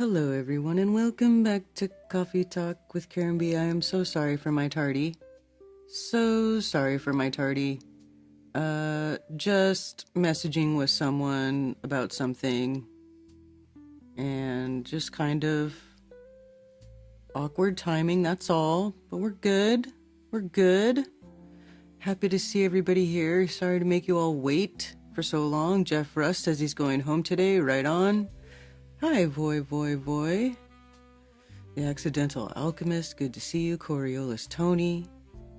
Hello everyone and welcome back to Coffee Talk with Karen B. I am so sorry for my tardy. So sorry for my tardy. Just messaging with someone about something and just kind of awkward timing, that's all. But we're good. We're good. Happy to see everybody here. Sorry to make you all wait for so long. Jeff Russ says he's going home today. Right on. Hi, Voy. The Accidental Alchemist, good to see you. Coriolis Tony.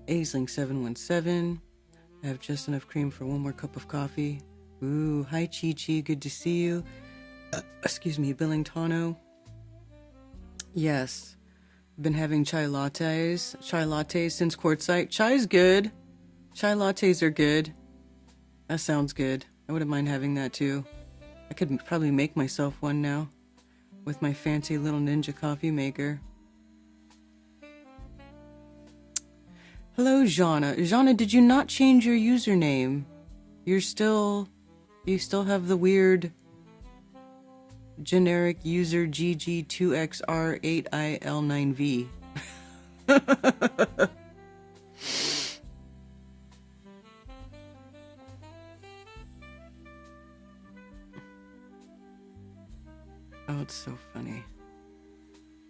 Aisling717. I have just enough cream for one more cup of coffee. Ooh, hi Chi, good to see you. Excuse me, Billingtano. Yes, I've been having chai lattes since Quartzsite. Chai's good. Chai lattes are good. That sounds good. I wouldn't mind having that too. I could probably make myself one now with my fancy little ninja coffee maker. Hello, Jana. Jana, did you not change your username? You still have the weird generic user GG2XR8IL9V. Oh, it's so funny.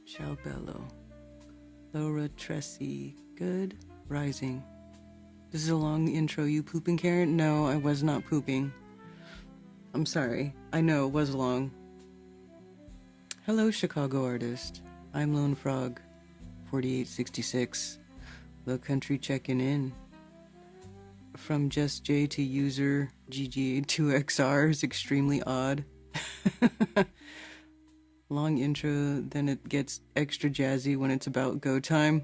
Ciao Bello. Laura Tressi. Good. Rising. This is a long intro. You pooping, Karen? No, I was not pooping. I'm sorry. I know, it was long. Hello, Chicago artist. I'm Lone Frog. 4866. Low Country checking in. From Just J to user GG2XR is extremely odd. Long intro, then it gets extra jazzy when it's about go time.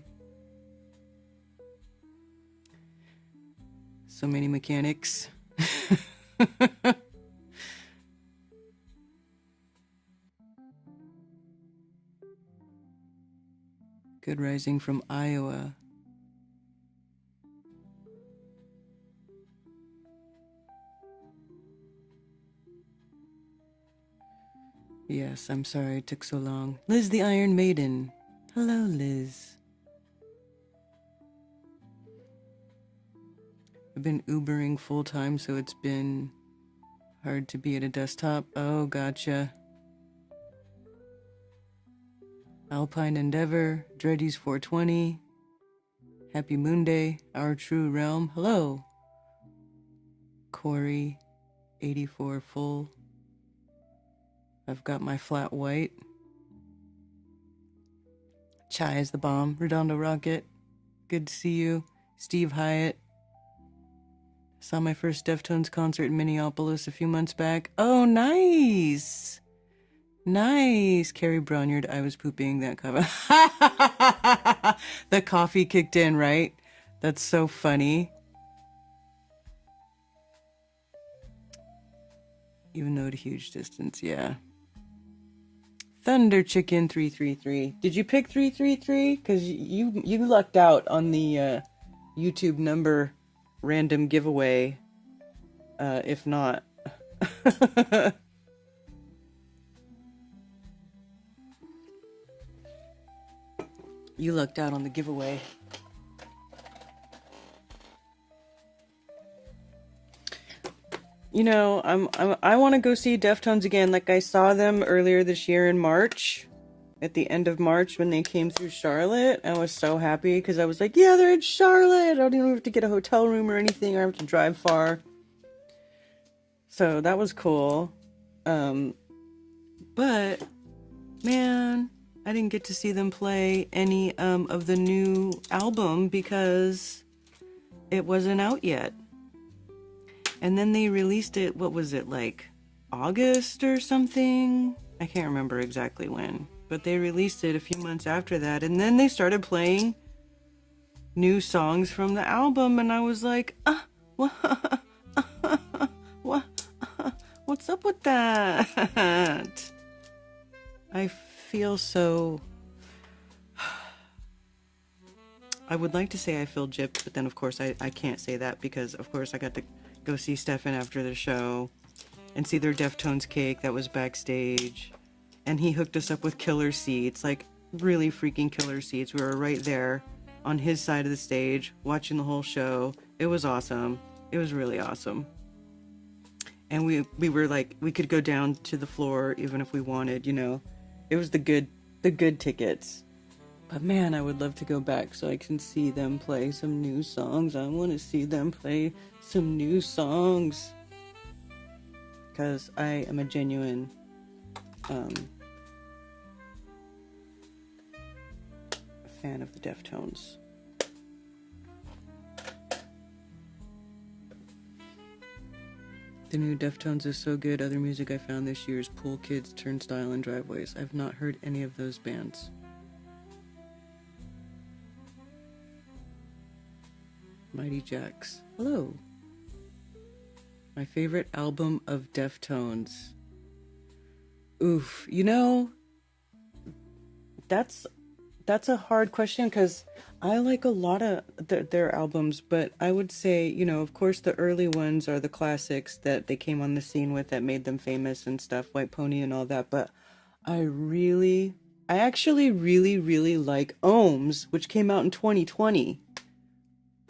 So many mechanics. Good rising from Iowa. Yes, I'm sorry it took so long. Liz the Iron Maiden. Hello, Liz. I've been Ubering full time, so it's been hard to be at a desktop. Oh, gotcha. Alpine Endeavor, Dreddy's 420. Happy Moonday, Our True Realm. Hello. Corey, 84 full. I've got my flat white. Chai is the bomb. Redondo Rocket. Good to see you. Steve Hyatt. Saw my first Deftones concert in Minneapolis a few months back. Oh, nice. Nice. Carrie Bronyard. I was pooping that cover. The coffee kicked in, right? That's so funny. Even though at a huge distance, yeah. Thunder Chicken 333. Did you pick 333? Because you lucked out on the YouTube number random giveaway. If not. You lucked out on the giveaway. You know, I want to go see Deftones again. Like, I saw them earlier this year in March, at the end of March when they came through Charlotte. I was so happy because I was like, yeah, they're in Charlotte. I don't even have to get a hotel room or anything. I don't have to drive far. So that was cool. But man, I didn't get to see them play any of the new album because it wasn't out yet. And then they released it, what was it, like August or something? I can't remember exactly when. But they released it a few months after that. And then they started playing new songs from the album. And I was like, what's up with that? I feel so... I would like to say I feel gypped, but then of course I can't say that because of course I got to go see Stefan after the show and see their Deftones cake that was backstage. and he hooked us up with killer seats, like really freaking killer seats. We were right there on his side of the stage watching the whole show. It was awesome. It was really awesome. And we were like, we could go down to the floor even if we wanted, you know. It was the good tickets. But man, I would love to go back so I can see them play some new songs. I want to see them play some new songs. Because I am a genuine fan of the Deftones. The new Deftones is so good. Other music I found this year is Pool Kids, Turnstile, and Driveways. I've not heard any of those bands. Mighty Jacks. Hello. My favorite album of Deftones. Oof. You know, that's a hard question because I like a lot of their albums, but I would say, you know, of course the early ones are the classics that they came on the scene with that made them famous and stuff, White Pony and all that, but I actually really like Ohms, which came out in 2020.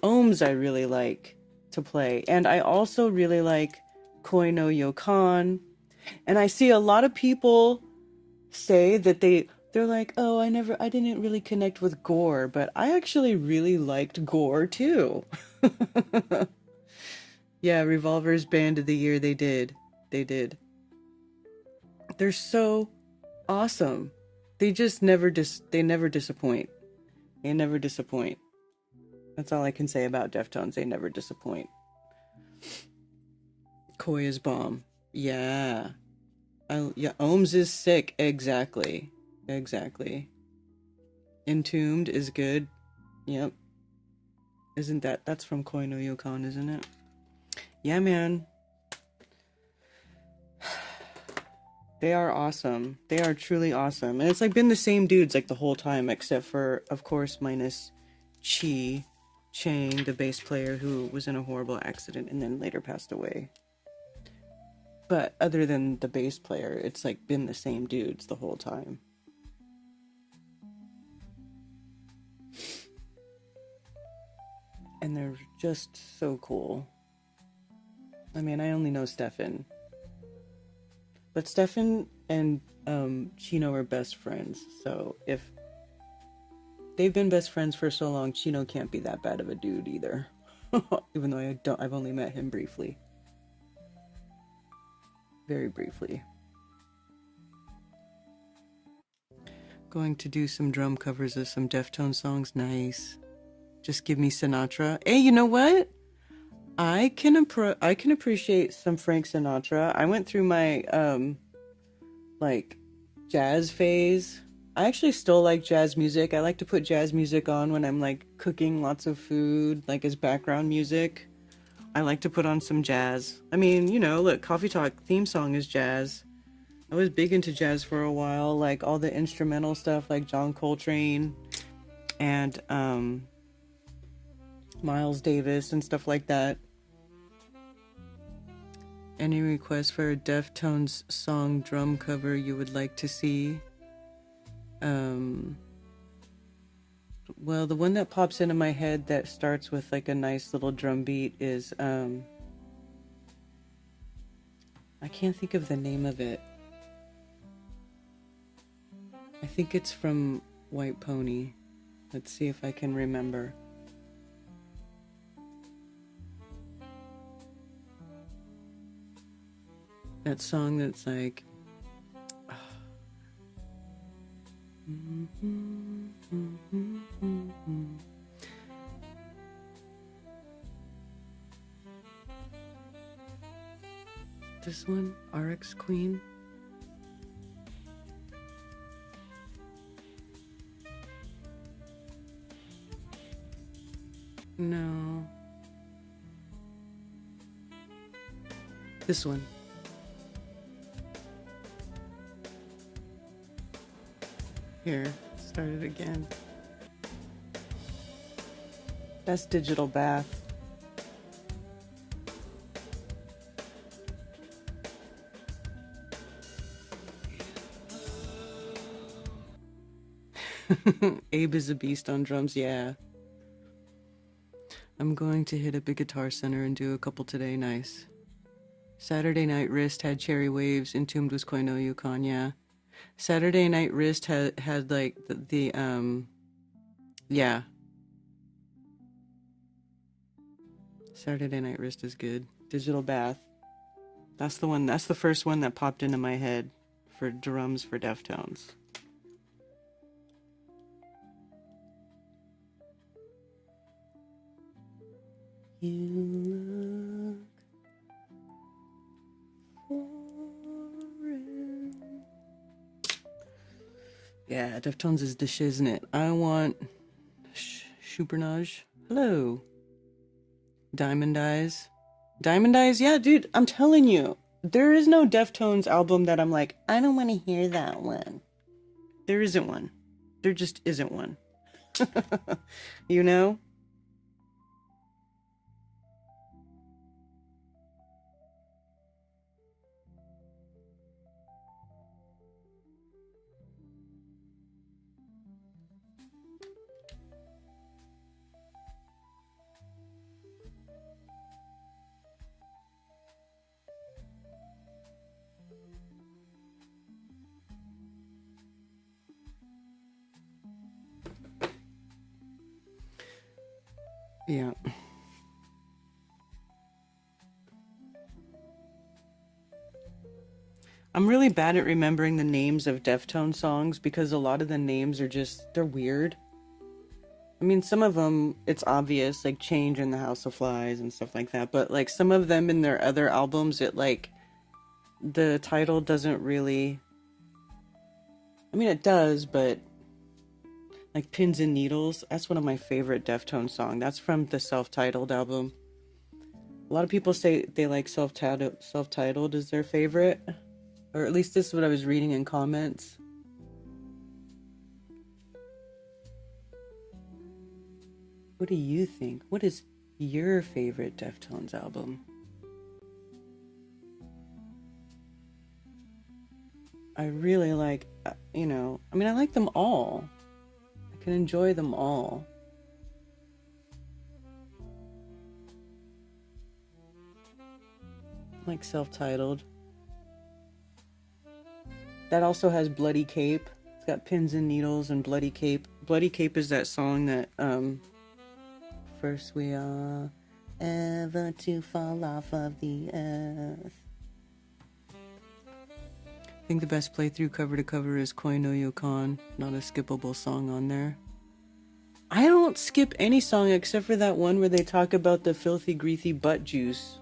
Ohms I really like to play, and I also really like Koi no Yokan, and I see a lot of people say that they're like, oh, I didn't really connect with Gore, but I actually really liked Gore too. Yeah, Revolver's Band of the Year, they did. They're so awesome. They just never disappoint. They never disappoint. That's all I can say about Deftones. They never disappoint. Koi is bomb. Yeah. Ohms is sick. Exactly. Entombed is good. Yep. That's from Koi no Yokan, isn't it? Yeah, man. They are awesome. They are truly awesome. And it's like been the same dudes like the whole time, except for, of course, minus Chang, the bass player who was in a horrible accident and then later passed away. But other than the bass player, it's like been the same dudes the whole time. And they're just so cool. I mean, I only know Stefan. But Stefan and Chino are best friends. So if they've been best friends for so long, Chino can't be that bad of a dude either. Even though I've only met him briefly. Very briefly. Going to do some drum covers of some Deftones songs. Nice. Just give me Sinatra. Hey, you know what? I can appreciate some Frank Sinatra. I went through my like jazz phase. I actually still like jazz music. I like to put jazz music on when I'm like cooking lots of food, like as background music. I like to put on some jazz. I mean, you know, look, Coffee Talk theme song is jazz. I was big into jazz for a while, like all the instrumental stuff like John Coltrane and Miles Davis and stuff like that. Any requests for a Deftones song drum cover you would like to see? Well, the one that pops into my head that starts with like a nice little drum beat is I can't think of the name of it. I think it's from White Pony. Let's see if I can remember. That song that's like this one, RX Queen. No. This one. Here, start it again. That's Digital Bath. Abe is a beast on drums, yeah. I'm going to hit up a guitar center and do a couple today, nice. Saturday Night Wrist had Cherry Waves, Entombed was Koino Yukon, yeah. Saturday Night Wrist had like yeah. Saturday Night Wrist is good. Digital Bath. That's the one, that's the first one that popped into my head for drums for Deftones. You look foreign. Yeah, Deftones is the shiznit. I want Shupernage. Hello. Diamond Eyes. Diamond Eyes, yeah, dude, I'm telling you. There is no Deftones album that I'm like, I don't want to hear that one. There isn't one. There just isn't one. You know? Yeah. I'm really bad at remembering the names of Deftones songs because a lot of the names are just, they're weird. I mean, some of them, it's obvious, like Change in the House of Flies and stuff like that, but like some of them in their other albums, it like, the title doesn't really, I mean, it does, but like Pins and Needles, that's one of my favorite Deftones songs. That's from the self-titled album. A lot of people say they like self-titled is their favorite. Or at least this is what I was reading in comments. What do you think? What is your favorite Deftones album? I really like, you know, I mean, I like them all. I can enjoy them all. I like self-titled. That also has Bloody Cape. It's got Pins and Needles and Bloody Cape. Bloody Cape is that song that, first we are ever to fall off of the earth. I think the best playthrough cover to cover is Koi no Yokon. Not a skippable song on there. I don't skip any song except for that one where they talk about the filthy, greasy butt juice.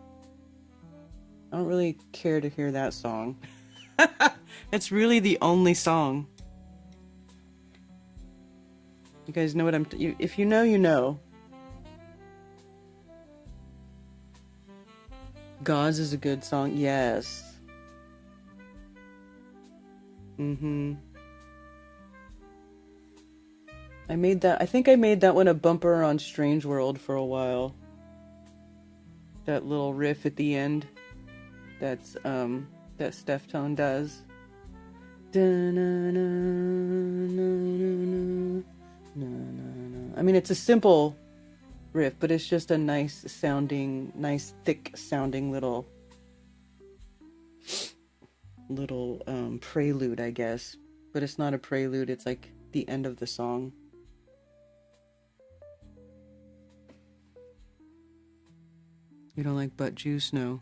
I don't really care to hear that song. It's really the only song. You guys know what if you know, you know. Gauze is a good song. Yes. Mm-hmm. I think I made that one a bumper on Strange World for a while. That little riff at the end. That's, that Steftone does. I mean, it's a simple riff, but it's just a nice thick sounding little prelude, I guess. But it's not a prelude, it's like the end of the song. You don't like butt juice? No.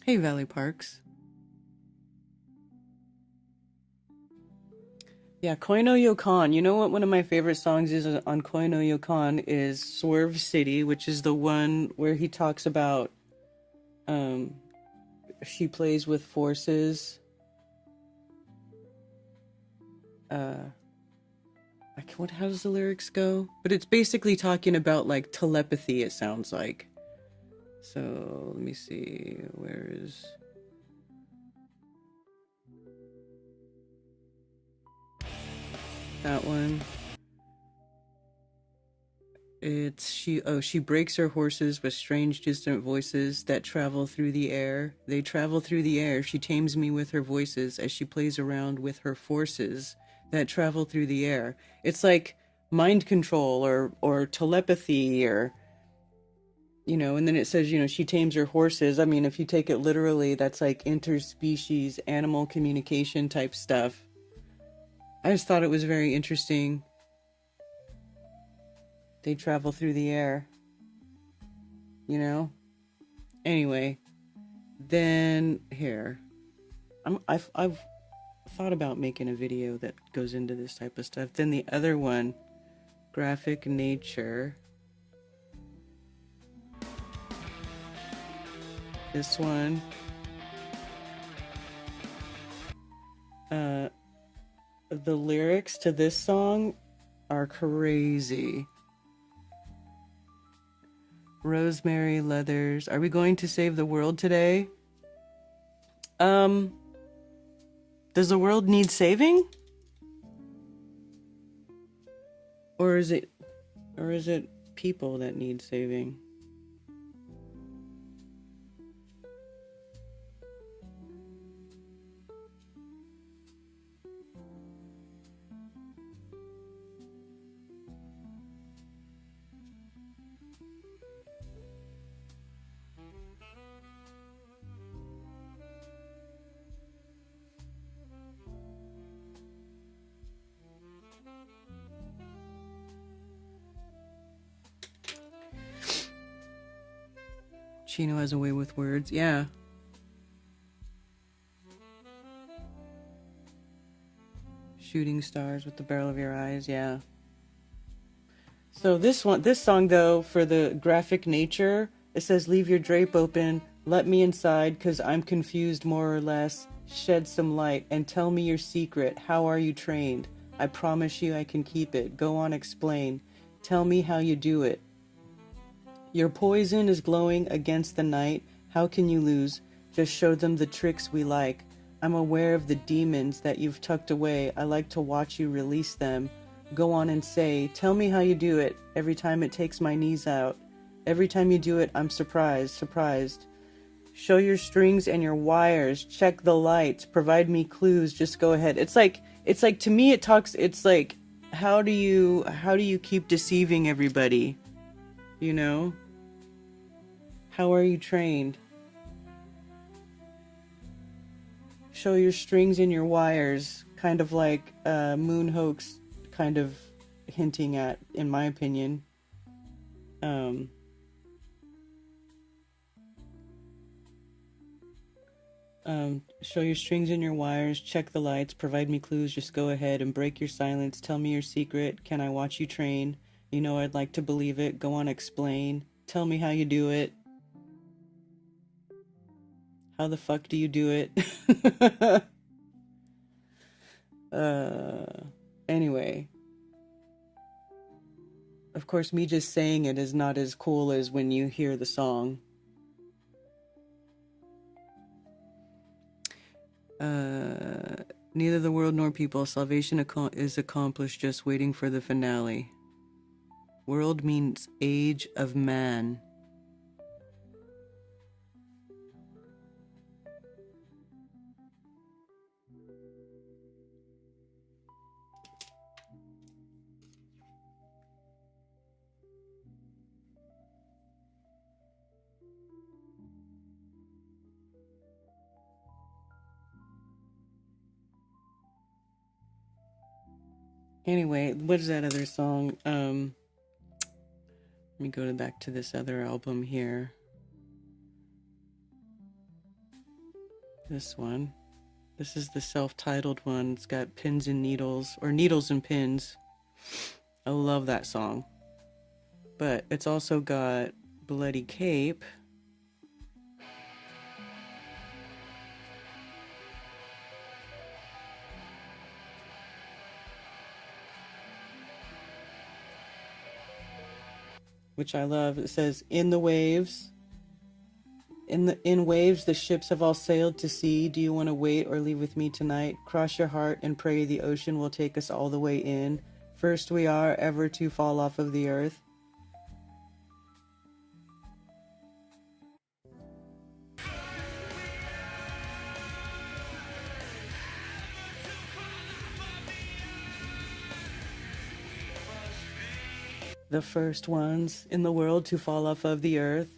Hey, Valley Parks. Yeah, Koi no Yokon. You know what one of my favorite songs is on Koi no Yokon is Swerve City, which is the one where he talks about she plays with forces. How does the lyrics go? But it's basically talking about like telepathy, it sounds like. So let me see, where is that one? It She breaks her horses with strange distant voices that travel through the air. They travel through the air. She tames me with her voices as she plays around with her forces that travel through the air. It's like mind control or telepathy or, and then it says, she tames her horses. I mean, if you take it literally, that's like interspecies animal communication type stuff. I just thought it was very interesting. They travel through the air, Anyway, then here, I've thought about making a video that goes into this type of stuff. Then the other one, graphic nature. This one, the lyrics to this song are crazy. Rosemary Leathers. Are we going to save the world today? Does the world need saving? Or is it people that need saving? Chino has a way with words. Yeah. Shooting stars with the barrel of your eyes. Yeah. So this song though, for the graphic nature, it says, leave your drape open, let me inside, 'cause I'm confused more or less, shed some light, and tell me your secret, how are you trained? I promise you I can keep it, go on explain, tell me how you do it. Your poison is glowing against the night, how can you lose? Just show them the tricks we like. I'm aware of the demons that you've tucked away, I like to watch you release them. Go on and say, tell me how you do it, every time it takes my knees out. Every time you do it, I'm surprised. Show your strings and your wires, check the lights, provide me clues, just go ahead. It's like to me it's like, how do you keep deceiving everybody? How are you trained? Show your strings and your wires, kind of like Moon Hoax kind of hinting at, in my opinion. Show your strings and your wires, check the lights, provide me clues, just go ahead and break your silence, tell me your secret, can I watch you train? You know I'd like to believe it, go on explain, tell me how you do it. How the fuck do you do it? Anyway. Of course, me just saying it is not as cool as when you hear the song. Neither the world nor people. Salvation is accomplished, just waiting for the finale. World means age of man. Anyway, what is that other song? Let me go back to this other album here. This one. This is the self-titled one. It's got pins and needles, or needles and pins. I love that song. But it's also got Bloody Cape. Which I love. It says, in the waves, in waves the ships have all sailed to sea. Do you want to wait or leave with me tonight? Cross your heart and pray the ocean will take us all the way in. First we are ever to fall off of the earth. the first ones in the world to fall off of the earth.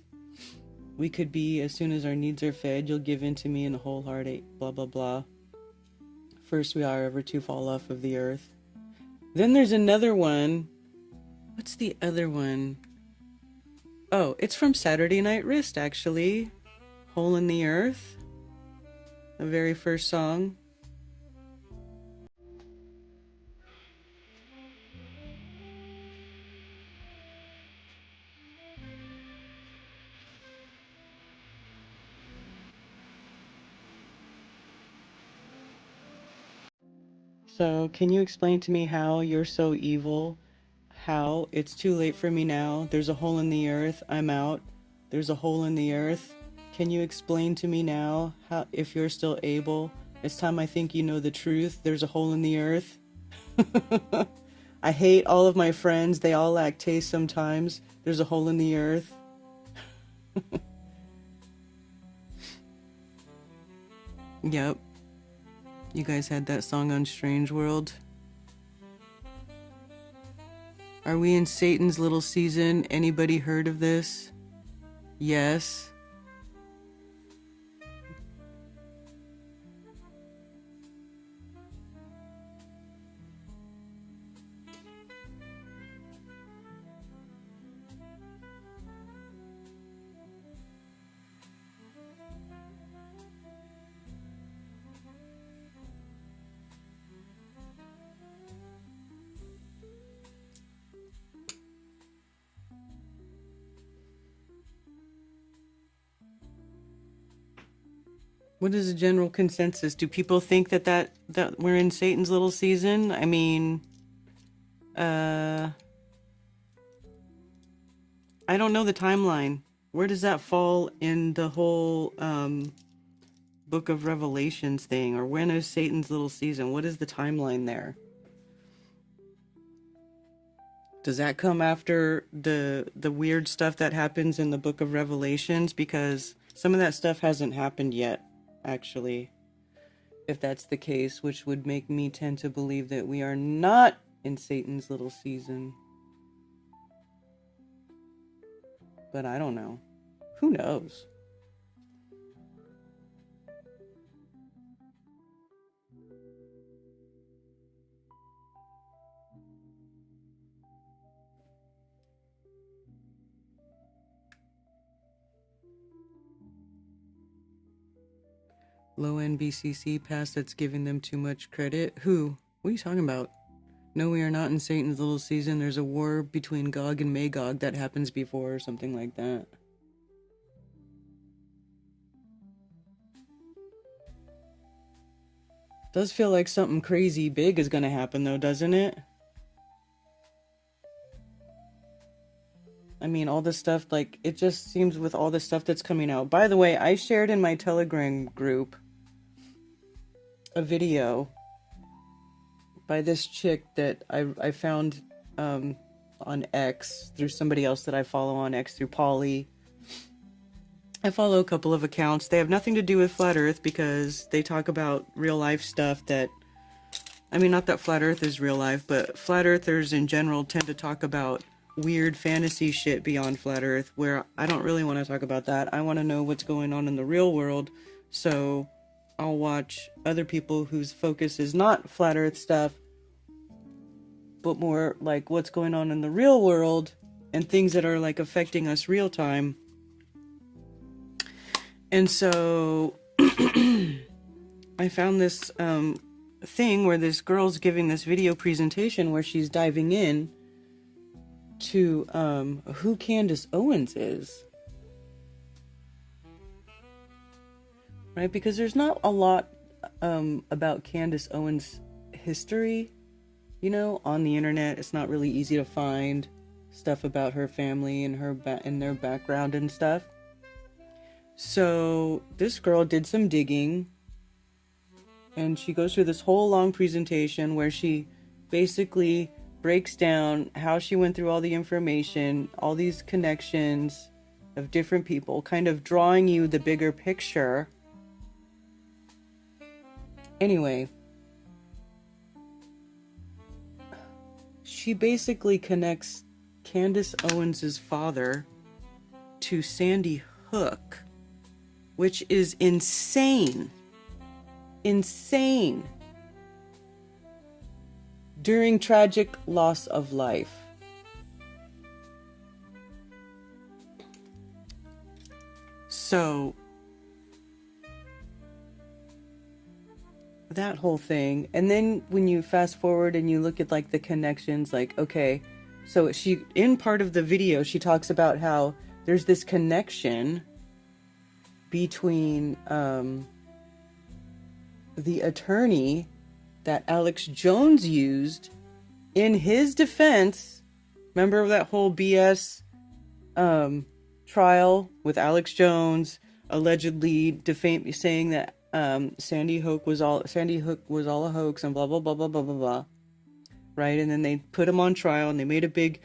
We could be, as soon as our needs are fed, you'll give in to me in a wholehearted blah blah blah. First we are ever to fall off of the earth. Then there's another one. What's the other one? Oh, it's from Saturday Night Wrist, actually. Hole in the Earth. The very first song. So, can you explain to me how you're so evil? How it's too late for me now. There's a hole in the earth. I'm out. There's a hole in the earth. Can you explain to me now how, if you're still able? It's time I think you know the truth. There's a hole in the earth. I hate all of my friends. They all lack taste sometimes. There's a hole in the earth. Yep. You guys had that song on Strange World. Are we in Satan's little season? Anybody heard of this? Yes. What is the general consensus? Do people think that we're in Satan's little season? I mean, I don't know the timeline. Where does that fall in the whole Book of Revelations thing? Or when is Satan's little season? What is the timeline there? Does that come after the weird stuff that happens in the Book of Revelations? Because some of that stuff hasn't happened yet, actually. If that's the case, which would make me tend to believe that we are not in Satan's little season. But I don't know. Who knows? Low NBCC pass that's giving them too much credit. Who? What are you talking about? No, we are not in Satan's little season. There's a war between Gog and Magog that happens before or something like that. Does feel like something crazy big is gonna happen though, doesn't it? I mean, all this stuff, like, it just seems with all the stuff that's coming out. By the way, I shared in my Telegram group a video by this chick that I found on X through somebody else that I follow on X through Polly. I follow a couple of accounts. They have nothing to do with Flat Earth because they talk about real life stuff that, I mean, not that Flat Earth is real life, but Flat Earthers in general tend to talk about weird fantasy shit beyond Flat Earth, where I don't really want to talk about that. I want to know what's going on in the real world, so I'll watch other people whose focus is not Flat Earth stuff, but more like what's going on in the real world and things that are like affecting us real time. And so I found this thing where this girl's giving this video presentation where she's diving in to who Candace Owens is. Right? Because there's not a lot about Candace Owens' history, you know, on the internet. It's not really easy to find stuff about her family and her and their background and stuff. So this girl did some digging, and she goes through this whole long presentation where she basically breaks down how she went through all the information, all these connections of different people, kind of drawing you the bigger picture. Anyway, she basically connects Candace Owens' father to Sandy Hook, which is insane. Insane. During tragic loss of life. So that whole thing, and then when you fast forward and you look at like the connections, like, okay, so she, in part of the video, she talks about how there's this connection between the attorney that Alex Jones used in his defense. Remember that whole BS trial with Alex Jones allegedly saying that Sandy Hook was all a hoax and blah blah blah blah blah blah blah, right? And then they put him on trial and they made a big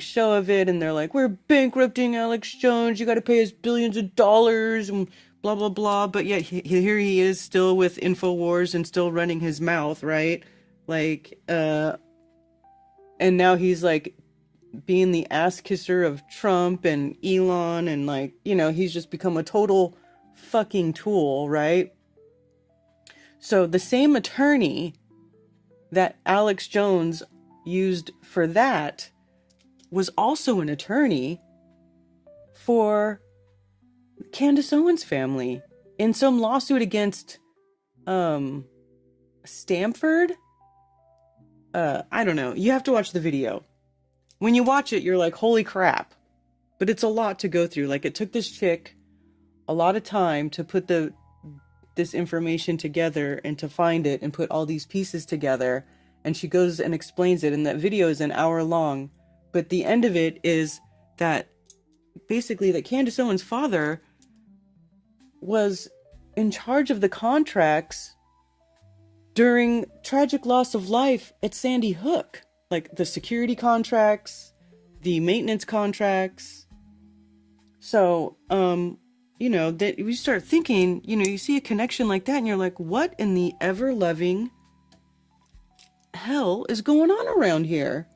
show of it, and they're like, we're bankrupting Alex Jones, you got to pay us billions of dollars and blah blah blah. But yet here he is still with InfoWars and still running his mouth, right? Like and now he's like being the ass kisser of Trump and Elon, and like, you know, he's just become a total fucking tool, right? So the same attorney that Alex Jones used for that was also an attorney for Candace Owens' family in some lawsuit against Stanford. I don't know. You have to watch the video. When you watch it, you're like, holy crap. But it's a lot to go through. Like, it took this chick a lot of time to put this information together and to find it and put all these pieces together. And she goes and explains it. And that video is an hour long. But the end of it is that basically that Candace Owens' father was in charge of the contracts during tragic loss of life at Sandy Hook. Like the security contracts, the maintenance contracts. So, you know, that we start thinking, you know, you see a connection like that and you're like, what in the ever-loving hell is going on around here?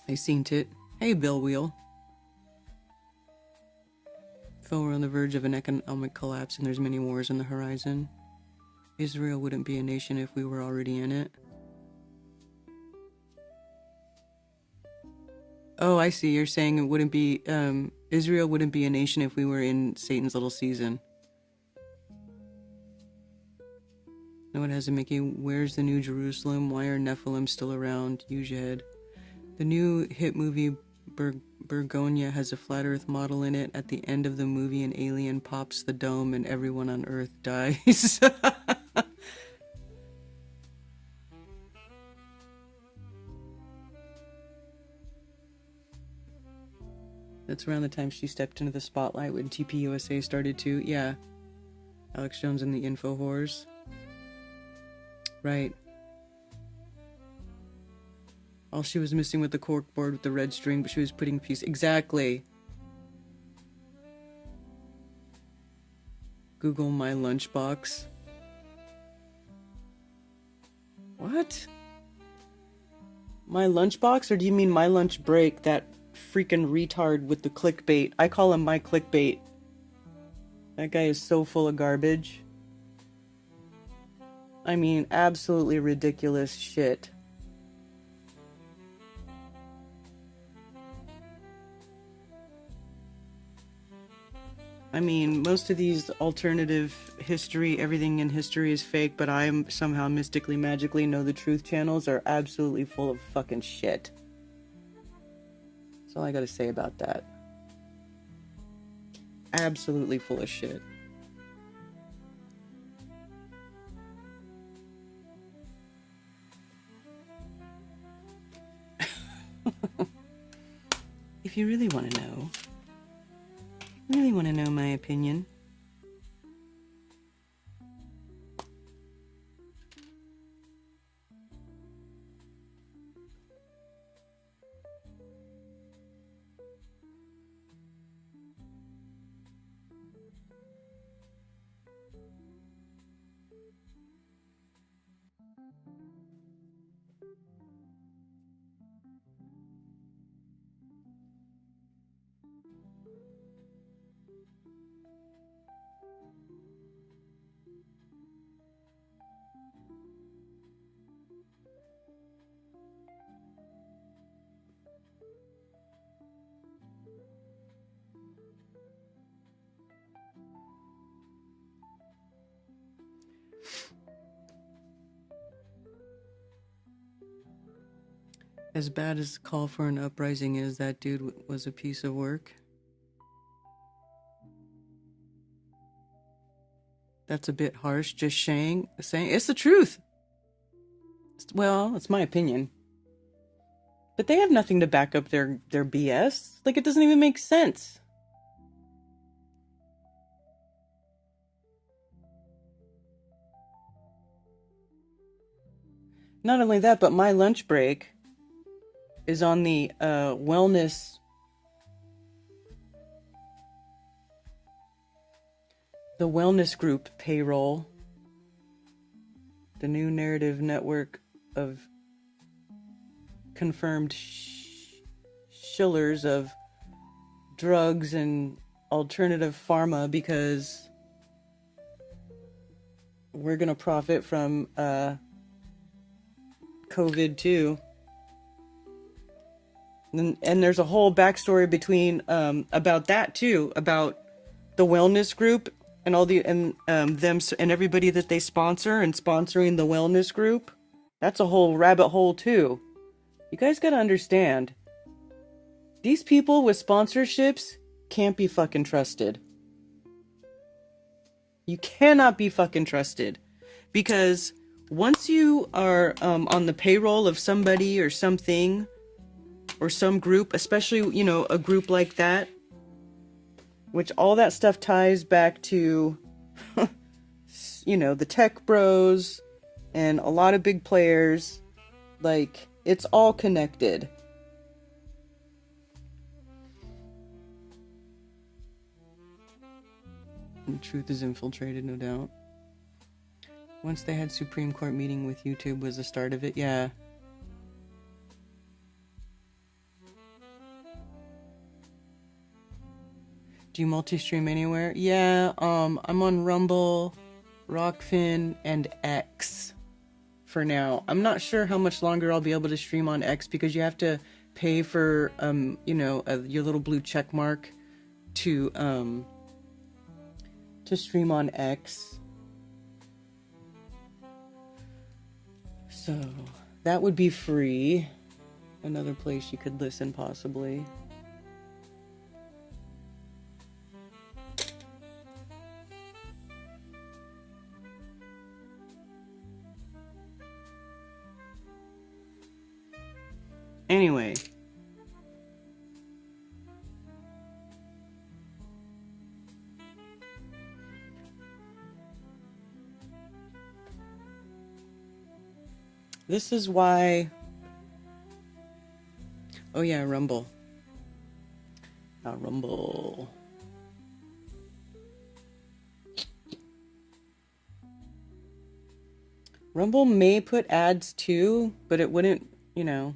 I seen it. Hey, Bill Wheel. Phil, we're on the verge of an economic collapse and there's many wars on the horizon. Israel wouldn't be a nation if we were already in it. Oh, I see. You're saying it wouldn't be, Israel wouldn't be a nation if we were in Satan's little season. No, it hasn't, Mickey. Where's the New Jerusalem? Why are Nephilim still around? Use your head. The new hit movie Bergonia has a flat earth model in it. At the end of the movie, an alien pops the dome and everyone on Earth dies. That's around the time she stepped into the spotlight when TPUSA started to, yeah. Alex Jones and the Info Whores. Right. All she was missing with the cork board with the red string, but she was putting piece. Exactly. Google my lunchbox. What? My lunchbox? Or do you mean my lunch break? That freaking retard with the clickbait. I call him my clickbait. That guy is so full of garbage. I mean, absolutely ridiculous shit. I mean, most of these alternative history, everything in history is fake, but I somehow mystically, magically know the truth channels are absolutely full of fucking shit. That's all I gotta say about that. Absolutely full of shit. If you really want to know, my opinion, As bad as the call for an uprising is, that dude was a piece of work. That's a bit harsh, just saying it's the truth. Well, it's my opinion. But they have nothing to back up their BS. Like, it doesn't even make sense. Not only that, but my lunch break is on the wellness group payroll. The new narrative network of confirmed shillers of drugs and alternative pharma, because we're gonna profit from COVID too. And there's a whole backstory between about that too, about the wellness group and all the them and everybody that they sponsor and sponsoring the wellness group. That's a whole rabbit hole too. You guys gotta understand, these people with sponsorships can't be fucking trusted. You cannot be fucking trusted, because once you are on the payroll of somebody or something or some group, especially, you know, a group like that, which all that stuff ties back to, you know, the tech bros and a lot of big players, like, it's all connected. And truth is infiltrated, no doubt. Once they had Supreme Court meeting with YouTube was the start of it, yeah. Do you multi-stream anywhere? Yeah, I'm on Rumble, Rockfin, and X for now. I'm not sure how much longer I'll be able to stream on X, because you have to pay for, you know, your little blue check mark to stream on X. So that would be free. Another place you could listen, possibly. Anyway. This is why... Oh yeah, Rumble. Rumble. Rumble may put ads too, but it wouldn't, you know...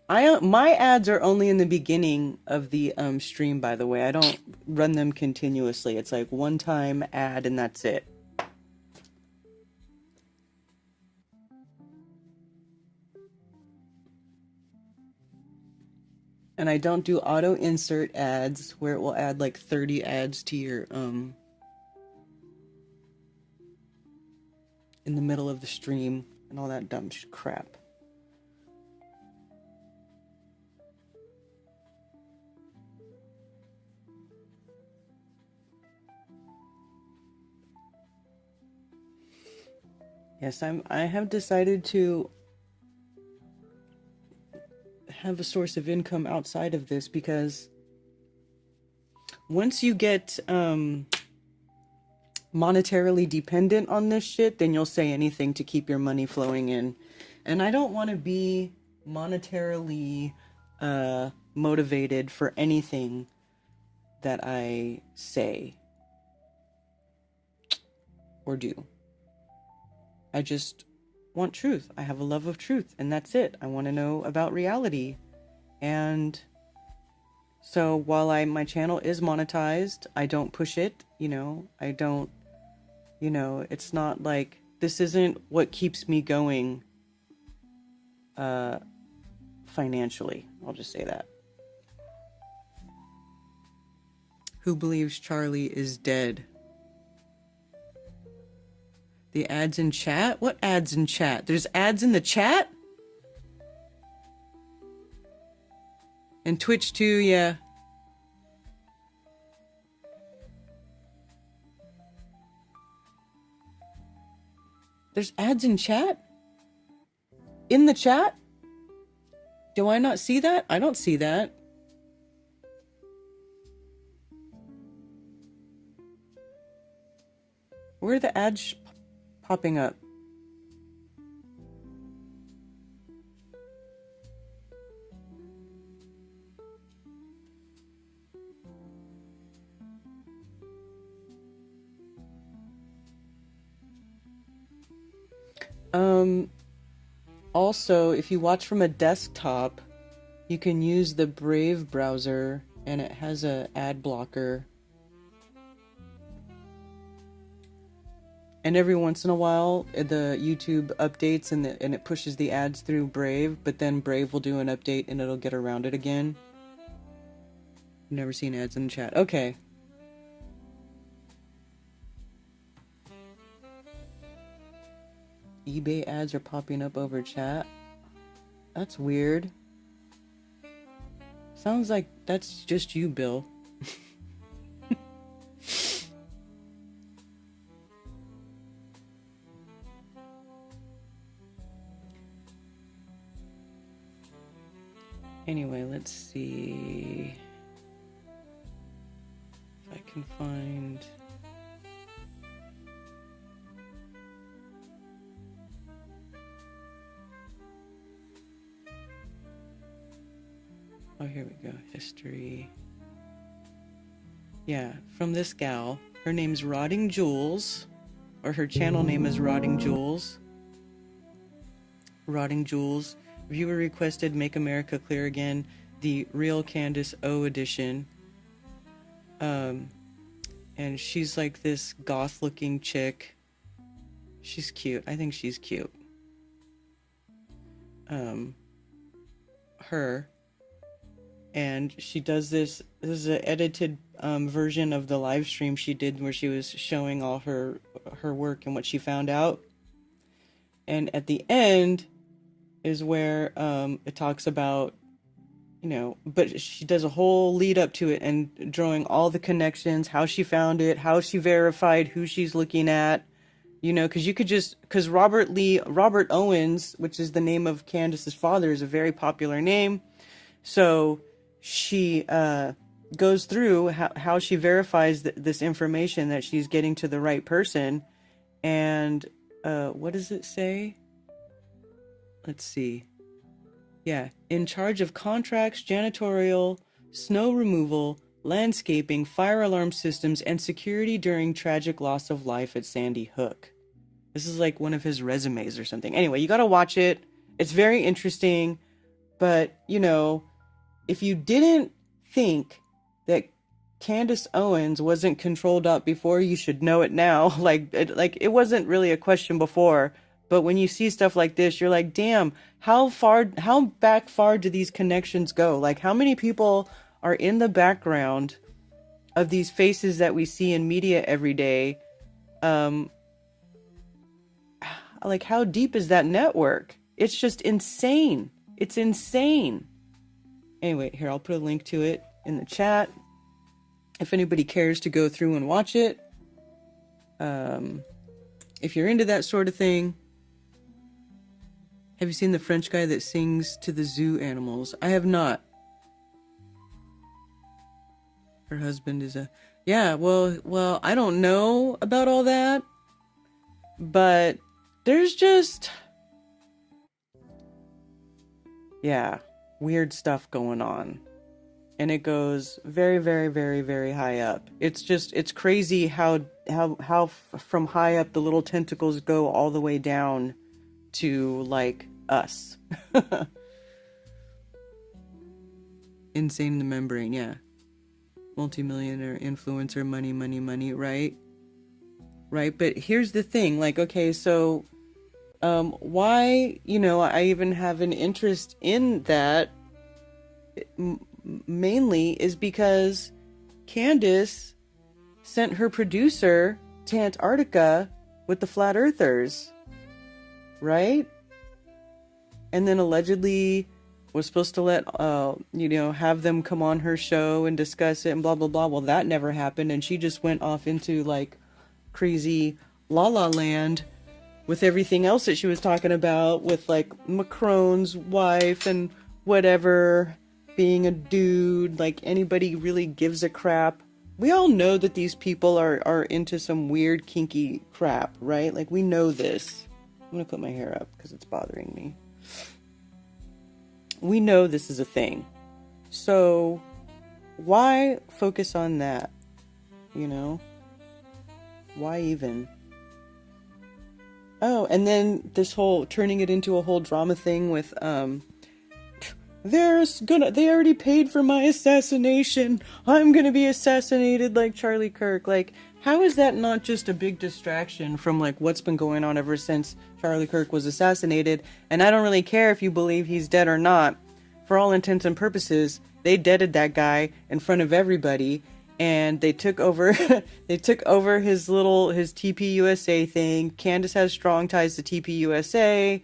my ads are only in the beginning of the stream, by the way. I don't run them continuously. It's like one time ad and that's it. And I don't do auto insert ads where it will add like 30 ads to your in the middle of the stream and all that dumb crap. Yes, I have decided to have a source of income outside of this, because once you get monetarily dependent on this shit, then you'll say anything to keep your money flowing in. And I don't want to be monetarily motivated for anything that I say or do. I just want truth. I have a love of truth, and that's it. I want to know about reality. And so while my channel is monetized, I don't push it, I don't, it's not like, this isn't what keeps me going financially. I'll just say that. Who believes Charlie is dead? The ads in chat? What ads in chat? There's ads in the chat? And Twitch too, yeah. There's ads in chat? In the chat? Do I not see that? I don't see that. Where are the ads popping up? Also, if you watch from a desktop, you can use the Brave browser, and it has a ad blocker. And every once in a while, the YouTube updates and it pushes the ads through Brave, but then Brave will do an update and it'll get around it again. Never seen ads in the chat. Okay. eBay ads are popping up over chat. That's weird. Sounds like that's just you, Bill. Anyway, let's see if I can find... Oh, here we go. History. Yeah, from this gal. Her name's Rotting Jules, or her channel name is Rotting Jules. Rotting Jules. Viewer requested Make America Clear Again, the Real Candace O edition. And she's like this goth-looking chick. She's cute. I think she's cute. Her. And she does this is an edited version of the live stream she did where she was showing all her work and what she found out. And at the end is where it talks about, but she does a whole lead up to it and drawing all the connections, how she found it, how she verified who she's looking at, because you could because Robert Owens, which is the name of Candace's father, is a very popular name. So she goes through how she verifies this information that she's getting to the right person. And what does it say? Let's see. Yeah, in charge of contracts, janitorial, snow removal, landscaping, fire alarm systems, and security during tragic loss of life at Sandy Hook. This is like one of his resumes or something. Anyway, you gotta watch it. It's very interesting. But, if you didn't think that Candace Owens wasn't controlled up before, you should know it now. It wasn't really a question before. But when you see stuff like this, you're like, damn, how back far do these connections go? Like, how many people are in the background of these faces that we see in media every day? Like, how deep is that network? It's just insane. It's insane. Anyway, here, I'll put a link to it in the chat if anybody cares to go through and watch it. If you're into that sort of thing. Have you seen the French guy that sings to the zoo animals? I have not. Her husband is a... Yeah, well, I don't know about all that. But there's just... Yeah, weird stuff going on. And it goes very, very, very, very high up. It's crazy how from high up the little tentacles go all the way down to like us. Insane in the membrane, yeah. Multimillionaire influencer, money, right? Right, but here's the thing, like, okay, so why, I even have an interest in that mainly is because Candace sent her producer to Antarctica with the flat earthers, right? And then allegedly was supposed to let, have them come on her show and discuss it and blah, blah, blah. Well, that never happened. And she just went off into like crazy la la land with everything else that she was talking about with like Macron's wife and whatever, being a dude, like anybody really gives a crap. We all know that these people are into some weird kinky crap, right? Like we know this. I'm gonna put my hair up because it's bothering me. We know this is a thing. So why focus on that? Why even? Oh, and then this whole turning it into a whole drama thing with they already paid for my assassination. I'm gonna be assassinated like Charlie Kirk. Like, how is that not just a big distraction from like what's been going on ever since Charlie Kirk was assassinated? And I don't really care if you believe he's dead or not. For all intents and purposes, they deaded that guy in front of everybody, and they took over his TPUSA thing. Candace has strong ties to TPUSA.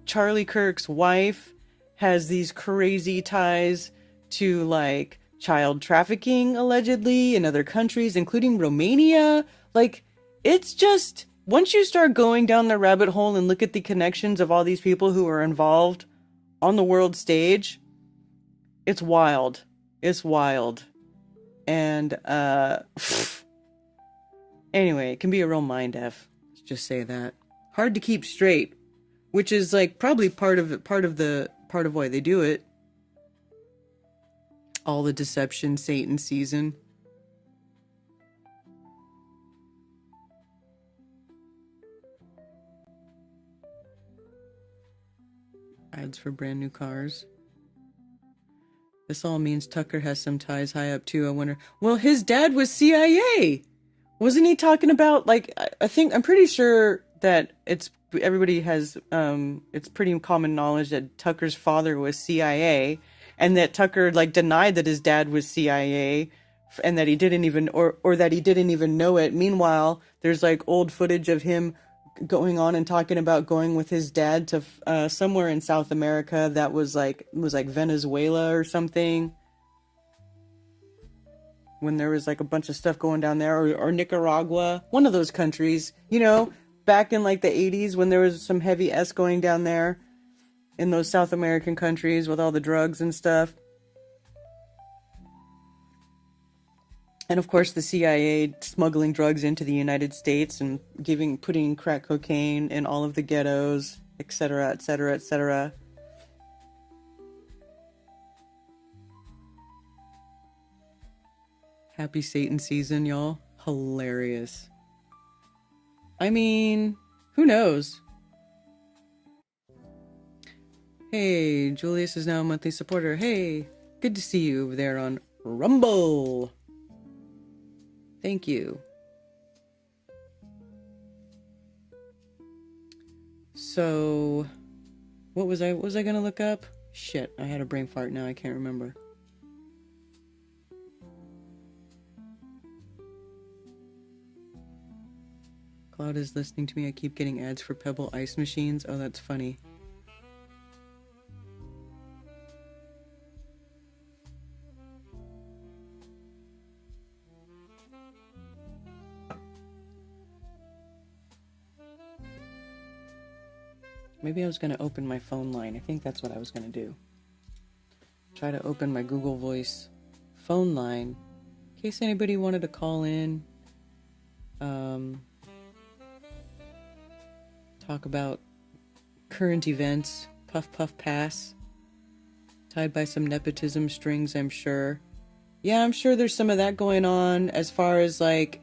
Charlie Kirk's wife has these crazy ties to like child trafficking allegedly in other countries, including Romania. Like, it's just, once you start going down the rabbit hole and look at the connections of all these people who are involved on the world stage, it's wild. It's wild. And anyway, it can be a real mind F. Let's just say that. Hard to keep straight, which is like probably part of why they do it. All the deception Satan season. Ads for brand new cars. This all means Tucker has some ties high up too. I wonder. Well, his dad was CIA. Wasn't he talking about, like, I'm pretty sure that everybody has, it's pretty common knowledge that Tucker's father was CIA, and that Tucker, like, denied that his dad was CIA, and that he didn't even, or that he didn't even know it. Meanwhile, there's, like, old footage of him going on and talking about going with his dad to somewhere in South America that was like Venezuela or something, when there was like a bunch of stuff going down there, or Nicaragua, one of those countries, back in like the 80s when there was some heavy S going down there in those South American countries with all the drugs and stuff. And of course the CIA smuggling drugs into the United States and putting crack cocaine in all of the ghettos, etc., etc., etc. Happy Satan season, y'all. Hilarious. I mean, who knows? Hey, Julius is now a monthly supporter. Hey, good to see you over there on Rumble. Thank you. So, what was I gonna look up? Shit, I had a brain fart now, I can't remember. Cloud is listening to me, I keep getting ads for Pebble ice machines. Oh, that's funny. Maybe I was going to open my phone line. I think that's what I was going to do. Try to open my Google Voice phone line in case anybody wanted to call in. Talk about current events. Puff, puff, pass. Tied by some nepotism strings, I'm sure. Yeah, I'm sure there's some of that going on as far as like,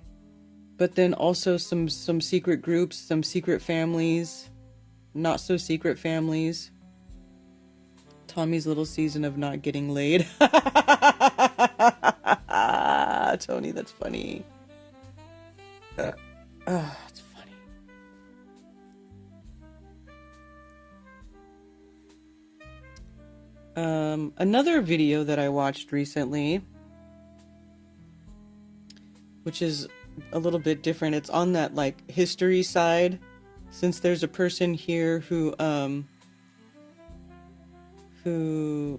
but then also some secret groups, some secret families. not so secret families. Tommy's little season of not getting laid. Tony, that's funny. It's funny. Another video that I watched recently, which is a little bit different. It's on that like history side, since there's a person here who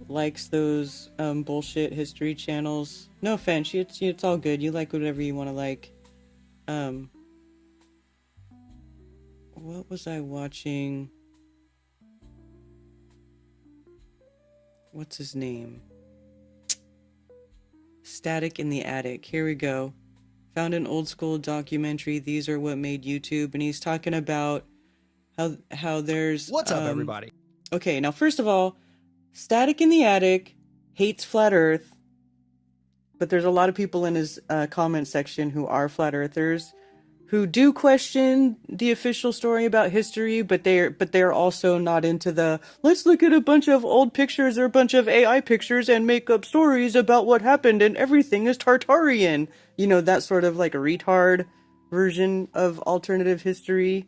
likes those bullshit history channels. No offense, it's all good. You like whatever you want to like. What was I watching? What's his name? Static in the Attic. Here we go. Found an old school documentary. These are what made YouTube, and he's talking about how there's what's up, everybody. Okay, now first of all, Static in the Attic hates flat Earth, but there's a lot of people in his comment section who are flat earthers, who do question the official story about history, but they're also not into the let's look at a bunch of old pictures or a bunch of AI pictures and make up stories about what happened and everything is Tartarian. You know, that sort of like a retard version of alternative history.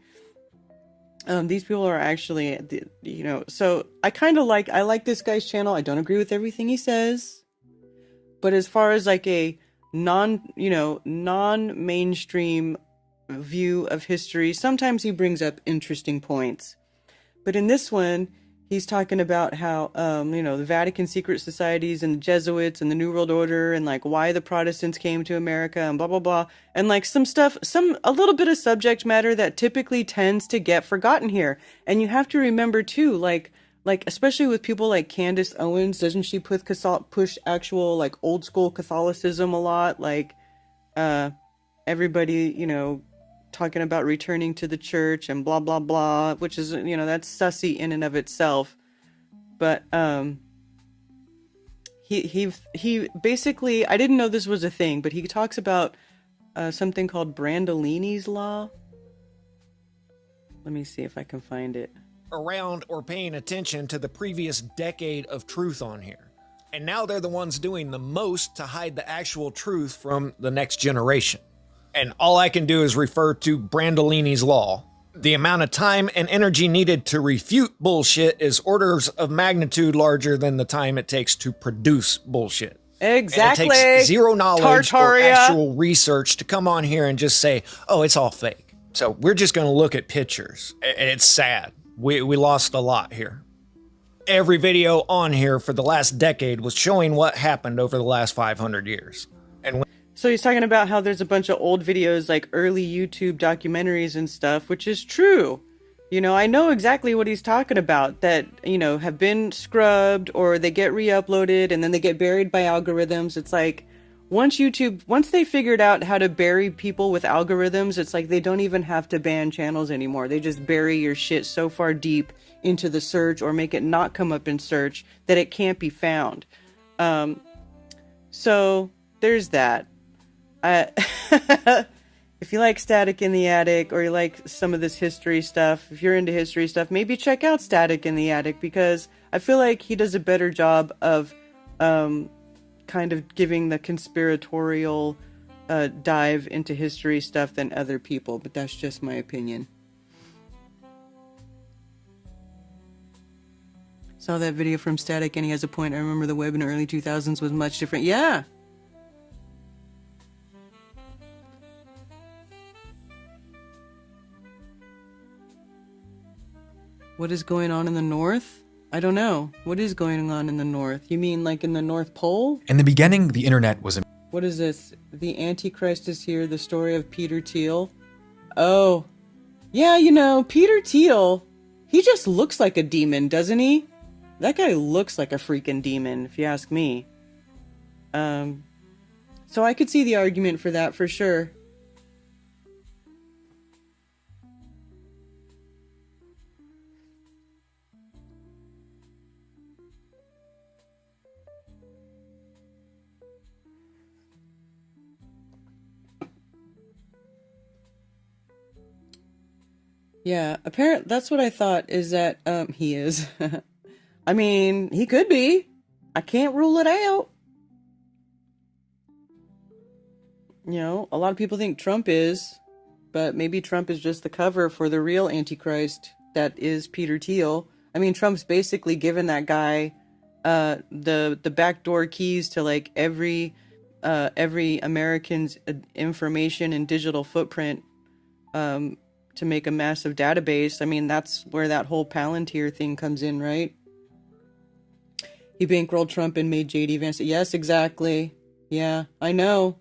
These people are actually, you know, so I like this guy's channel. I don't agree with everything he says, but as far as like a non-mainstream view of history, sometimes he brings up interesting points. But in this one, he's talking about how, the Vatican secret societies and the Jesuits and the New World Order and like why the Protestants came to America and blah, blah, blah. And like a little bit of subject matter that typically tends to get forgotten here. And you have to remember too, like, especially with people like Candace Owens, doesn't she push actual like old school Catholicism a lot? Like, everybody, talking about returning to the church and blah, blah, blah, which is, that's sussy in and of itself. But, he basically, I didn't know this was a thing, but he talks about, something called Brandolini's Law. Let me see if I can find it. Around or paying attention to the previous decade of truth on here. And now they're the ones doing the most to hide the actual truth from the next generation. And all I can do is refer to Brandolini's Law. The amount of time and energy needed to refute bullshit is orders of magnitude larger than the time it takes to produce bullshit. Exactly. And it takes zero knowledge Tartaria. or actual research to come on here and just say, oh, it's all fake. So we're just going to look at pictures. It's sad. We lost a lot here. Every video on here for the last decade was showing what happened over the last 500 years. So he's talking about how there's a bunch of old videos, like early YouTube documentaries and stuff, which is true. I know exactly what he's talking about, that, have been scrubbed or they get re-uploaded and then they get buried by algorithms. It's like, once they figured out how to bury people with algorithms, it's like they don't even have to ban channels anymore. They just bury your shit so far deep into the search or make it not come up in search that it can't be found. So there's that. If you like Static in the Attic or you like some of this history stuff, if you're into history stuff, maybe check out Static in the Attic, because I feel like he does a better job of kind of giving the conspiratorial dive into history stuff than other people, but that's just my opinion. Saw that video from Static and he has a point. I remember the web in the early 2000s was much different. Yeah. What is going on in the North? I don't know. What is going on in the North? You mean like in the North Pole? In the beginning, the internet was... What is this? The Antichrist is here, the story of Peter Thiel. Oh. Yeah, Peter Thiel, he just looks like a demon, doesn't he? That guy looks like a freaking demon, if you ask me. So I could see the argument for that, for sure. Yeah, apparent that's what I thought is that he is. I mean, he could be. I can't rule it out. You know, a lot of people think Trump is, but maybe Trump is just the cover for the real Antichrist that is Peter Thiel. I mean, Trump's basically given that guy the backdoor keys to like every American's information and digital footprint to make a massive database. I mean, that's where that whole Palantir thing comes in, right? He bankrolled Trump and made JD Vance. Yes, exactly. Yeah, I know.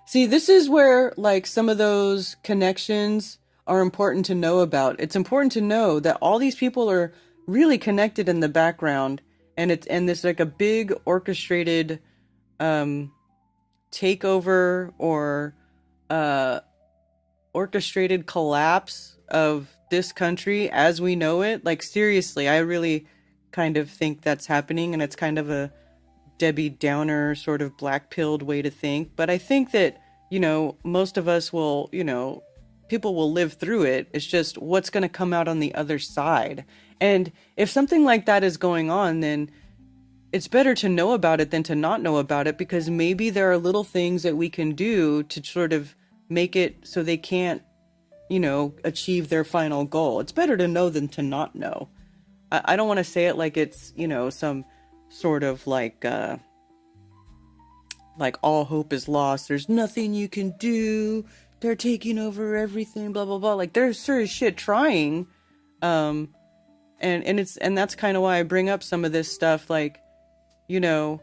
See, this is where like some of those connections are important to know about. It's important to know that all these people are really connected in the background, and there's like a big orchestrated takeover or orchestrated collapse of this country as we know it. Like seriously, I really kind of think that's happening, and it's kind of a Debbie Downer sort of black-pilled way to think. But I think that, you know, most of us will, you know, people will live through it. It's just what's going to come out on the other side. And if something like that is going on, then it's better to know about it than to not know about it, because maybe there are little things that we can do to sort of make it so they can't, you know, achieve their final goal. It's better to know than to not know. I don't want to say it like it's, you know, some sort of like all hope is lost. There's nothing you can do. They're taking over everything, blah, blah, blah. Like they're serious shit trying. And that's kind of why I bring up some of this stuff. Like, you know,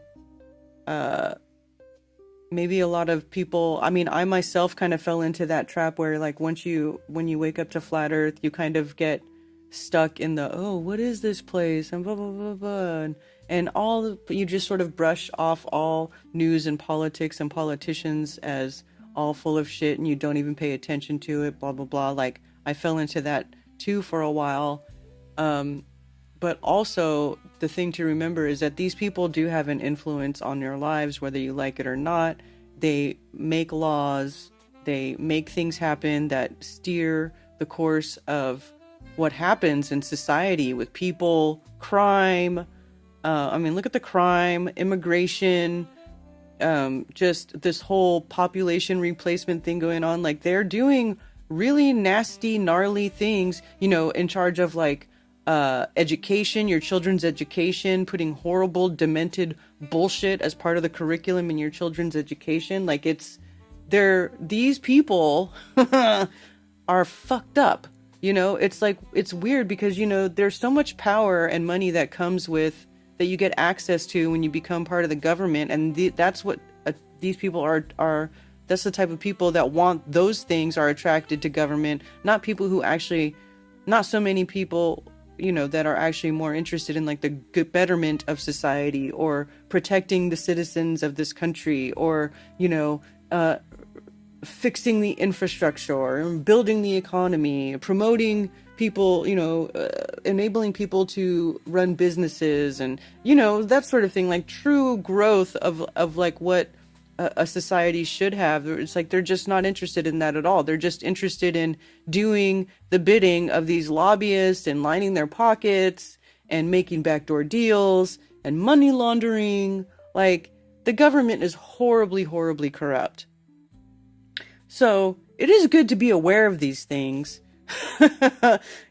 maybe a lot of people, I mean, I myself kind of fell into that trap where like when you wake up to flat earth, you kind of get stuck in the, oh, what is this place? And blah, blah, blah, blah. And you just sort of brush off all news and politics and politicians as all full of shit, and you don't even pay attention to it, blah, blah, blah. Like I fell into that too for a while. But also the thing to remember is that these people do have an influence on your lives, whether you like it or not. They make laws, they make things happen that steer the course of what happens in society with people, crime. I mean, look at the crime, immigration, just this whole population replacement thing going on. Like they're doing really nasty, gnarly things, you know, in charge of like education, your children's education, putting horrible, demented bullshit as part of the curriculum in your children's education. Like these people are fucked up. You know, it's like, it's weird because, you know, there's so much power and money that comes with, that you get access to when you become part of the government. And that's what these people are, that's the type of people that want those things, are attracted to government, not people who actually, not so many people, you know, that are actually more interested in like the good betterment of society or protecting the citizens of this country, or, you know, fixing the infrastructure or building the economy, promoting people, you know, enabling people to run businesses and, you know, that sort of thing, like true growth of like what a society should have. It's like they're just not interested in that at all. They're just interested in doing the bidding of these lobbyists and lining their pockets and making backdoor deals and money laundering. Like the government is horribly, horribly corrupt. So it is good to be aware of these things,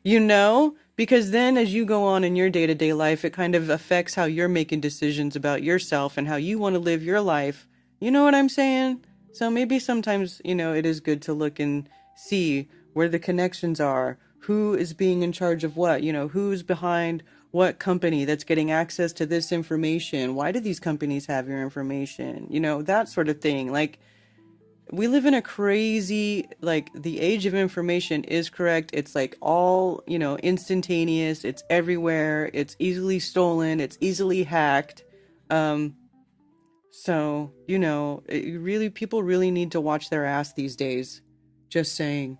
you know, because then as you go on in your day-to-day life, it kind of affects how you're making decisions about yourself and how you want to live your life. You know what I'm saying? So maybe sometimes, you know, it is good to look and see where the connections are, who is being in charge of what, you know, who's behind what company that's getting access to this information. Why do these companies have your information? You know, that sort of thing. Like, we live in a crazy, like, the age of information is correct. It's like all, you know, instantaneous. It's everywhere. It's easily stolen. It's easily hacked. So, you know, people really need to watch their ass these days. Just saying.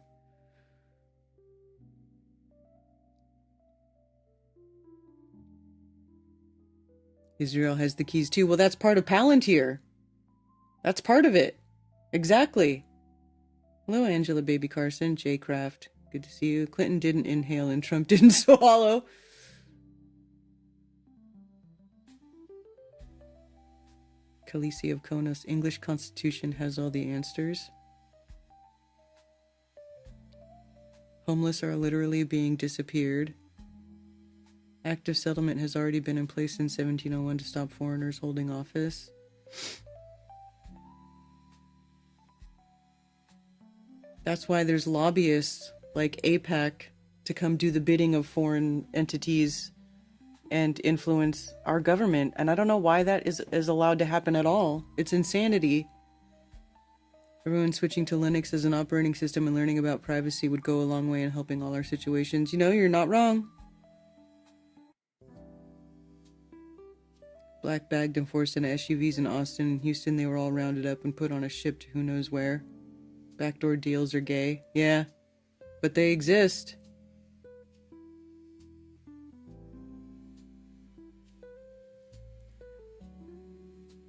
Israel has the keys too. Well, that's part of Palantir. That's part of it. Exactly. Hello, Angela Baby Carson, J Craft. Good to see you. Clinton didn't inhale and Trump didn't swallow. Khaleesi of Konos, English Constitution has all the answers. Homeless are literally being disappeared. Act of settlement has already been in place since 1701 to stop foreigners holding office. That's why there's lobbyists like AIPAC to come do the bidding of foreign entities and influence our government. And I don't know why that is allowed to happen at all. It's insanity. Everyone switching to Linux as an operating system and learning about privacy would go a long way in helping all our situations. You know, you're not wrong. Black bagged and forced into SUVs in Austin and Houston. They were all rounded up and put on a ship to who knows where. Backdoor deals are gay. Yeah, but they exist.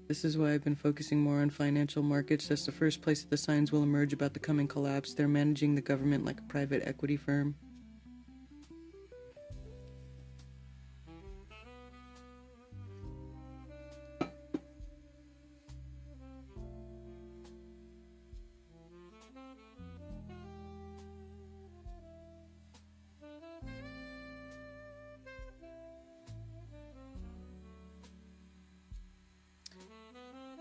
This is why I've been focusing more on financial markets. That's the first place that the signs will emerge about the coming collapse. They're managing the government like a private equity firm.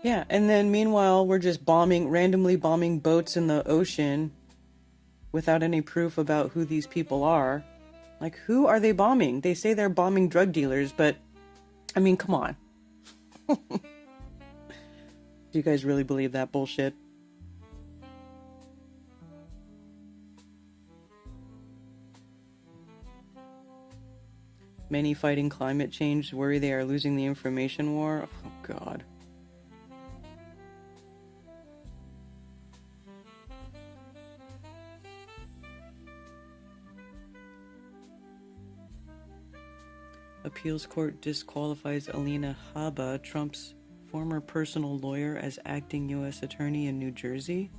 Yeah, and then meanwhile, we're just randomly bombing boats in the ocean without any proof about who these people are. Like, who are they bombing? They say they're bombing drug dealers, but, I mean, come on. Do you guys really believe that bullshit? Many fighting climate change worry they are losing the information war. Oh, God. Appeals court disqualifies Alina Habba, Trump's former personal lawyer, as acting U.S. attorney in New Jersey.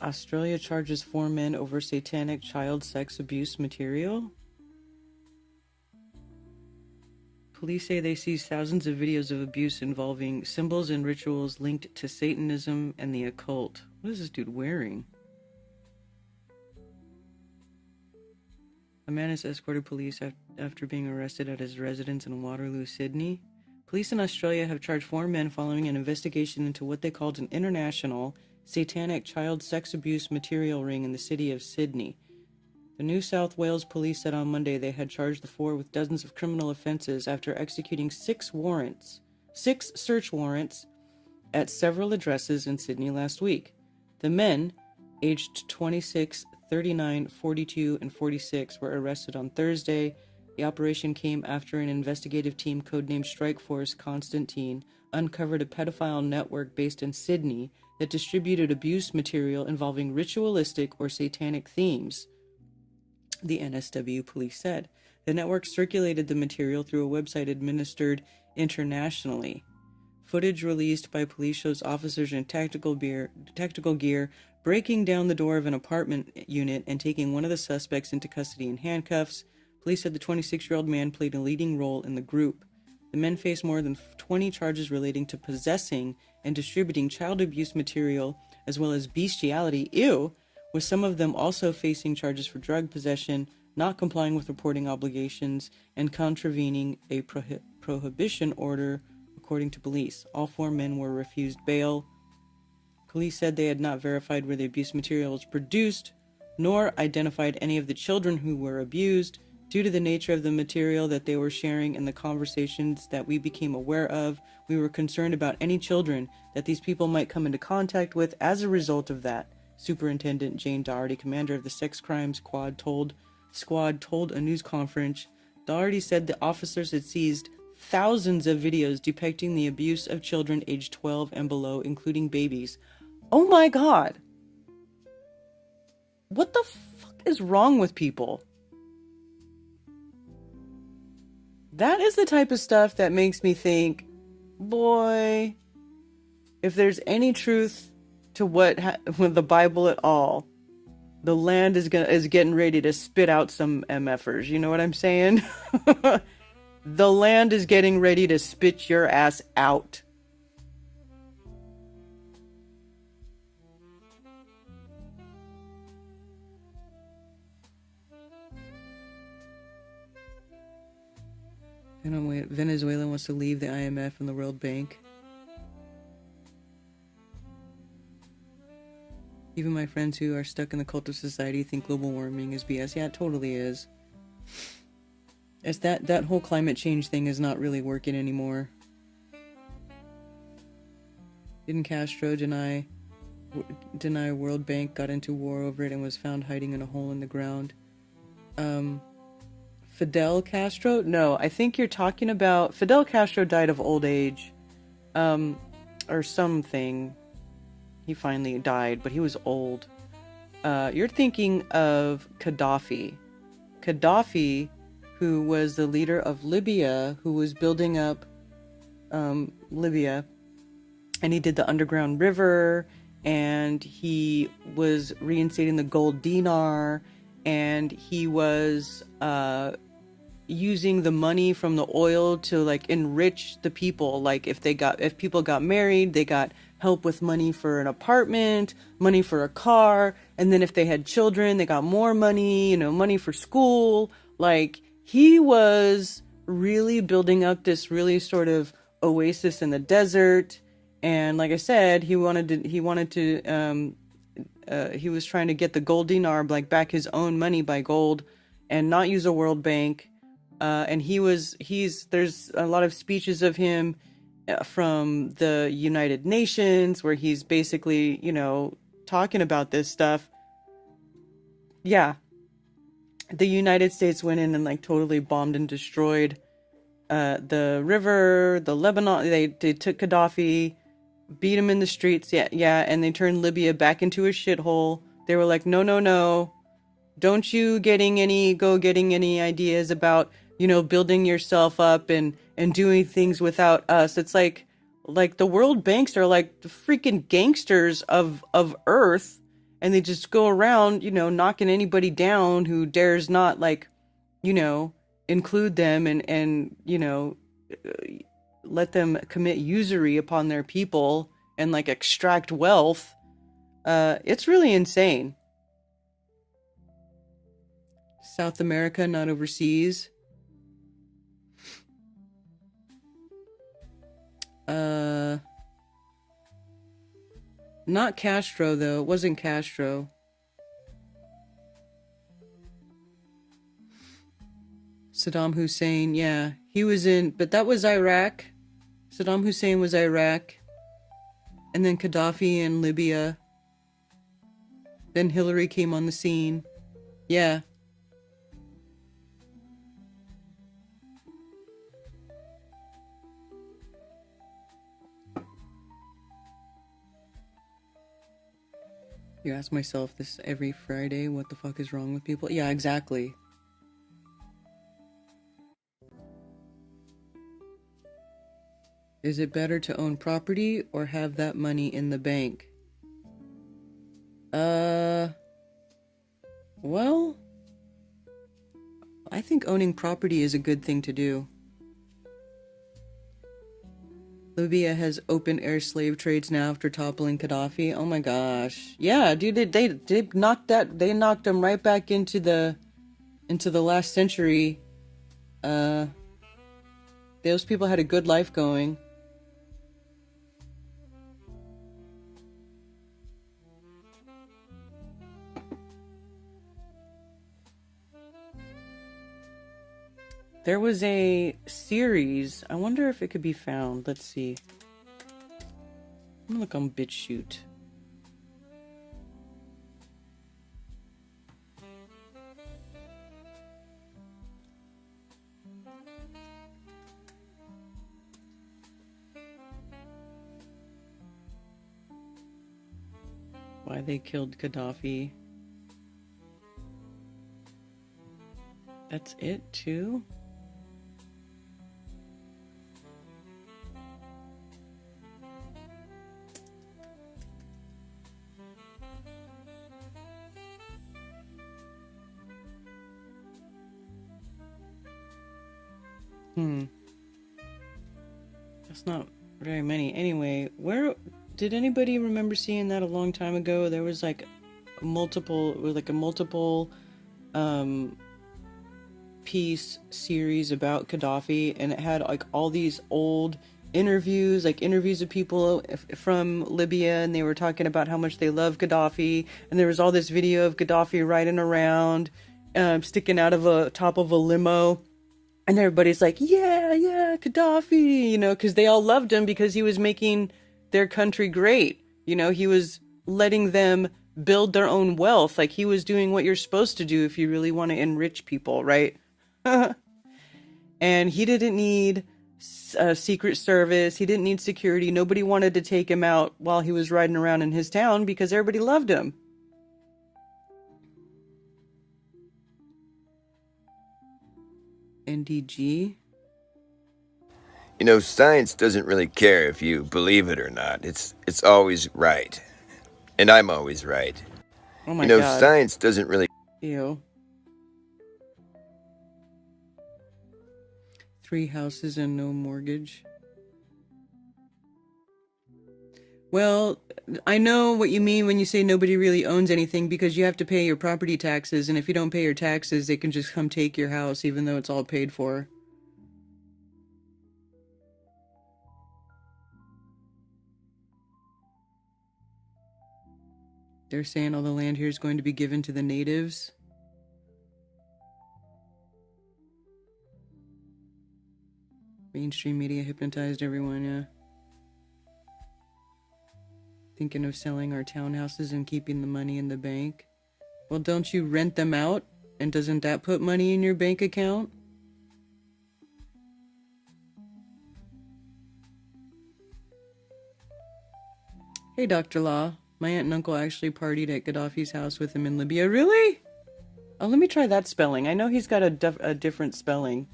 Australia charges 4 men over satanic child sex abuse material. Police say they seized thousands of videos of abuse involving symbols and rituals linked to Satanism and the occult. What is this dude wearing? A man has escorted police after being arrested at his residence in Waterloo, Sydney. Police in Australia have charged 4 men following an investigation into what they called an international satanic child sex abuse material ring in the city of Sydney. The New South Wales police said on Monday they had charged the 4 with dozens of criminal offenses after executing 6 search warrants at several addresses in Sydney last week. The men, aged 26, 39, 42, and 46, were arrested on Thursday. The operation came after an investigative team codenamed Strike Force Constantine uncovered a pedophile network based in Sydney that distributed abuse material involving ritualistic or satanic themes, the NSW police said. The network circulated the material through a website administered internationally. Footage released by police shows officers in tactical gear breaking down the door of an apartment unit and taking one of the suspects into custody in handcuffs. Police said the 26-year-old man played a leading role in the group. The men face more than 20 charges relating to possessing and distributing child abuse material, as well as bestiality, with some of them also facing charges for drug possession, not complying with reporting obligations, and contravening a prohibition order, according to police. All 4 men were refused bail. Police said they had not verified where the abuse material was produced, nor identified any of the children who were abused. Due to the nature of the material that they were sharing and the conversations that we became aware of, we were concerned about any children that these people might come into contact with as a result of that. Superintendent Jane Doherty, commander of the Sex Crimes Squad, told a news conference. Doherty said the officers had seized thousands of videos depicting the abuse of children aged 12 and below, including babies. Oh my God! What the fuck is wrong with people? That is the type of stuff that makes me think, boy, if there's any truth to with the Bible at all, the land is getting ready to spit out some MFers. You know what I'm saying? The land is getting ready to spit your ass out. Venezuela wants to leave the IMF and the World Bank. Even my friends who are stuck in the cult of society think global warming is BS. Yeah, it totally is. It's that whole climate change thing is not really working anymore. Didn't Castro deny World Bank got into war over it and was found hiding in a hole in the ground? Fidel Castro? No, I think you're talking about Fidel Castro died of old age, or something. He finally died, but he was old. You're thinking of Gaddafi. Gaddafi, who was the leader of Libya, who was building up Libya, and he did the underground river, and he was reinstating the gold dinar, and he was using the money from the oil to like enrich the people. Like if people got married, they got help with money for an apartment, money for a car, and then if they had children, they got more money, money for school. Like he was really building up this really sort of oasis in the desert. And like I said, he was trying to get the gold dinar, like back his own money by gold and not use a World Bank. And there's a lot of speeches of him from the United Nations where he's basically, talking about this stuff. Yeah. The United States went in and like totally bombed and destroyed the river, the Lebanon. They took Gaddafi, beat him in the streets. Yeah. And they turned Libya back into a shithole. They were like, no. Don't you getting any ideas about, building yourself up and doing things without us. It's like the world banks are like the freaking gangsters of Earth, and they just go around, knocking anybody down who dares not include them and let them commit usury upon their people and like extract wealth. It's really insane. South America, not overseas. Not Castro, though. It wasn't Castro. Saddam Hussein, yeah. He was but that was Iraq. Saddam Hussein was Iraq. And then Gaddafi in Libya. Then Hillary came on the scene. Yeah. You ask myself this every Friday, what the fuck is wrong with people? Yeah, exactly. Is it better to own property or have that money in the bank? Well, I think owning property is a good thing to do. Libya has open air slave trades now after toppling Gaddafi. Oh my gosh. Yeah, dude, they knocked them right back into the last century. Those people had a good life going. There was a series. I wonder if it could be found. Let's see. I'm gonna look on BitChute. Why they killed Gaddafi. That's it, too? That's not very many. Anyway, where did anybody remember seeing that a long time ago? There was like a multiple piece series about Gaddafi, and it had like all these old interviews, like interviews of people from Libya, and they were talking about how much they love Gaddafi, and there was all this video of Gaddafi riding around, sticking out of a top of a limo. And everybody's like, yeah, Gaddafi, because they all loved him because he was making their country great. He was letting them build their own wealth. Like he was doing what you're supposed to do if you really want to enrich people, right? And he didn't need Secret Service. He didn't need security. Nobody wanted to take him out while he was riding around in his town because everybody loved him. NDG? Science doesn't really care if you believe it or not. It's always right. And I'm always right. Oh my God. Science doesn't really... Ew. 3 houses and no mortgage. Well, I know what you mean when you say nobody really owns anything, because you have to pay your property taxes, and if you don't pay your taxes, they can just come take your house even though it's all paid for. They're saying all the land here is going to be given to the natives. Mainstream media hypnotized everyone, yeah. Thinking of selling our townhouses and keeping the money in the bank. Well, don't you rent them out? And doesn't that put money in your bank account? Hey, Dr. Law. My aunt and uncle actually partied at Gaddafi's house with him in Libya. Really? Oh, let me try that spelling. I know he's got a different spelling.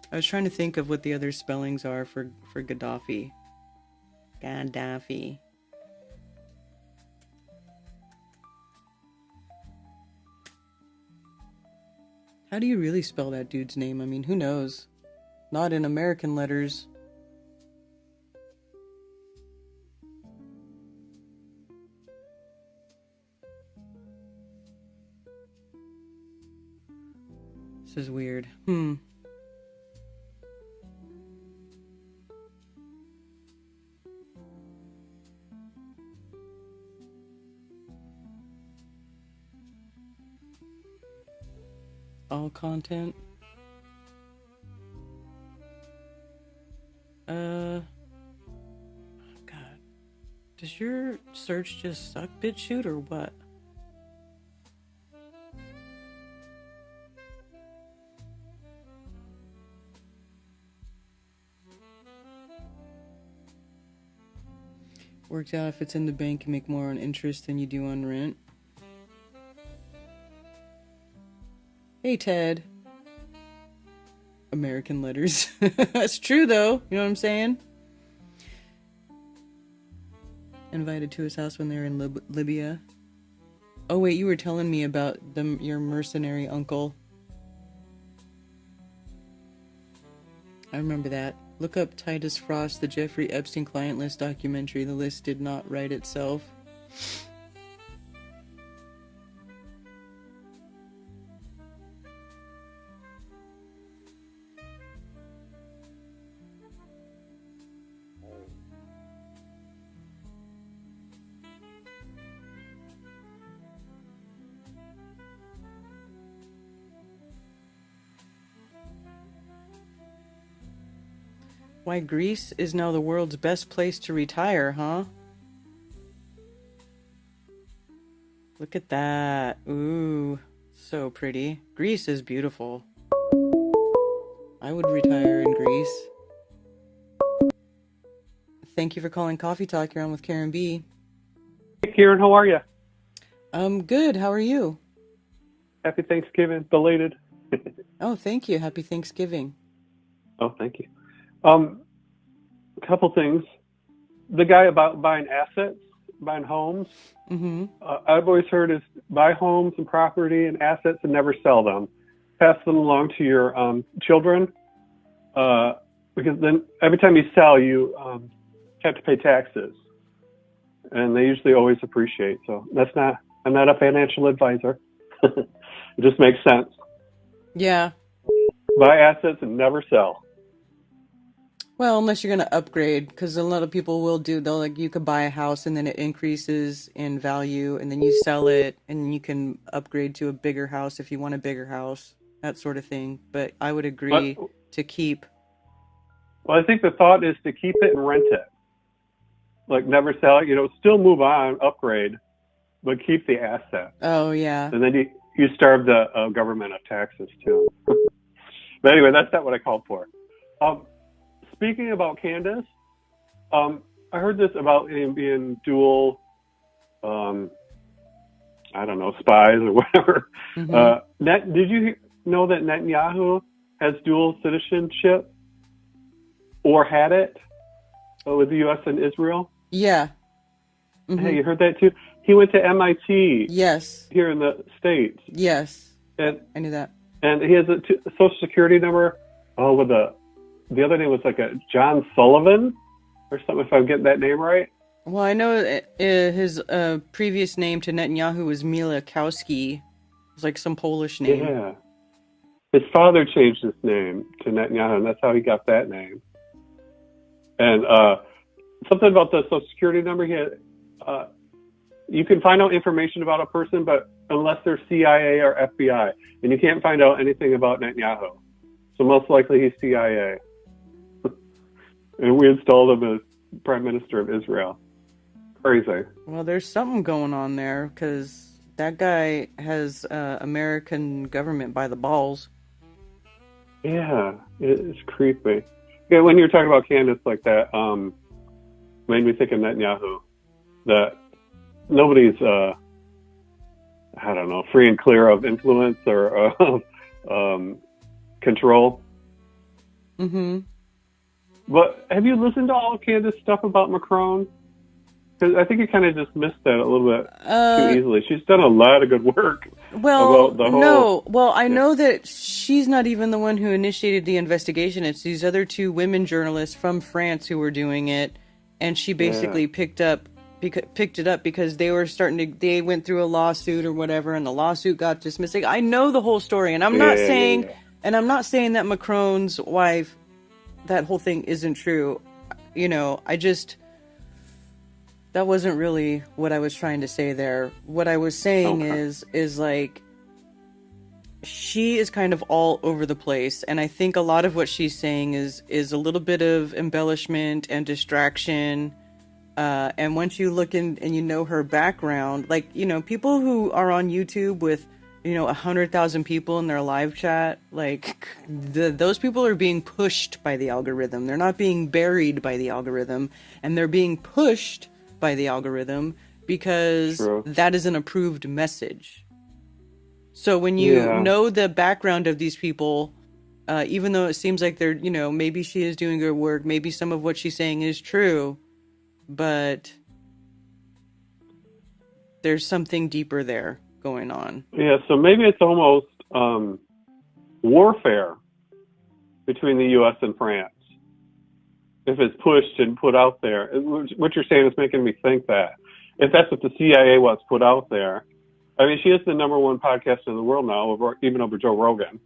I was trying to think of what the other spellings are for Gaddafi. Gaddafi. How do you really spell that dude's name? I mean, who knows? Not in American letters. This is weird. All content. Oh God. Does your search just suck, BitChute, or what? Works out if it's in the bank, you make more on interest than you do on rent. Hey, Ted. American letters. That's true, though. You know what I'm saying? Invited to his house when they were in Libya. Oh, wait, you were telling me about your mercenary uncle. I remember that. Look up Titus Frost, the Jeffrey Epstein client list documentary. The list did not write itself. Why Greece is now the world's best place to retire, huh? Look at that. Ooh, so pretty. Greece is beautiful. I would retire in Greece. Thank you for calling Coffee Talk. You're on with Karen B. Hey, Karen, how are you? Good. How are you? Happy Thanksgiving, belated. Oh, thank you. Happy Thanksgiving. Oh, thank you. Um, Couple things. The guy about buying assets, buying homes. Mm-hmm. I've always heard is buy homes and property and assets and never sell them. Pass them along to your children, because then every time you sell, you have to pay taxes, and they usually always appreciate. So that's not. I'm not a financial advisor. It just makes sense. Yeah. Buy assets and never sell. Well, unless you're going to upgrade, because a lot of people will do, they'll like, you could buy a house and then it increases in value and then you sell it and you can upgrade to a bigger house if you want a bigger house, that sort of thing. But I would But agree to keep. well, I think the thought is to keep it and rent it. Like never sell it. Still move on, upgrade, but keep the asset. Oh, yeah. And then you starve the government of taxes too. But anyway, that's not what I called for. Speaking about Candace, I heard this about him being dual, I don't know, spies or whatever. Mm-hmm. Did you know that Netanyahu has dual citizenship or had it with the U.S. and Israel? Yeah. Mm-hmm. Hey, you heard that too? He went to MIT Yes. here in the States. Yes. And I knew that. and he has a social security number. Oh, with the other name was like a John Sullivan or something, if I'm getting that name right. Well, I know his previous name to Netanyahu was Milakowski. It was like some Polish name. Yeah. His father changed his name to Netanyahu, and that's how he got that name. And something about the social security number, he had, you can find out information about a person, but unless they're CIA or FBI, and you can't find out anything about Netanyahu. So most likely he's CIA. And we installed him as Prime Minister of Israel. Crazy. Well, there's something going on there because that guy has American government by the balls. Yeah, it's creepy. Yeah, when you were talking about Candace like that, made me think of Netanyahu. That nobody's, I don't know, free and clear of influence or control. Mm-hmm. But have you listened to all of Candace's stuff about Macron? Because I think you kind of just missed that a little bit too easily. She's done a lot of good work. Well, about the whole, no. Well, I know that she's not even the one who initiated the investigation. It's these other two women journalists from France who were doing it, and she basically picked it up because they were they went through a lawsuit or whatever, and the lawsuit got dismissed. Like, I know the whole story, and I'm not saying, and I'm not saying that Macron's wife, that whole thing isn't true. That wasn't really what I was trying to say there. What I was saying is like, she is kind of all over the place. And I think a lot of what she's saying is a little bit of embellishment and distraction. And once you look in and you know her background, like, people who are on YouTube with, 100,000 people in their live chat, like those people are being pushed by the algorithm. They're not being buried by the algorithm, and they're being pushed by the algorithm because that is an approved message. So when you know the background of these people, even though it seems like they're, maybe she is doing good work, maybe some of what she's saying is true, but there's something deeper there going on. Yeah, so maybe it's almost warfare between the U.S. and France. If it's pushed and put out there. What you're saying is making me think that. If that's what the CIA wants put out there. I mean, she is the number one podcast in the world now, even over Joe Rogan.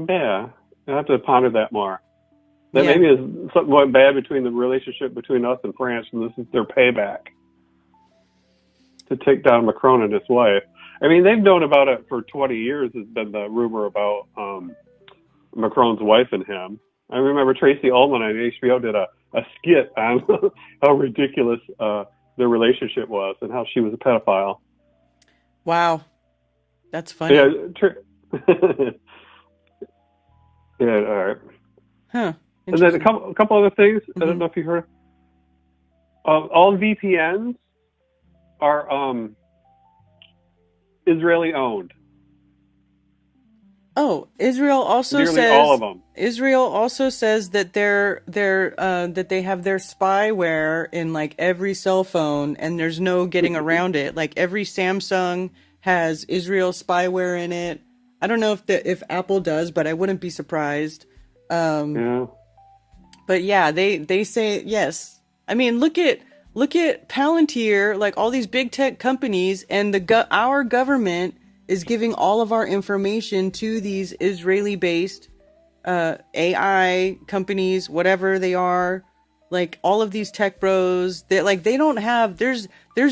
Yeah, I have to ponder that more. That maybe is something going bad between the relationship between us and France, and this is their payback to take down Macron and his wife. I mean, they've known about it for 20 years. Has been the rumor about Macron's wife and him. I remember Tracy Ullman on HBO did a skit on how ridiculous their relationship was and how she was a pedophile. Wow, that's funny. Yeah, yeah. All right. Huh. And then a couple other things. Mm-hmm. I don't know if you heard. All VPNs are Israeli owned. Oh, Israel also Nearly all of says them. Israel also says that that they have their spyware in like every cell phone, and there's no getting around it. Like every Samsung has Israel spyware in it. I don't know if Apple does, but I wouldn't be surprised. Yeah. But yeah, they say yes. I mean, look at Palantir, like all these big tech companies, and our government is giving all of our information to these Israeli-based AI companies, whatever they are. Like all of these tech bros, they don't have there's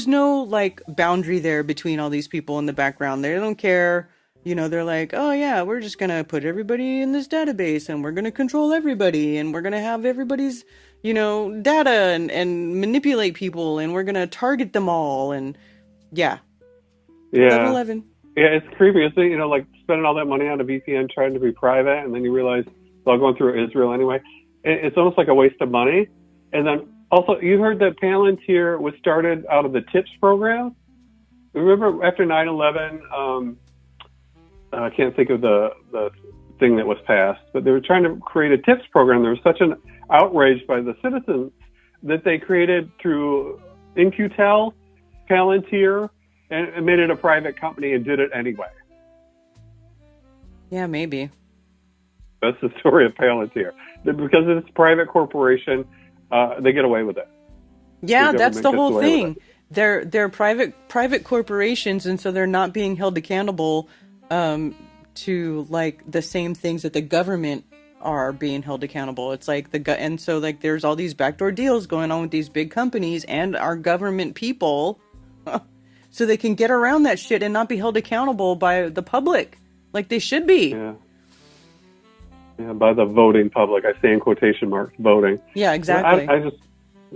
no like boundary there between all these people in the background. They don't care. They're like, oh yeah, we're just gonna put everybody in this database and we're gonna control everybody and we're gonna have everybody's, data and manipulate people and we're gonna target them all and yeah. Yeah. 1111. Yeah, it's creepy, isn't it? Like spending all that money on a VPN trying to be private, and then you realize it's all going through Israel anyway. It's almost like a waste of money. And then also, you heard that Palantir was started out of the TIPS program? Remember after 9/11, I can't think of the thing that was passed, but they were trying to create a TIPS program. There was such an outrage by the citizens that they created through In-Q-Tel, Palantir, and made it a private company and did it anyway. Yeah, maybe. That's the story of Palantir. Because it's a private corporation, they get away with it. Yeah, that's the whole thing. They're private corporations, and so they're not being held accountable to like the same things that the government are being held accountable. It's like and so like there's all these backdoor deals going on with these big companies and our government people. So they can get around that shit and not be held accountable by the public like they should be. Yeah. Yeah, by the voting public. I say in quotation marks, voting. Yeah, exactly. I just,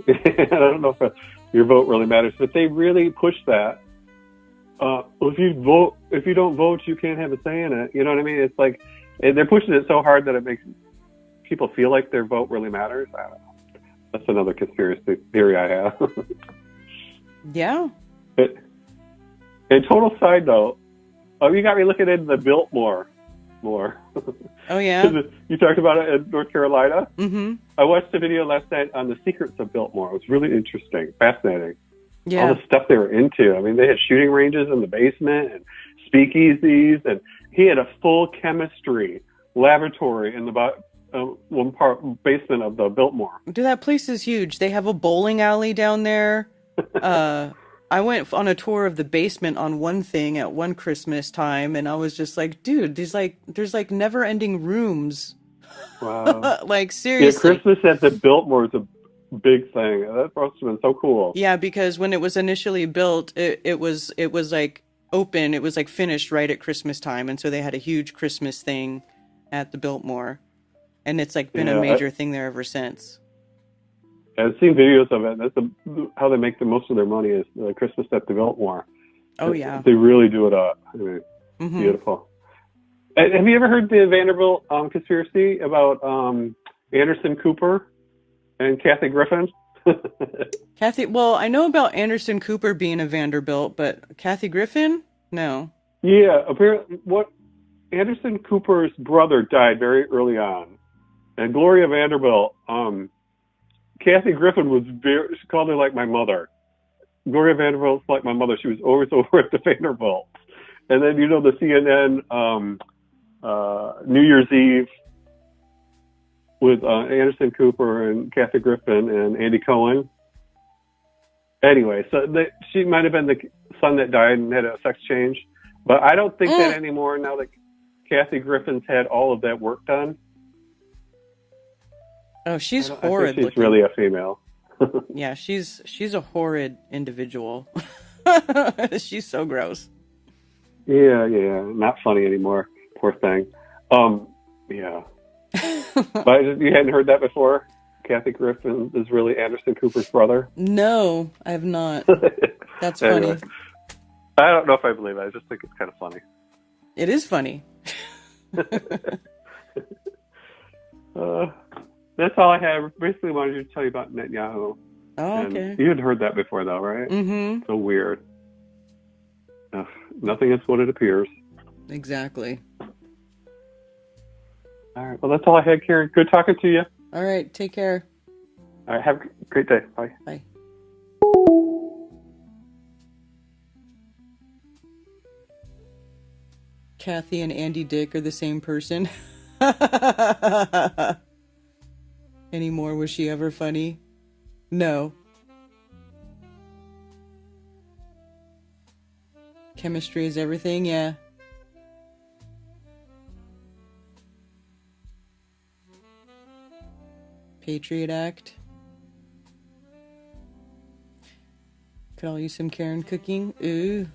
I don't know if your vote really matters, but they really push that. If you don't vote, you can't have a say in it. You know what I mean? It's like they're pushing it so hard that it makes people feel like their vote really matters. I don't know. That's another conspiracy theory I have. Yeah. And total side note, you got me looking into the Biltmore more. Oh, yeah? You talked about it in North Carolina? Mm-hmm. I watched a video last night on the secrets of Biltmore. It was really interesting, fascinating. Yeah. All the stuff they were into. I mean, they had shooting ranges in the basement and speakeasies, and he had a full chemistry laboratory in the one part basement of the Biltmore. Dude, that place is huge. They have a bowling alley down there. I went on a tour of the basement on one thing at one Christmas time, and I was just like, dude, there's like never-ending rooms. Wow. Like, seriously. Yeah, Christmas at the Biltmore is a big thing. That must have been so cool. Yeah, because when it was initially built, it was like open. It was like finished right at Christmas time, and so they had a huge Christmas thing at the Biltmore, and it's like been a major thing there ever since. I've seen videos of it. That's how they make the most of their money is Christmas at the Biltmore. Oh, yeah. They really do it up. I mean, Beautiful. Have you ever heard the Vanderbilt conspiracy about Anderson Cooper and Kathy Griffin? Well, I know about Anderson Cooper being a Vanderbilt, but Kathy Griffin? No. Yeah, apparently, Anderson Cooper's brother died very early on, and Gloria Vanderbilt, Kathy Griffin she called her like my mother. Gloria Vanderbilt's like my mother. She was always over at the Vanderbilt. And then, the CNN New Year's Eve with Anderson Cooper and Kathy Griffin and Andy Cohen. Anyway, so she might have been the son that died and had a sex change. But I don't think that anymore now that Kathy Griffin's had all of that work done. Oh, she's horrid. She's really a female. Yeah, she's a horrid individual. She's so gross. Yeah, not funny anymore. Poor thing. Yeah. But you hadn't heard that before? Kathy Griffin is really Anderson Cooper's brother? No, I have not. That's funny. I don't know if I believe it. I just think it's kind of funny. It is funny. That's all I have. Basically wanted to tell you about Netanyahu. Oh, okay. You had heard that before, though, right? Mm-hmm. So weird. Ugh, nothing is what it appears. Exactly. All right. Well, that's all I had, Karen. Good talking to you. All right. Take care. All right. Have a great day. Bye. Bye. Kathy and Andy Dick are the same person. Anymore? Was she ever funny? No. Chemistry is everything, yeah. Patriot Act. Could all use some Karen cooking. Ooh.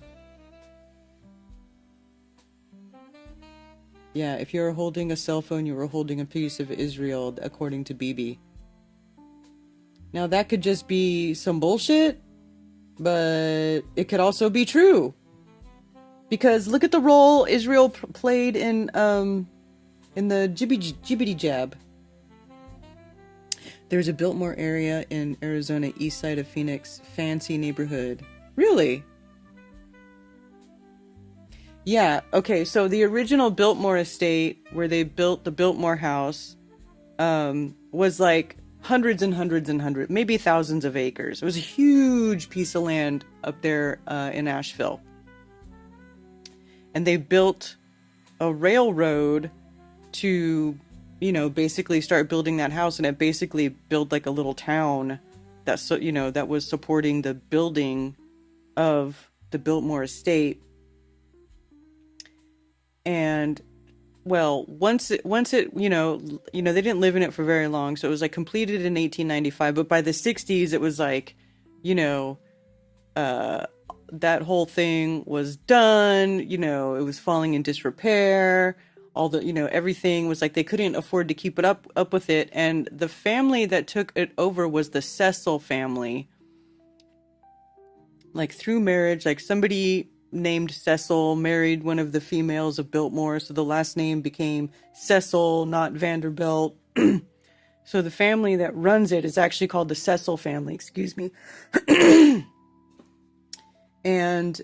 Yeah, if you were holding a cell phone, you were holding a piece of Israel, according to Bibi. Now, that could just be some bullshit, but it could also be true. Because look at the role Israel played in the jibbity jab. There's a Biltmore area in Arizona, east side of Phoenix, fancy neighborhood. Really? Yeah, okay, so the original Biltmore estate, where they built the Biltmore house, was like hundreds and hundreds and hundreds, maybe thousands of acres. It was a huge piece of land up there in Asheville. And they built a railroad to, you know, basically start building that house, and it basically built like a little town that, so, you know, that was supporting the building of the Biltmore estate. And well, once it, you know, they didn't live in it for very long. So it was like completed in 1895, but by the 60s, it was like, you know, that whole thing was done, you know, it was falling in disrepair. All the, you know, everything was like, they couldn't afford to keep it up with it. And the family that took it over was the Cecil family. Like through marriage, like somebody named Cecil married one of the females of Biltmore, so the last name became Cecil, not Vanderbilt. So the family that runs it is actually called the Cecil family, excuse me. And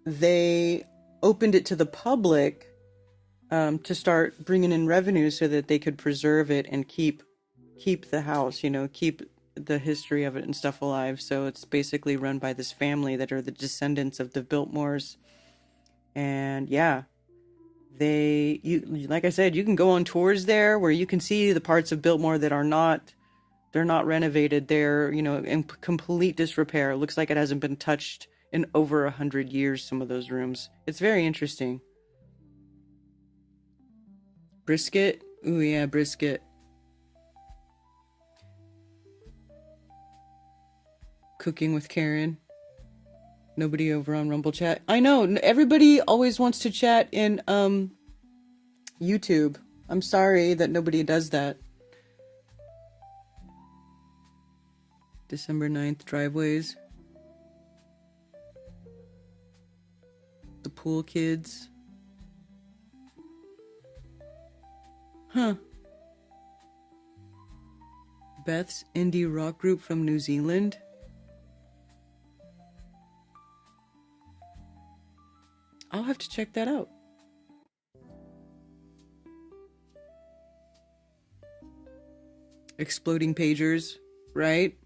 they opened it to the public to start bringing in revenue so that they could preserve it and keep the house, you know, keep the history of it and stuff alive. So it's basically run by this family that are the descendants of the Biltmores. And yeah, like I said, you can go on tours there where you can see the parts of Biltmore that they're not renovated. They're, you know, in complete disrepair. It looks like it hasn't been touched in over 100 years, some of those rooms. It's very interesting. Brisket? Ooh, yeah, brisket. Cooking with Karen. Nobody over on Rumble chat. I know, everybody always wants to chat in YouTube. I'm sorry that nobody does that. December 9th, driveways. The pool kids. Huh. Beth's indie rock group from New Zealand. I'll have to check that out. Exploding pagers, right?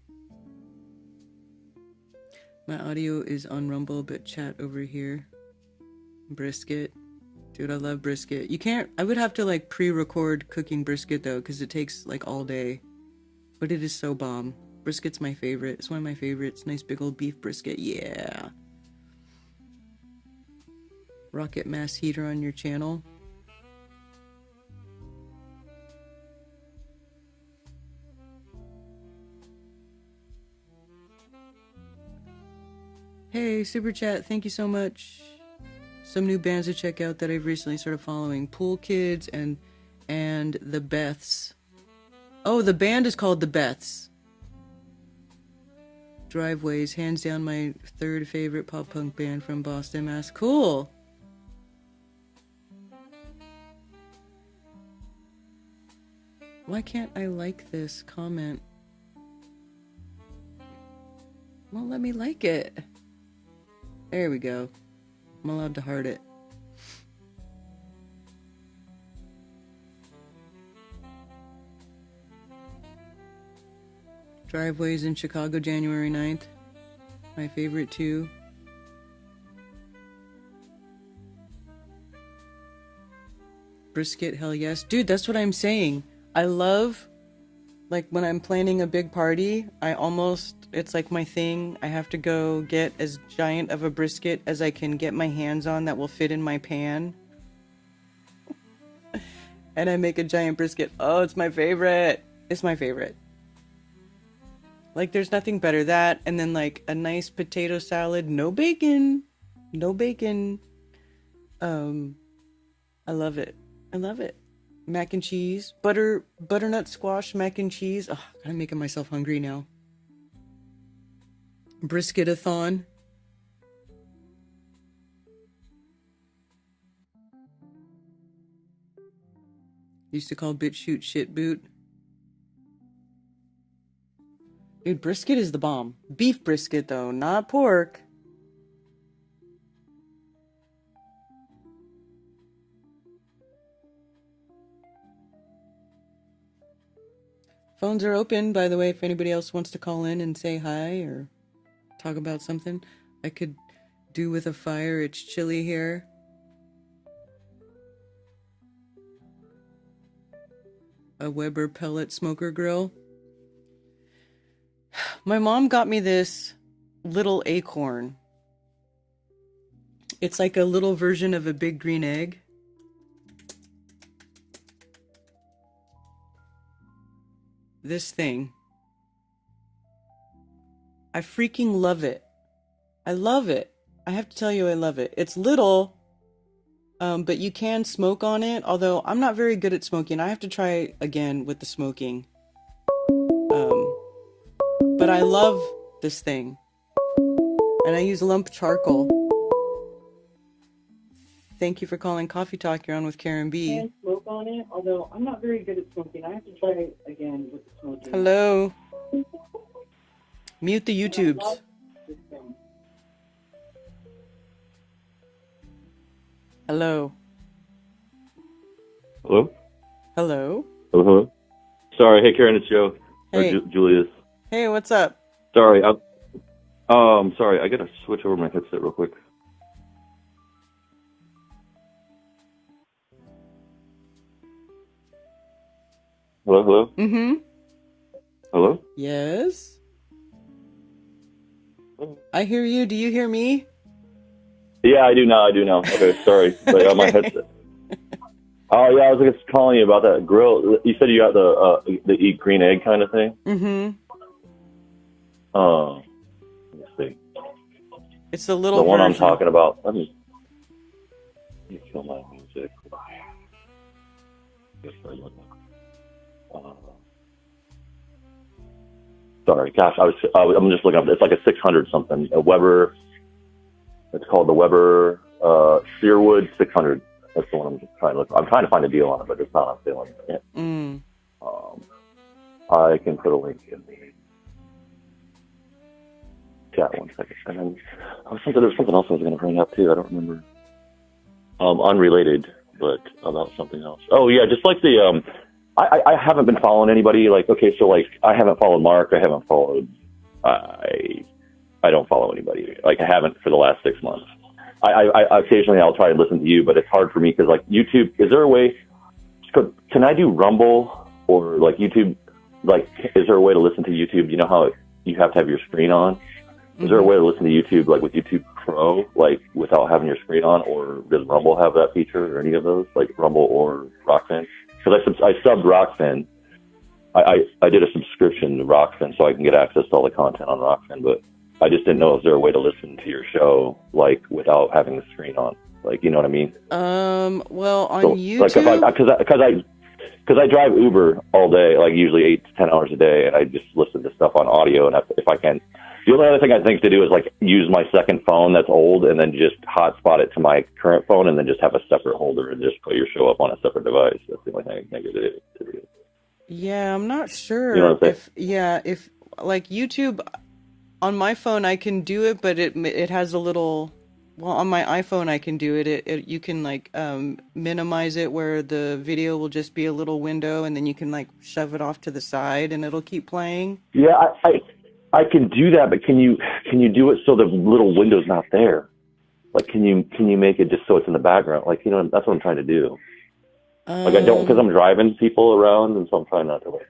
My audio is on Rumble, but chat over here. Brisket. Dude, I love brisket. You can't, I would have to like pre-record cooking brisket though, because it takes like all day. But it is so bomb. Brisket's my favorite. It's one of my favorites. Nice big old beef brisket. Yeah. Rocket mass heater on your channel. Hey, Super Chat, thank you so much. Some new bands to check out that I've recently started following. Pool Kids and the Beths. Oh, the band is called the Beths. Driveways, hands down my third favorite pop punk band from Boston, Mass. Cool. Why can't I like this comment? Won't let me like it. There we go. I'm allowed to heart it. Driveways in Chicago, January 9th. My favorite too. Brisket, hell yes. Dude, that's what I'm saying. I love, like, when I'm planning a big party, it's like my thing. I have to go get as giant of a brisket as I can get my hands on that will fit in my pan. And I make a giant brisket. Oh, it's my favorite. It's my favorite. Like, there's nothing better. That, and then, like, a nice potato salad. No bacon. No bacon. I love it. I love it. Mac and cheese. Butternut squash mac and cheese. Oh, I'm making myself hungry now. Brisket-a-thon. Used to call bitch shoot shit boot. Dude, brisket is the bomb. Beef brisket, though, not pork. Phones are open, by the way, if anybody else wants to call in and say hi or talk about something. I could do with a fire. It's chilly here. A Weber pellet smoker grill. My mom got me this little acorn. It's like a little version of a big green egg. This thing. I freaking love it. I love it. I have to tell you, I love it. It's little, but you can smoke on it, although I'm not very good at smoking. I have to try again with the smoking. But I love this thing. And I use lump charcoal. Thank you for calling Coffee Talk. You're on with Karen B. I can smoke on it, although I'm not very good at smoking. I have to try again with the smoking. Hello. Mute the YouTubes. Hello. Hello? Hello. Hello, hello. Sorry, hey Karen, it's Joe. Hey. Or Julius. Hey, what's up? Sorry, sorry, I gotta switch over my headset real quick. Hello, hello? Mm-hmm. Hello? Yes. I hear you. Do you hear me? Yeah, I do now, Okay, sorry. But on my headset. Oh yeah, I was just calling you about that grill. You said you got the eat green egg kind of thing? Mm-hmm. Let me see. It's the little The one I'm version. talking about. Let me kill my music. Sorry, gosh, I'm just looking up. It's like a 600 something. A Weber. It's called the Weber Shearwood 600. That's the one I'm just trying to look for. I'm trying to find a deal on it, but it's not on sale. I can put a link in the chat 1 second. And then there's something else I was going to bring up too. I don't remember. Unrelated, but about something else. Oh yeah, just like the I haven't been following anybody. Like, okay, so like I haven't followed Mark. I haven't followed. I don't follow anybody. Like I haven't for the last 6 months. I occasionally I'll try and listen to you, but it's hard for me because like YouTube. Is there a way? Can I do Rumble or like YouTube? Like, is there a way to listen to YouTube? You know how you have to have your screen on. Is there a way to listen to YouTube like with YouTube Pro, like without having your screen on, or does Rumble have that feature or any of those, like Rumble or Rockfin? Because I subbed Rockfin. I did a subscription to Rockfin so I can get access to all the content on Rockfin, but I just didn't know if there a way to listen to your show like without having the screen on, like, you know what I mean? Well, on So, YouTube, like because I drive Uber all day, like usually 8 to 10 hours a day, and I just listen to stuff on audio, and if I can. The only other thing I think to do is like use my second phone that's old and then just hotspot it to my current phone and then just have a separate holder and just put your show up on a separate device. That's the only thing I can think of to do. yeah, I'm not sure You know what I'm if like YouTube on my phone I can do it, but it has a little Well, on my iPhone, I can do it. You can like minimize it where the video will just be a little window, and then you can like shove it off to the side, and it'll keep playing. Yeah, I can do that, but can you do it so the little window's not there? Like, can you make it just so it's in the background? Like, you know, that's what I'm trying to do. Like, I don't, because I'm driving people around, and so I'm trying not to like,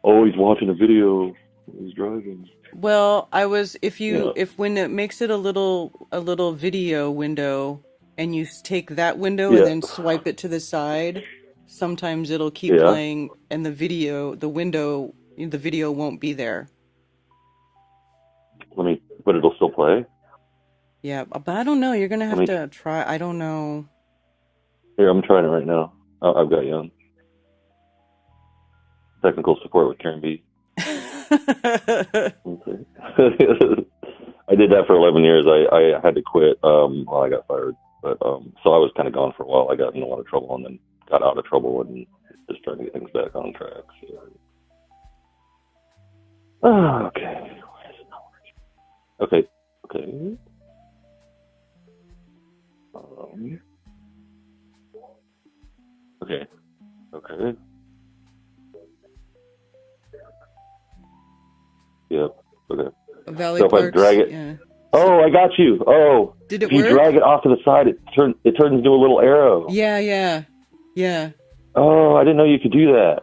oh, he's watching a video, he's driving. Well, if when it makes it a little video window, and you take that window and then swipe it to the side, sometimes it'll keep playing, and the video won't be there. But it'll still play? Yeah, but I don't know. You're gonna have to try. I don't know. Here, I'm trying it right now. I've got you on. Technical support with Karen B. I did that for 11 years. I had to quit. Well, I got fired, but so I was kind of gone for a while. I got in a lot of trouble and then got out of trouble and just trying to get things back on track. So. Oh, okay. Why is it not working? Okay. Okay. Yep. Okay. Valley so if Parks, I drag it, yeah. Oh, I got you. Oh, did it if you work? drag it off to the side, it turns into a little arrow. Yeah. Oh, I didn't know you could do that.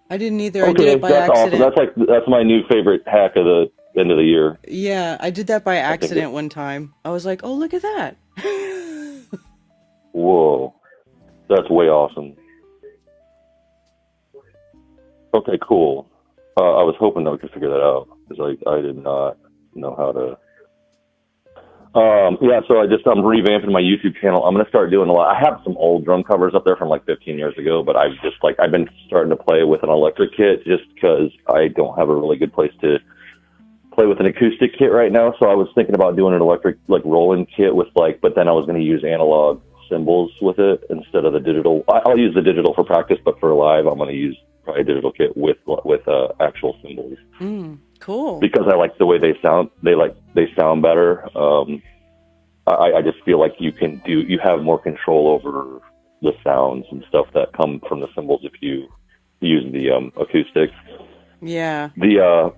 I didn't either. I did it by that's accident. Awesome. That's my new favorite hack of the end of the year. Yeah, I did that by accident one time. I was like, oh, look at that. Whoa, that's way awesome. Okay, cool. I was hoping that we could figure that out because I did not know how to. So I'm revamping my YouTube channel. I'm gonna start doing a lot. I have some old drum covers up there from like 15 years ago, but I've been starting to play with an electric kit just because I don't have a really good place to play with an acoustic kit right now. So I was thinking about doing an electric like rolling kit with but then I was going to use analog cymbals with it instead of the digital. I'll use the digital for practice, but for live, I'm going to use probably a digital kit with actual cymbals. Cool. Because I like the way they sound. They sound better. I just feel like you have more control over the sounds and stuff that come from the cymbals if you use the acoustic. Yeah. The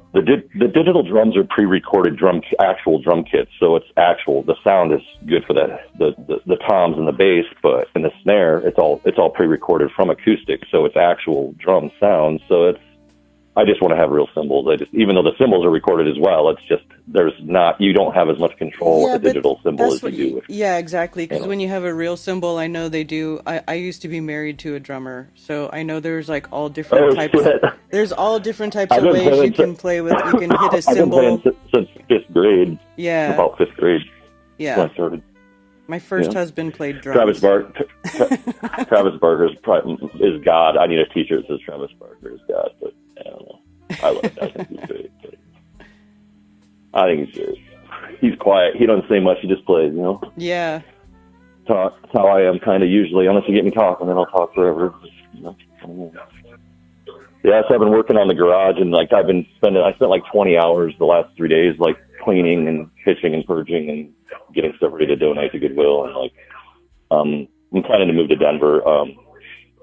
digital drums are pre-recorded actual drum kits, so it's actual. The sound is good for the toms and the bass, but in the snare, it's all pre-recorded from acoustic, so it's actual drum sound. So I just want to have real cymbals. Even though the cymbals are recorded as well, it's just you don't have as much control with a digital cymbal as you do with. Yeah, exactly. Because when you have a real cymbal, I know they do. I used to be married to a drummer, so I know there's like all different types. There's all different types of ways you can play with. You can hit a cymbal. I've been playing since 5th grade. Yeah. About 5th grade. Yeah. When I started. My first husband played drums. Travis Barker is God. I need a T-shirt that says Travis Barker is God, but I don't know. I love it. I think he's great. I think he's great. He's quiet. He doesn't say much. He just plays, you know? Yeah. That's how I am kind of usually. Unless you get me talking, then I'll talk forever. You know? Yeah, so I've been working on the garage, and I spent like 20 hours the last 3 days, like cleaning and pitching and purging and getting stuff ready to donate to Goodwill. And I'm planning to move to Denver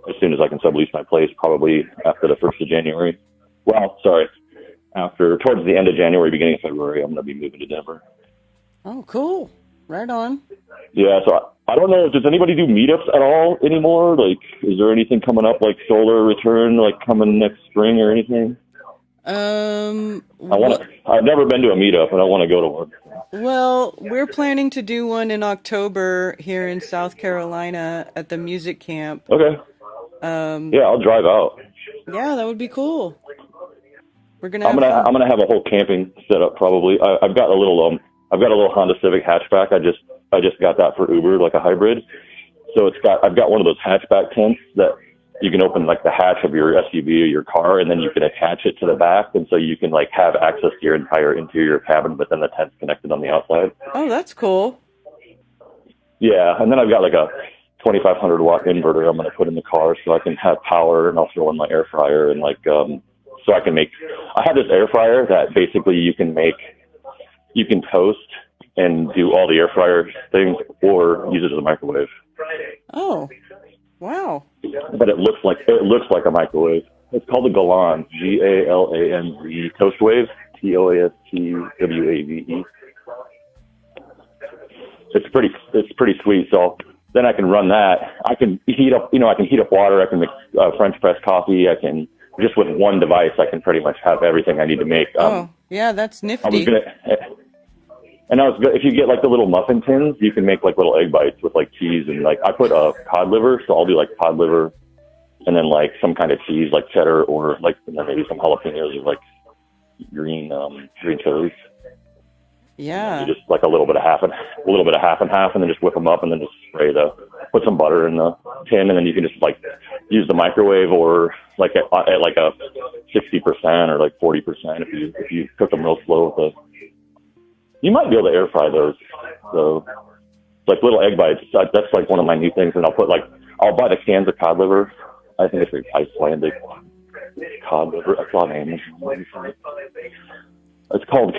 as soon as I can sublease my place, probably after the 1st of January. Well, sorry, towards the end of January, beginning of February, I'm going to be moving to Denver. Oh, cool. Right on. Yeah, so I don't know. Does anybody do meetups at all anymore? Like, is there anything coming up, like Solar Return, like coming next spring or anything? I've never been to a meetup, and I want to go to one. Well, we're planning to do one in October here in South Carolina at the music camp. Okay. Yeah, I'll drive out. Yeah, that would be cool. I'm gonna have a whole camping setup probably. I've got a little Honda Civic hatchback. I just got that for Uber, like a hybrid. So I've got one of those hatchback tents that you can open like the hatch of your SUV or your car, and then you can attach it to the back, and so you can like have access to your entire interior cabin, but then the tent's connected on the outside. Oh, that's cool. Yeah, and then I've got like a 2,500 watt inverter I'm going to put in the car so I can have power, and I'll throw in my air fryer and so I can I have this air fryer that basically you can toast and do all the air fryer things, or use it as a microwave. Oh, wow. But it looks like a microwave. It's called the Galan, Galanz toast wave, Toastwave. It's pretty sweet. So then I can run that. I can heat up water. I can make French press coffee. I can, just with one device, I can pretty much have everything I need to make. Yeah, that's nifty. If you get like the little muffin tins, you can make like little egg bites with like cheese and like, I put cod liver. So I'll do like cod liver and then like some kind of cheese, like cheddar, or like, and then maybe some jalapenos or like green chilies. Yeah. You just like a little bit of half and half, and then just whip them up, and then just put some butter in the tin, and then you can just like use the microwave, or like at like a 60% or like 40% if you cook them real slow. You might be able to air fry those. So like little egg bites. That's like one of my new things, and I'll buy the cans of cod liver. I think it's Icelandic cod liver. I saw name. It's called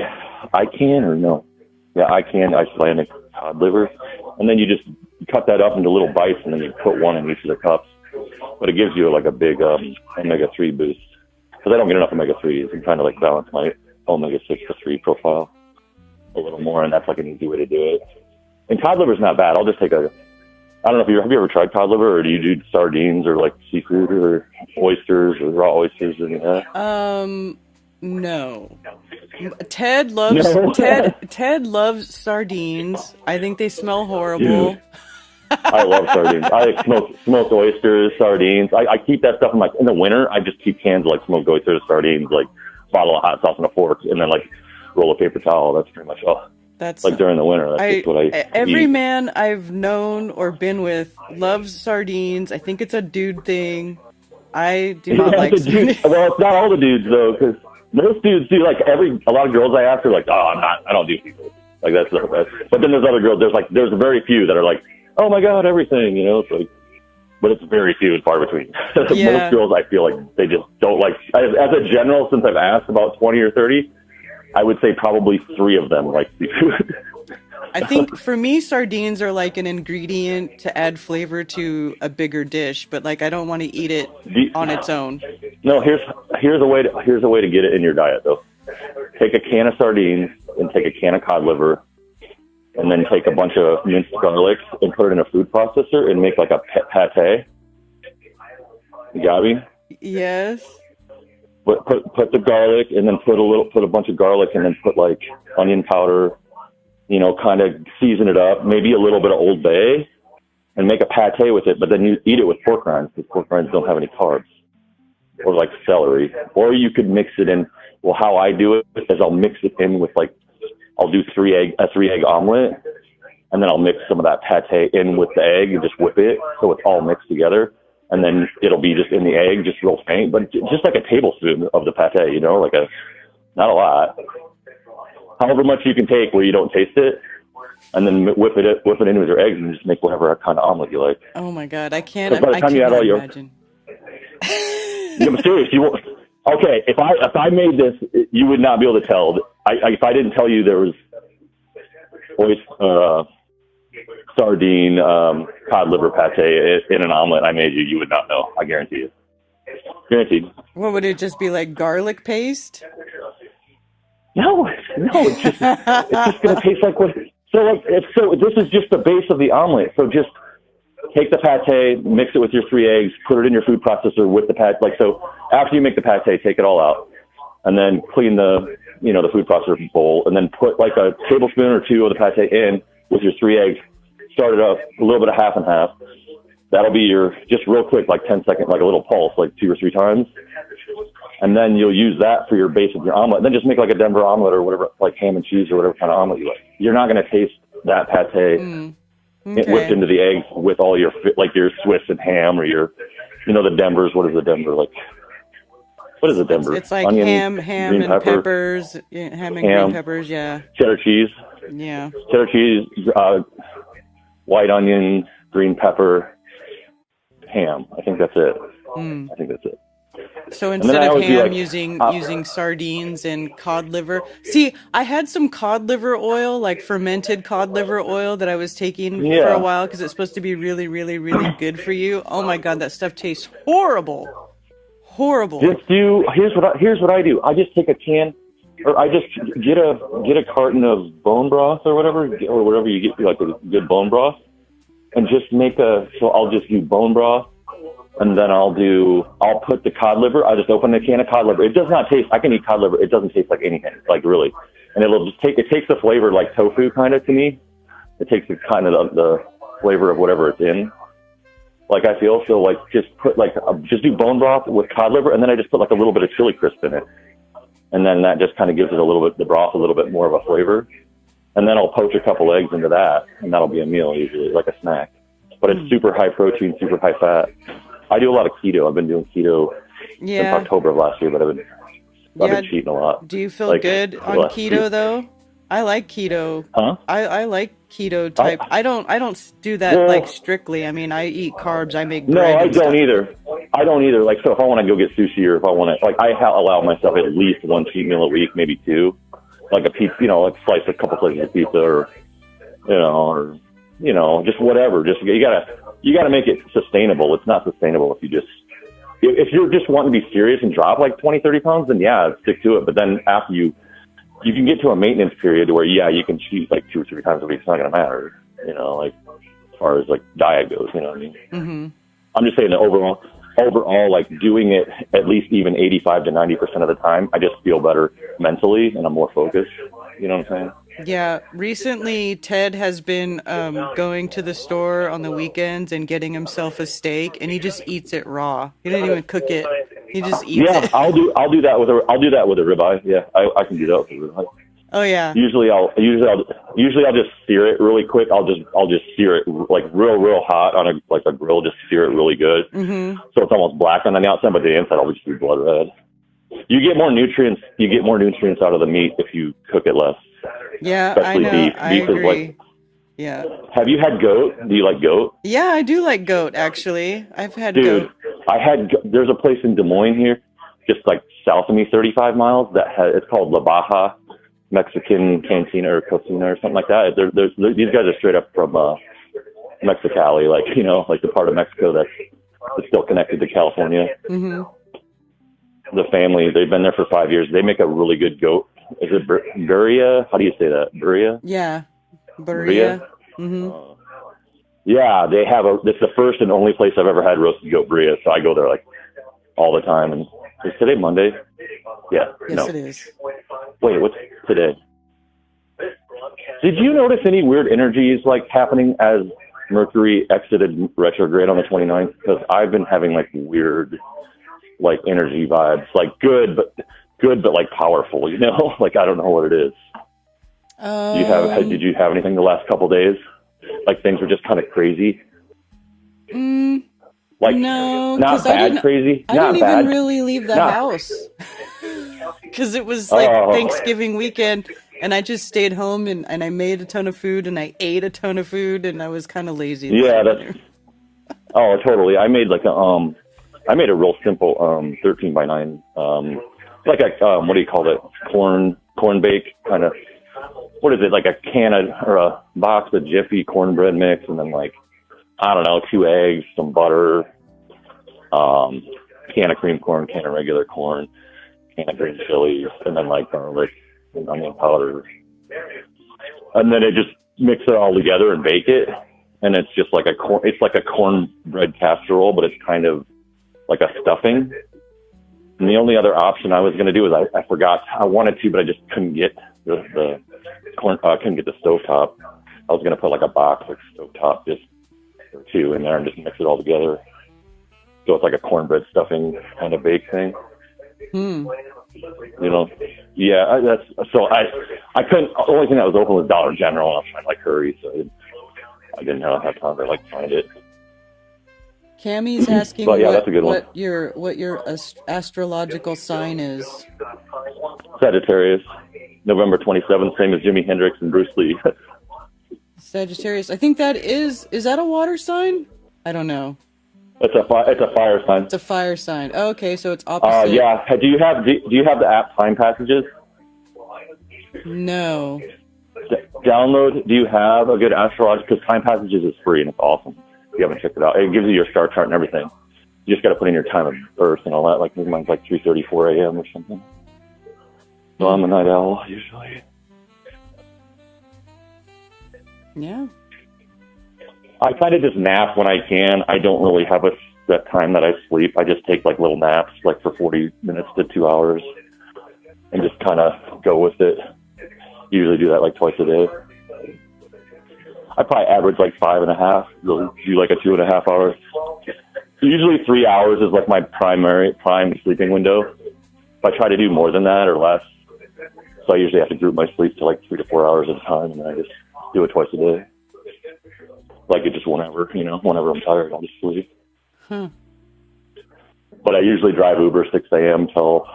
Icelandic cod liver. And then you just cut that up into little bites, and then you put one in each of the cups. But it gives you like a big omega-3 boost. Because I don't get enough omega-3s. I'm trying to like balance my omega-6 to 3 profile a little more, and that's like an easy way to do it. And cod liver's not bad. I'll just take I don't know if have you ever tried cod liver, or do you do sardines or like seafood or oysters or raw oysters or anything like that? No. Ted loves Ted loves sardines. I think they smell horrible. Dude, I love sardines. I smoked oysters, sardines. I keep that stuff in the winter. I just keep cans of like smoked oysters, sardines, like bottle of hot sauce and a fork, and then like roll a paper towel. That's pretty much all. That's like during the winter. That's just what I every eat. man I've known or been with loves sardines. I think it's a dude thing. I do not like sardines. Well, it's not all the dudes though, because most dudes do. Like a lot of girls I ask are like, "Oh, I don't do seafood." Like that's the best. But then there's other girls. There's very few that are like, "Oh my god, everything," you know. It's like, but it's very few and far between. Yeah. Most girls, I feel like they just don't like. As a general, since I've asked about 20 or 30, I would say probably 3 of them like seafood. I think for me, sardines are like an ingredient to add flavor to a bigger dish, but like I don't want to eat it on its own. No, here's a way to get it in your diet though. Take a can of sardines and take a can of cod liver, and then take a bunch of minced garlic and put it in a food processor and make like a pate. You got me? Yes. But put the garlic, and then put a bunch of garlic, and then put like onion powder, you know, kind of season it up, maybe a little bit of Old Bay, and make a pate with it. But then you eat it with pork rinds, because pork rinds don't have any carbs, or like celery. Or you could mix it in. Well, how I do it is I'll mix it in with like, I'll do a 3-egg omelet, and then I'll mix some of that pate in with the egg and just whip it so it's all mixed together. And then it'll be just in the egg, just real faint, but just like a tablespoon of the pate, you know, not a lot. However much you can take where you don't taste it, and then whip it in with your eggs and just make whatever kind of omelet you like. Oh my god, I can't. By the time you add all your, imagine. I'm serious. You won't. Okay, if I made this, you would not be able to tell. If I didn't tell you there was sardine, cod liver pate in an omelet I made you would not know. I guarantee you. Guaranteed. What would it just be, like garlic paste? No, it's just gonna taste like what. So this is just the base of the omelet. So just take the pate, mix it with your 3 eggs, put it in your food processor with the pate. Like, so after you make the pate, take it all out, and then clean the food processor bowl, and then put like a tablespoon or 2 of the pate in with your 3 eggs. Start it up a little bit of half and half. That'll be your, just real quick, like 10 seconds, like a little pulse, like 2 or 3 times. And then you'll use that for your base of your omelet. And then just make like a Denver omelet or whatever, like ham and cheese or whatever kind of omelet you like. You're not going to taste that pate whipped into the eggs with all your, like your Swiss and ham, or your, the Denvers. What is the Denver? Like, what is a Denver? It's like onion, ham and peppers. Yeah, ham and green peppers, yeah. Cheddar cheese. Yeah. Cheddar cheese, white onion, green pepper, ham. I think that's it. I think that's it. So then instead I of always be ham, like, using sardines and cod liver. See, I had some cod liver oil, like fermented cod liver oil, that I was taking for a yeah. while because it's supposed to be really, really, really good for you. Oh my God, that stuff tastes horrible, horrible. Just do. Here's what I do. I just take a can, or I just get a carton of bone broth or whatever you get, like a good bone broth, and just make a. So I'll just do bone broth, and then I'll put the cod liver. I just open a can of cod liver. It does not taste. I can eat cod liver. It doesn't taste like anything, like really, and it takes the flavor like tofu kind of to me. It takes the kind of the flavor of whatever it's in. Like I feel so like just do bone broth with cod liver, and then I just put like a little bit of chili crisp in it, and then that just kind of gives it the broth a little bit more of a flavor, and then I'll poach a couple eggs into that, and that'll be a meal usually, like a snack. But it's super high protein, super high fat. I do a lot of keto. I've been doing keto since October of last year, but I've been cheating a lot. Do you feel good on keto though? I like keto. Huh? I like keto type. I don't do that like strictly. I mean, I eat carbs. I make bread. No, I and don't stuff. either. I don't either. Like, so if I want to go get sushi, or if I want to, like, I allow myself at least one cheat meal a week, maybe two, like a pizza, like slice a couple slices of pizza, or just whatever. Just you gotta make it sustainable. It's not sustainable if you're just wanting to be serious and drop like 20, 30 pounds, then yeah, stick to it. But then after you can get to a maintenance period where, yeah, you can cheat like 2 or 3 times a week. It's not going to matter, like as far as like diet goes, you know what I mean? Mm-hmm. I'm just saying that overall, like doing it at least even 85 to 90% of the time, I just feel better mentally and I'm more focused. You know what I'm saying? Yeah. Recently, Ted has been going to the store on the weekends and getting himself a steak, and he just eats it raw. He didn't even cook it. He just eats it. Yeah, I'll do that with a ribeye. Yeah, I can do that with a ribeye. Oh yeah. Usually I'll just sear it really quick. I'll just sear it like real hot on a grill. Just sear it really good, so it's almost black on the outside, but the inside I'll just do blood red. You get more nutrients. Out of the meat if you cook it less. Yeah, especially I know. Beef. I agree. Yeah. Have you had goat? Do you like goat? Yeah, I do like goat. Actually, I've had Dude, goat. There's a place in Des Moines here, just like south of me, 35 miles. It's called La Baja Mexican Cantina or Cocina or something like that. These guys are straight up from Mexicali, like the part of Mexico that's still connected to California. Mm-hmm. The family, they've been there for 5 years. They make a really good goat. Is it birria? How do you say that? Birria? Yeah, birria. Mm-hmm. Yeah, they have it's the first and only place I've ever had roasted goat birria, so I go there like all the time. And is today Monday? Yeah. Yes, it is. Wait, what's today? Did you notice any weird energies like happening as Mercury exited retrograde on the 29th? Because I've been having like weird like energy vibes, like good but like powerful, like I don't know what it is. Did you have anything the last couple days? Like things were just kind of crazy. Like no, not bad crazy. I didn't even really leave the house because it was like Thanksgiving weekend, and I just stayed home and I made a ton of food and I ate a ton of food and I was kind of lazy. Yeah, totally. I made a real simple 13 by 9 like a what do you call it, corn bake kind of, what is it, like a can or a box of Jiffy cornbread mix, and then like I don't know, 2 eggs, some butter, can of cream corn, can of regular corn, can of green chilies, and then like garlic and onion powder, and then it just mix it all together and bake it, and it's just like it's like a cornbread casserole, but it's kind of like a stuffing. And the only other option I was going to do is I forgot. I wanted to, but I just couldn't get the corn. Couldn't get the stovetop. I was going to put like a box like stovetop just or 2 in there and just mix it all together. So it's like a cornbread stuffing kind of bake thing. Yeah. I couldn't. The only thing that was open was Dollar General, and I was trying to like hurry, so I didn't have time to like find it. Cammy's asking that's a good one. what your astrological sign is. Sagittarius, November 27th, same as Jimi Hendrix and Bruce Lee. Sagittarius. I think is that a water sign? I don't know. It's a fire sign. It's a fire sign. Okay, so it's opposite. Yeah. Do you have the app Time Passages? No. Download. Do you have a good astrology? Because Time Passages is free and it's awesome. If you haven't checked it out, it gives you your star chart and everything. You just got to put in your time of birth and all that. Like mine's like 3:34 a.m. or something. So I'm a night owl usually. Yeah. I kind of just nap when I can. I don't really have a set time that I sleep. I just take like little naps, like for 40 minutes to 2 hours, and just kind of go with it. Usually do that like twice a day. I probably average like 5.5. Do like a 2.5 hours. Usually 3 hours is like my prime sleeping window. If I try to do more than that or less, so I usually have to group my sleep to like 3 to 4 hours at a time, and then I just do it twice a day. Like it just whenever I'm tired, I'll just sleep. Huh. But I usually drive Uber 6 a.m. till,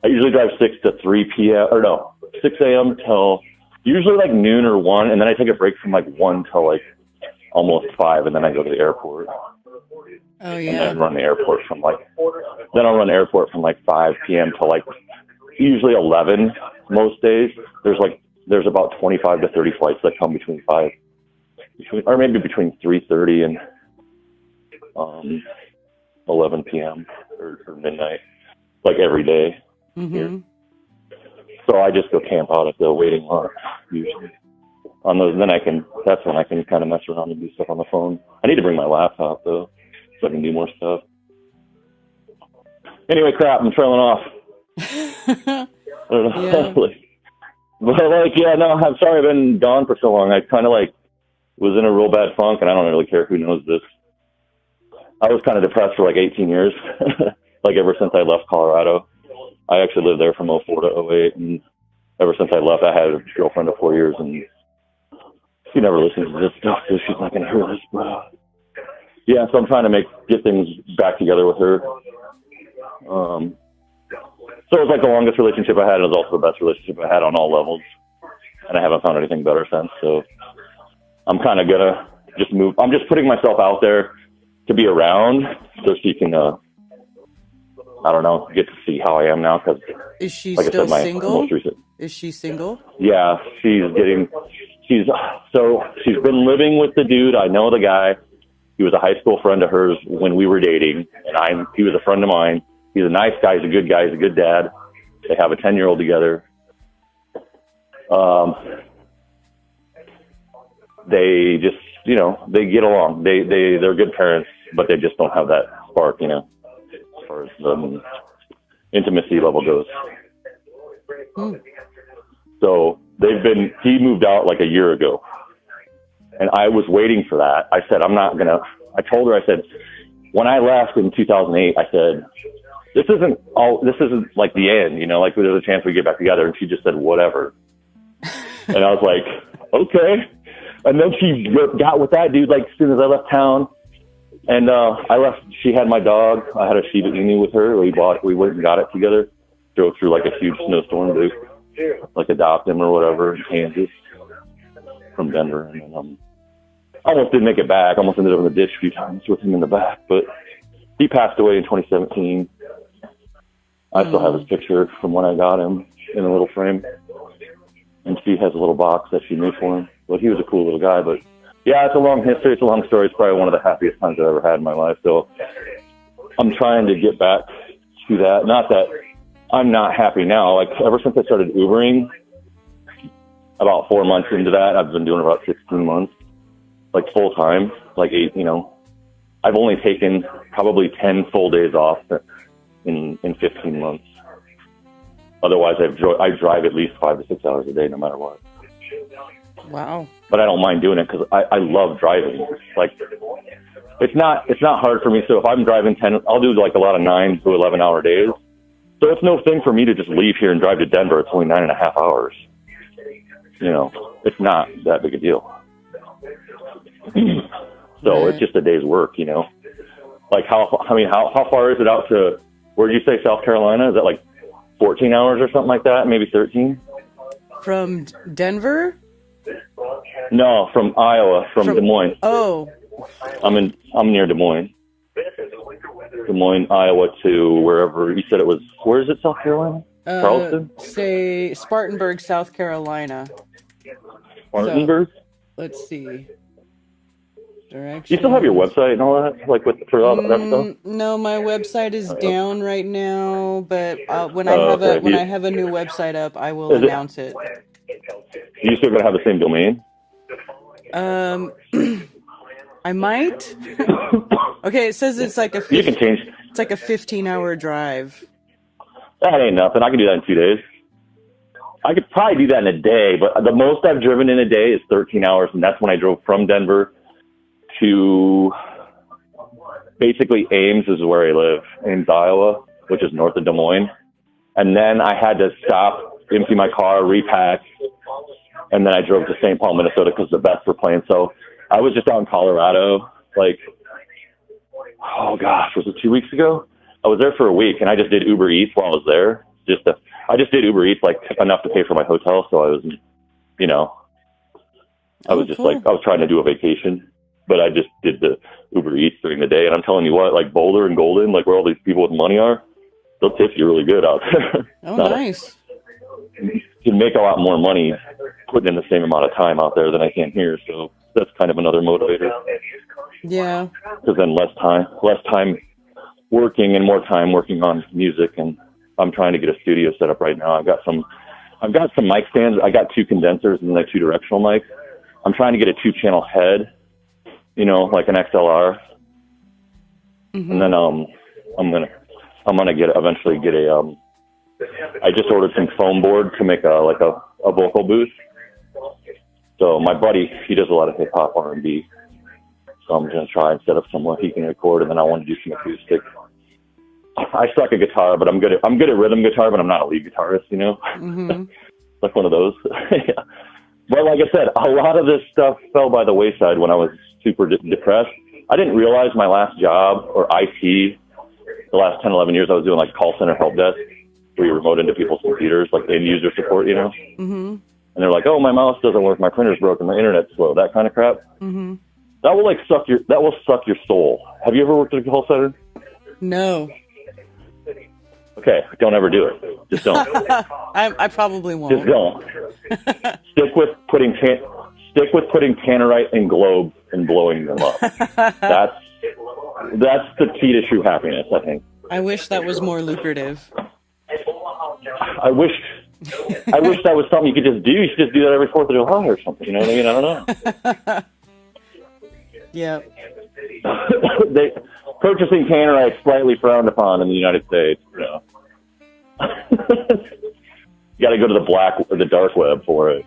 I usually drive 6 to 3 p.m. or no, 6 a.m. till usually like noon or 1, and then I take a break from like 1 till like almost 5, and then I go to the airport. Oh, And yeah. then run the airport from like, then I'll run the airport from like 5 p.m. till like usually 11 most days. There's about 25 to 30 flights that come between 3:30 and 11 p.m. or midnight, like every day. Mm-hmm. So I just go camp out at the waiting lot usually on those. And then that's when I can kind of mess around and do stuff on the phone. I need to bring my laptop though, so I can do more stuff. Anyway, crap, I'm trailing off. Yeah. But like, yeah, no, I'm sorry I've been gone for so long. I kind of like was in a real bad funk, and I don't really care who knows this. I was kind of depressed for like 18 years, like ever since I left Colorado. I actually lived there from 04 to 08, and ever since I left, I had a girlfriend of 4 years, and she never listens to this stuff, so she's not going to hear this. But yeah, so I'm trying to get things back together with her. So it was like the longest relationship I had. It was also the best relationship I had on all levels, and I haven't found anything better since. So I'm kind of gonna just move. I'm just putting myself out there to be around, so she can, I don't know, get to see how I am now. Because Is she like still I said, single? most recent. Is she single? Yeah, she's been living with the dude. I know the guy. He was a high school friend of hers when we were dating, and he was a friend of mine. He's a nice guy. He's a good guy. He's a good dad. They have a 10-year-old together. They just, they get along. They're good parents, but they just don't have that spark, as far as the intimacy level goes. So he moved out like a year ago, and I was waiting for that. I said, I told her, I said, when I left in 2008, I said, this isn't like the end, like there's a chance we get back together. And she just said, whatever. And I was like, okay. And then she got with that dude, like as soon as I left town. And I left, she had my dog. I had a Shiba Inu with her. We went and got it together. Drove through like a huge snowstorm to like adopt him or whatever in Kansas from Denver. And then I almost didn't make it back. Almost ended up in the ditch a few times with him in the back. But he passed away in 2017. I still have his picture from when I got him in a little frame. And she has a little box that she made for him. But he was a cool little guy. But yeah, it's a long history. It's a long story. It's probably one of the happiest times I've ever had in my life. So I'm trying to get back to that. Not that I'm not happy now. Like ever since I started Ubering, about 4 months into that, I've been doing about 16 months, like full time, like 8, I've only taken probably 10 full days off in 15 months. Otherwise, I drive at least 5 to 6 hours a day, no matter what. Wow. But I don't mind doing it because I love driving. Like, it's not hard for me. So if I'm driving 10, I'll do like a lot of 9 to 11 hour days. So it's no thing for me to just leave here and drive to Denver. It's only 9.5 hours. It's not that big a deal. So it's just a day's work, Like how far is it out to, where did you say, South Carolina? Is that like 14 hours or something like that? Maybe 13? From Denver? No, from Iowa, from Des Moines. Oh. I'm near Des Moines. Des Moines, Iowa to wherever you said it was. Where is it, South Carolina? Charleston? Say Spartanburg, South Carolina. Spartanburg? So, let's see. Directions. Do you still have your website and all that? Like for all that stuff? No, my website is down right now, but when I have a new website up, I will announce it. You still gonna have the same domain? I might. Okay, it says it's like You can change. It's like a 15-hour drive. That ain't nothing. I can do that in 2 days. I could probably do that in a day, but the most I've driven in a day is 13 hours, and that's when I drove from Denver to basically Ames is where I live, Ames, Iowa, which is north of Des Moines. And then I had to stop, empty my car, repack, and then I drove to St. Paul, Minnesota, because the bets were playing. So I was just out in Colorado, like, oh gosh, was it 2 weeks ago? I was there for a week, and I just did Uber Eats while I was there. I just did Uber Eats, like, enough to pay for my hotel, so I was, I was just cool. like, I was trying to do a vacation, but I just did the Uber Eats during the day. And I'm telling you what, like Boulder and Golden, like where all these people with money are, they'll tip you really good out there. Oh, nice. You can make a lot more money putting in the same amount of time out there than I can here. So that's kind of another motivator. Yeah. Because then less time working and more time working on music. And I'm trying to get a studio set up right now. I've got some mic stands. I got 2 condensers and like 2 directional mics. I'm trying to get a 2-channel head, like an XLR. Mm-hmm. And then I'm gonna eventually get a I just ordered some foam board to make a vocal booth. So my buddy, he does a lot of hip hop R&B. So I'm gonna try and set up somewhere he can record, and then I want to do some acoustic. I suck at guitar, but I'm good at rhythm guitar, but I'm not a lead guitarist, Mm-hmm. Like one of those. Yeah. Well, like I said, a lot of this stuff fell by the wayside when I was super depressed. I didn't realize my last job, or IT, the last 10, 11 years I was doing like call center help desk, where you remote into people's computers, like end user support, Mm-hmm. And they're like, oh, my mouse doesn't work, my printer's broken, my internet's slow, that kind of crap. Mm-hmm. That will suck your soul. Have you ever worked at a call center? No. Okay, don't ever do it. Just don't. I probably won't. Just don't. Stick with putting tannerite in globes and blowing them up. That's the key to true happiness, I think. I wish that was more lucrative. I wish that was something you could just do. You should just do that every 4th of July or something. You know what I mean? I don't know. Yeah. Purchasing tannerite is slightly frowned upon in the United States. You got to go to the dark web for it.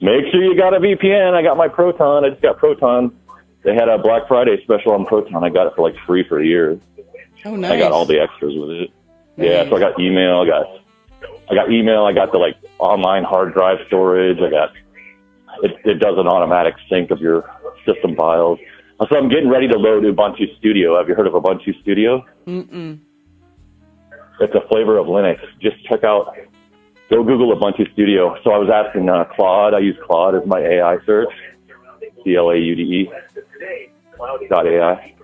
Make sure you got a VPN. I got my Proton. I just got Proton. They had a Black Friday special on Proton. I got it for like free for a year. Oh, nice. I got all the extras with it. Nice. Yeah, so I got email. I got email. I got the like online hard drive storage. It does an automatic sync of your system files. So I'm getting ready to load Ubuntu Studio. Have you heard of Ubuntu Studio? Mm-mm. It's a flavor of Linux. Just go Google Ubuntu Studio. So I was asking Claude. I use Claude as my AI search. CLAUDE .ai.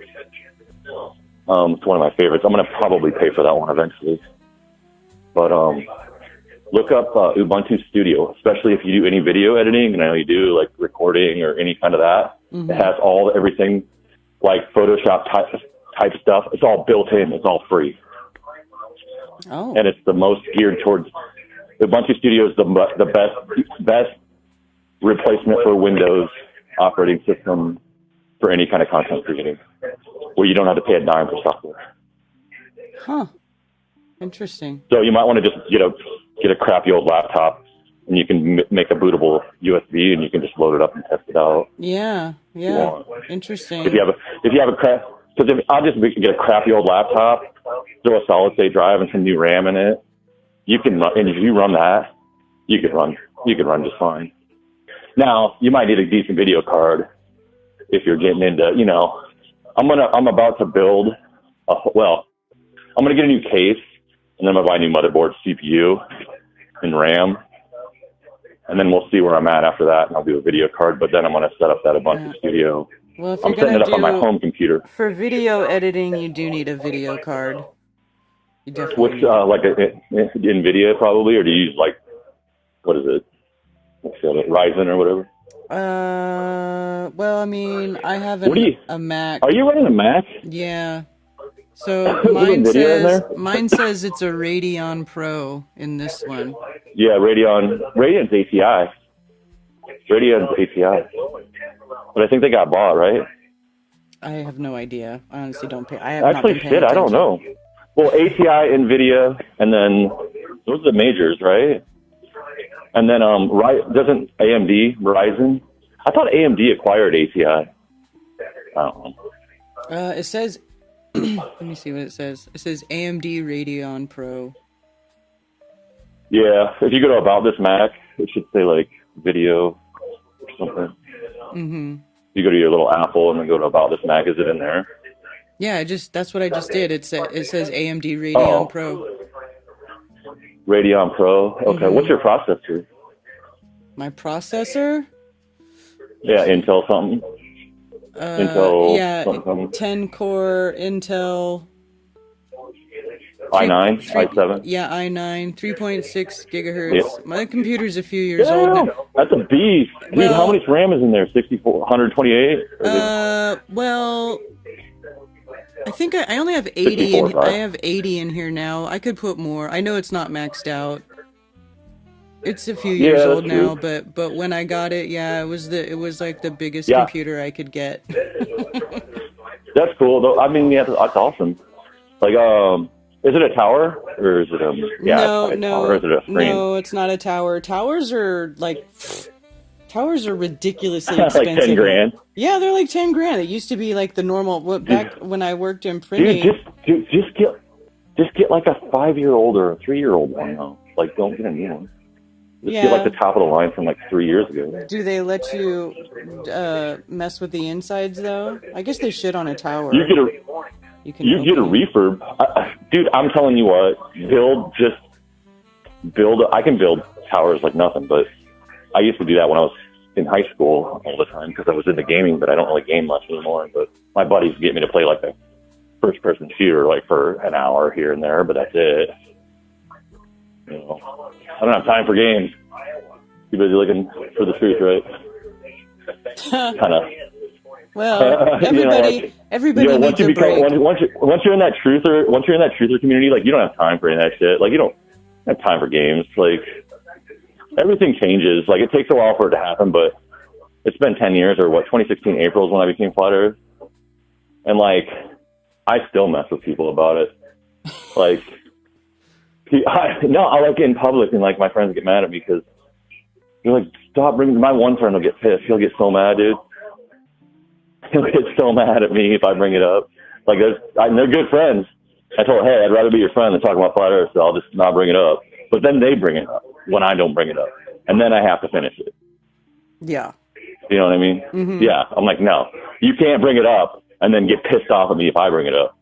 It's one of my favorites. I'm going to probably pay for that one eventually. But look up Ubuntu Studio, especially if you do any video editing, and I know you do, like recording or any kind of that. Mm-hmm. It has everything, like Photoshop type stuff. It's all built in. It's all free. Oh. And it's the most geared towards Ubuntu Studio is the best replacement for Windows operating system for any kind of content creating, where you don't have to pay a dime for software. Huh. Interesting. So you might want to just get a crappy old laptop, and you can make a bootable USB, and you can just load it up and test it out. Yeah. Interesting. If you have a crap, because I'll just get a crappy old laptop, throw a solid state drive and some new RAM in it. You can run, and if you run that, you can run just fine. Now you might need a decent video card if you're getting into, I'm about to build I'm gonna get a new case, and then I'm gonna buy a new motherboard, CPU, and RAM. and then we'll see where I'm at after that, and I'll do a video card. But then I'm going to set up that Ubuntu Studio. Well, if I'm you're setting gonna it up on my home computer. for video editing, you do need a video card. You definitely Which, need it. like NVIDIA probably, or do you use like, what is it? What's it, Ryzen or whatever? Well, I mean, I have a Mac. Are you running a Mac? Yeah. So With NVIDIA in there? mine says it's a Radeon Pro in this one. Yeah, Radeon's ATI. Radeon's ATI. But I think they got bought, right? I have no idea. I honestly don't pay. I have Actually, not been paying I don't know. Well, ATI, NVIDIA, and then those are the majors, right? And then doesn't AMD, Verizon? I thought AMD acquired ATI. I don't know. It says, let me see what it says. It says AMD Radeon Pro. Yeah, if you go to About This Mac, it should say like video or something. Mm-hmm. You go to your little Apple and then go to About This Mac. Is it in there? Yeah, that's what I just did. It says AMD Radeon Pro. Radeon Pro. Okay, Mm-hmm. What's your processor? My processor? Yeah, Intel something. Intel. Yeah, something. 10 core Intel. i9, i7. Yeah, i9, 3.6 gigahertz. Yeah. My computer's a few years old now. That's a beast. Dude, Well, how much RAM is in there? 64, 128? Well, I think I only have 80 64, right? I have 80 in here now. I could put more. I know it's not maxed out. It's a few years old now, but when I got it, yeah, it was like the biggest computer I could get. That's cool though. I mean, yeah, that's awesome. Like, is it a tower or is it tower, or is it a screen? No, it's not a tower. Towers are ridiculously expensive. Like 10 grand. Yeah, they're like 10 grand. It used to be like the normal back when I worked in printing. Dude, just get like a 5-year-old or a 3-year-old one though. Like, don't get a new one. Just get like the top of the line from like 3 years ago. Do they let you mess with the insides though? I guess they should on a tower. You get a refurb. Dude, I'm telling you what, I can build towers like nothing, but I used to do that when I was in high school all the time because I was into gaming, but I don't really game much anymore. But my buddies get me to play like a first-person shooter like for an hour here and there, but that's it. You know, I don't have time for games. Too busy looking for the truth, right? Kind of. Well, everybody needs a break. Once you're in that truther community, like you don't have time for any of that shit. Like you don't have time for games. Like everything changes. Like it takes a while for it to happen, but it's been 10 years or what? 2016 April is when I became Flat Earth, and like I still mess with people about it. Like I like in public, and like my friends get mad at me because they're like, "Stop bringing." My one friend will get pissed. He'll get so mad, dude. He'll get so mad at me if I bring it up. Like they're good friends. I told her, hey, I'd rather be your friend than talk about Flat Earth, so I'll just not bring it up. But then they bring it up when I don't bring it up, and then I have to finish it. Yeah. You know what I mean? Mm-hmm. Yeah. I'm like, no, you can't bring it up and then get pissed off at me if I bring it up.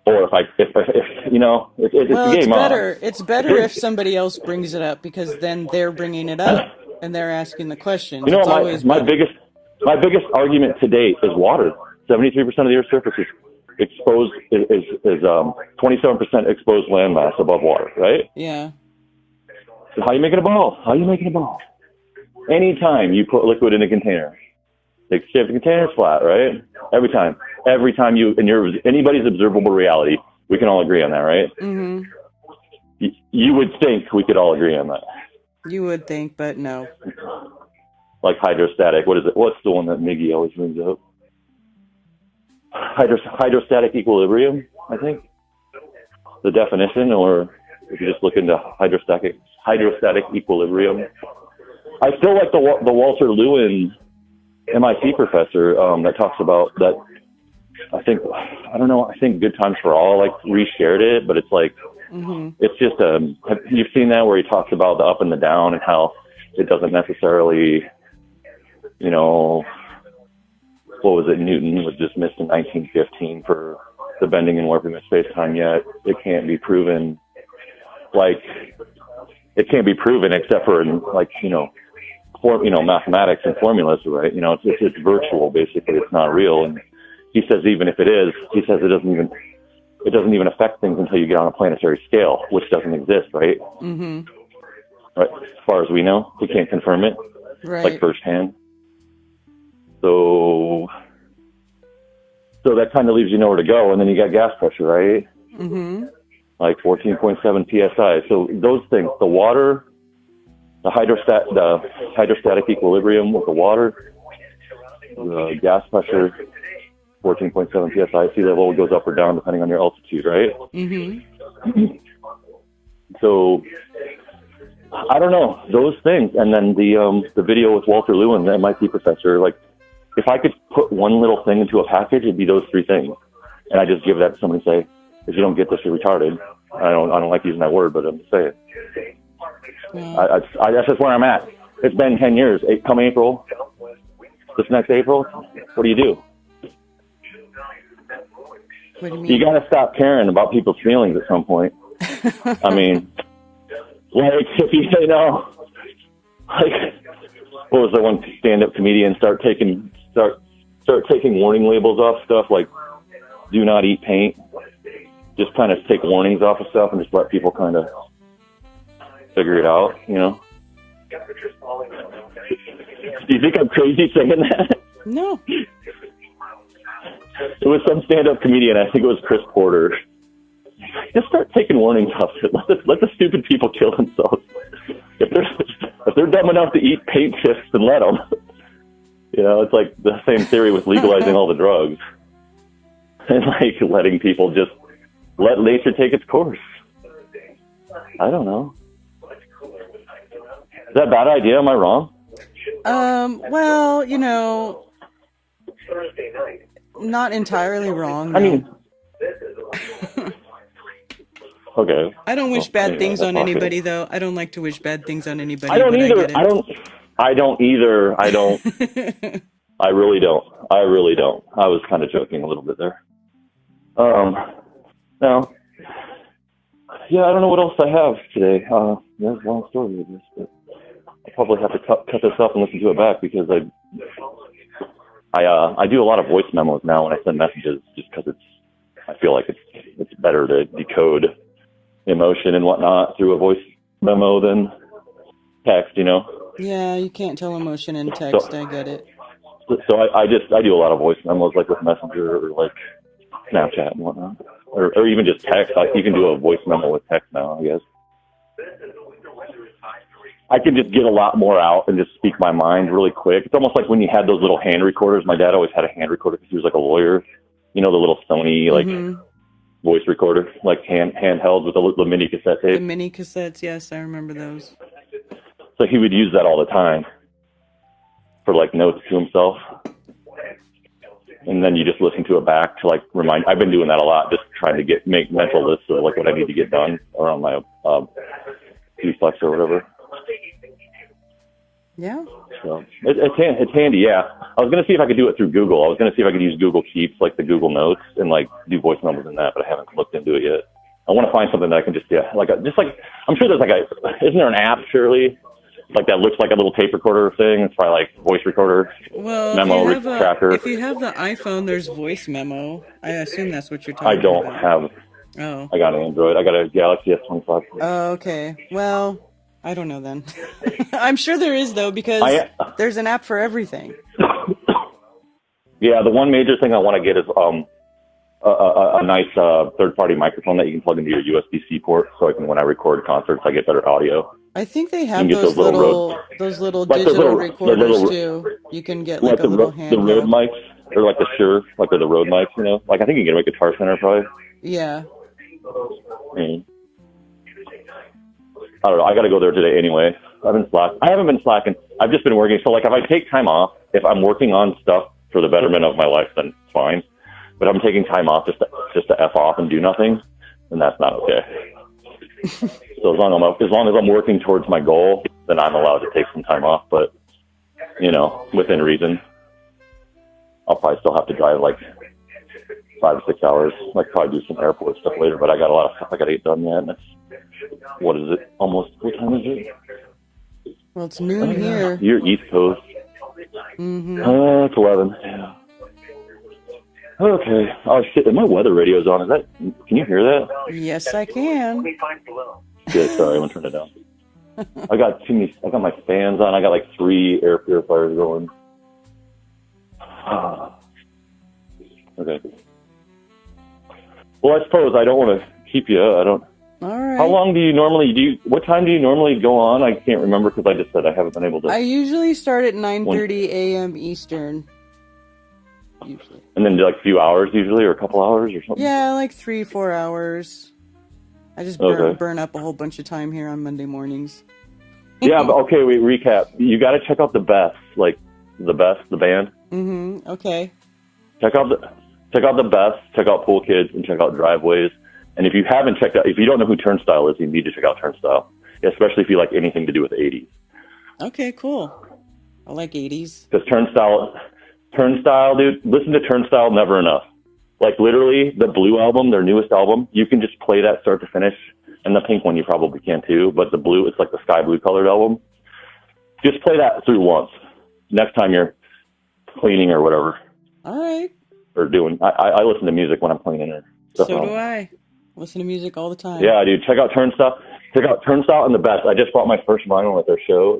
Or if you know, it's the game better. It's better if somebody else brings it up because then they're bringing it up and they're asking the questions. You know, my biggest argument to date is water. 73% of the Earth's surface is exposed, is 27% exposed landmass above water, right? Yeah. So how are you making a ball? Anytime you put liquid in a container, like if the container's flat, right? Every time anybody's observable reality, we can all agree on that, right? Mm-hmm. You would think we could all agree on that. You would think, but no. Like hydrostatic, what is it? What's the one that Miggy always brings up? Hydrostatic equilibrium, I think. The definition, or if you just look into hydrostatic equilibrium. I still like the Walter Lewin MIT professor that talks about that. I think Good Times for All like reshared it, but it's like it's just you've seen that where he talks about the up and the down and how it doesn't necessarily, you know, what was it? Newton was dismissed in 1915 for the bending and warping of space-time, yet it can't be proven. Like it can't be proven except for in, like, mathematics and formulas, right? It's virtual, basically. It's not real. And he says even if it is, he says it doesn't even affect things until you get on a planetary scale, which doesn't exist, right? Mm-hmm. Right. As far as we know, we can't confirm it, Right. like firsthand. So that kind of leaves you nowhere to go. And then you got gas pressure, right? Mm-hmm. Like 14.7 psi. So those things, the water, the hydrostatic equilibrium with the water, the gas pressure, 14.7 psi. Sea level goes up or down depending on your altitude, right? Mm-hmm. So I don't know those things. And then the video with Walter Lewin, the MIT professor, like, if I could put one little thing into a package, it'd be those three things. And I just give that to somebody and say, if you don't get this, you're retarded. I don't like using that word, but I'm just saying. Yeah. That's just where I'm at. It's been 10 years. Come April, this next April, what do you do? What do you mean? You got to stop caring about people's feelings at some point. I mean, like, if you say no, like, what was the one stand-up comedian start taking warning labels off stuff, like do not eat paint. Just kind of take warnings off of stuff and just let people kind of figure it out, Do you think I'm crazy saying that? No. It was some stand-up comedian, I think it was Chris Porter. Just start taking warnings off it. Let the stupid people kill themselves. If they're dumb enough to eat paint chips, then let them. It's like the same theory with legalizing all the drugs. And like letting people just let nature take its course. I don't know. Is that a bad idea? Am I wrong? Well, not entirely wrong. I mean, okay. I don't wish bad things that's on not good. anybody, though. I don't like to wish bad things on anybody. I don't but either. I don't either. I don't. I really don't. I was kind of joking a little bit there. Now, yeah, I don't know what else I have today. There's a long story with this, but I'll probably have to cut this up and listen to it back because I do a lot of voice memos now when I send messages, just because I feel like it's better to decode emotion and whatnot through a voice memo than text, Yeah, you can't tell emotion in text. I get it. So I do a lot of voice memos, like with Messenger or like Snapchat and whatnot, or even just text. You can do a voice memo with text now, I guess. I can just get a lot more out and just speak my mind really quick. It's almost like when you had those little hand recorders. My dad always had a hand recorder because he was like a lawyer. The little Sony voice recorder, like handheld with the mini cassette tape. The mini cassettes, yes, I remember those. So he would use that all the time for like notes to himself. And then you just listen to it back to like remind. I've been doing that a lot, just trying to make mental lists of like what I need to get done or on my Flex or whatever. Yeah. So it's handy, yeah. I was gonna see if I could do it through Google. I was gonna see if I could use Google Keeps, like the Google Notes, and like do voice memos in that, but I haven't looked into it yet. I want to find something that I can just I'm sure there's isn't there an app surely? Like that looks like a little tape recorder thing. It's probably like voice recorder, memo tracker. If you have the iPhone, there's voice memo. I assume that's what you're talking about. I don't have. Oh. I got an Android. I got a Galaxy S25. Oh, okay. Well, I don't know then. I'm sure there is though, because there's an app for everything. Yeah, the one major thing I want to get is a nice third-party microphone that you can plug into your USB-C port, so when I record concerts, I get better audio. I think they have those little digital recorders too. You can get like a little handheld. The Rode mics, or like the Shure, like the Rode mics, Like I think you can get them at Guitar Center probably. Yeah. I don't know. I got to go there today anyway. I haven't been slacking. I've just been working. So like if I take time off, if I'm working on stuff for the betterment of my life, then it's fine. But I'm taking time off just to F off and do nothing, then that's not okay. So as long as I'm working towards my goal, then I'm allowed to take some time off. But within reason, I'll probably still have to drive like 5 to 6 hours. Like probably do some airport stuff later, but I got a lot of stuff I got to get done yet. And it's, what is it? Almost, what time is it? Well, it's noon here. You're East Coast. Mm-hmm. It's 11. Yeah. Okay. Oh shit! And my weather radio's on. Is that? Can you hear that? Yes, I can. Good. Sorry, I'm gonna turn it down. I got too many. I got my fans on. I got like 3 air purifiers going. Okay. Well, I suppose I don't want to keep you. I don't. All right. How long do you normally do? What time do you normally go on? I can't remember because I just said I haven't been able to. I usually start at 9:30 a.m. Eastern. Usually. And then do like a few hours usually, or a couple hours or something. Yeah, like 3-4 hours. I just burn up a whole bunch of time here on Monday mornings. Yeah, but okay. We recap. You got to check out the best, like the best, the band. Mm-hmm. Okay. Check out the best. Check out Pool Kids and check out Driveways. And if you haven't checked out, if you don't know who Turnstile is, you need to check out Turnstile, especially if you like anything to do with the 80s. Okay, cool. I like 80s. Because Turnstile, dude, listen to Turnstile Never Enough. Like literally, the Blue album, their newest album, you can just play that start to finish. And the Pink one you probably can too, but the blue, it's like the sky blue colored album. Just play that through once. Next time you're cleaning or whatever. All right. Or doing, I listen to music when I'm cleaning or stuff. So do I. Listen to music all the time. Yeah, dude, check out Turnstile. Check out Turnstile and the best. I just bought my first vinyl at their show.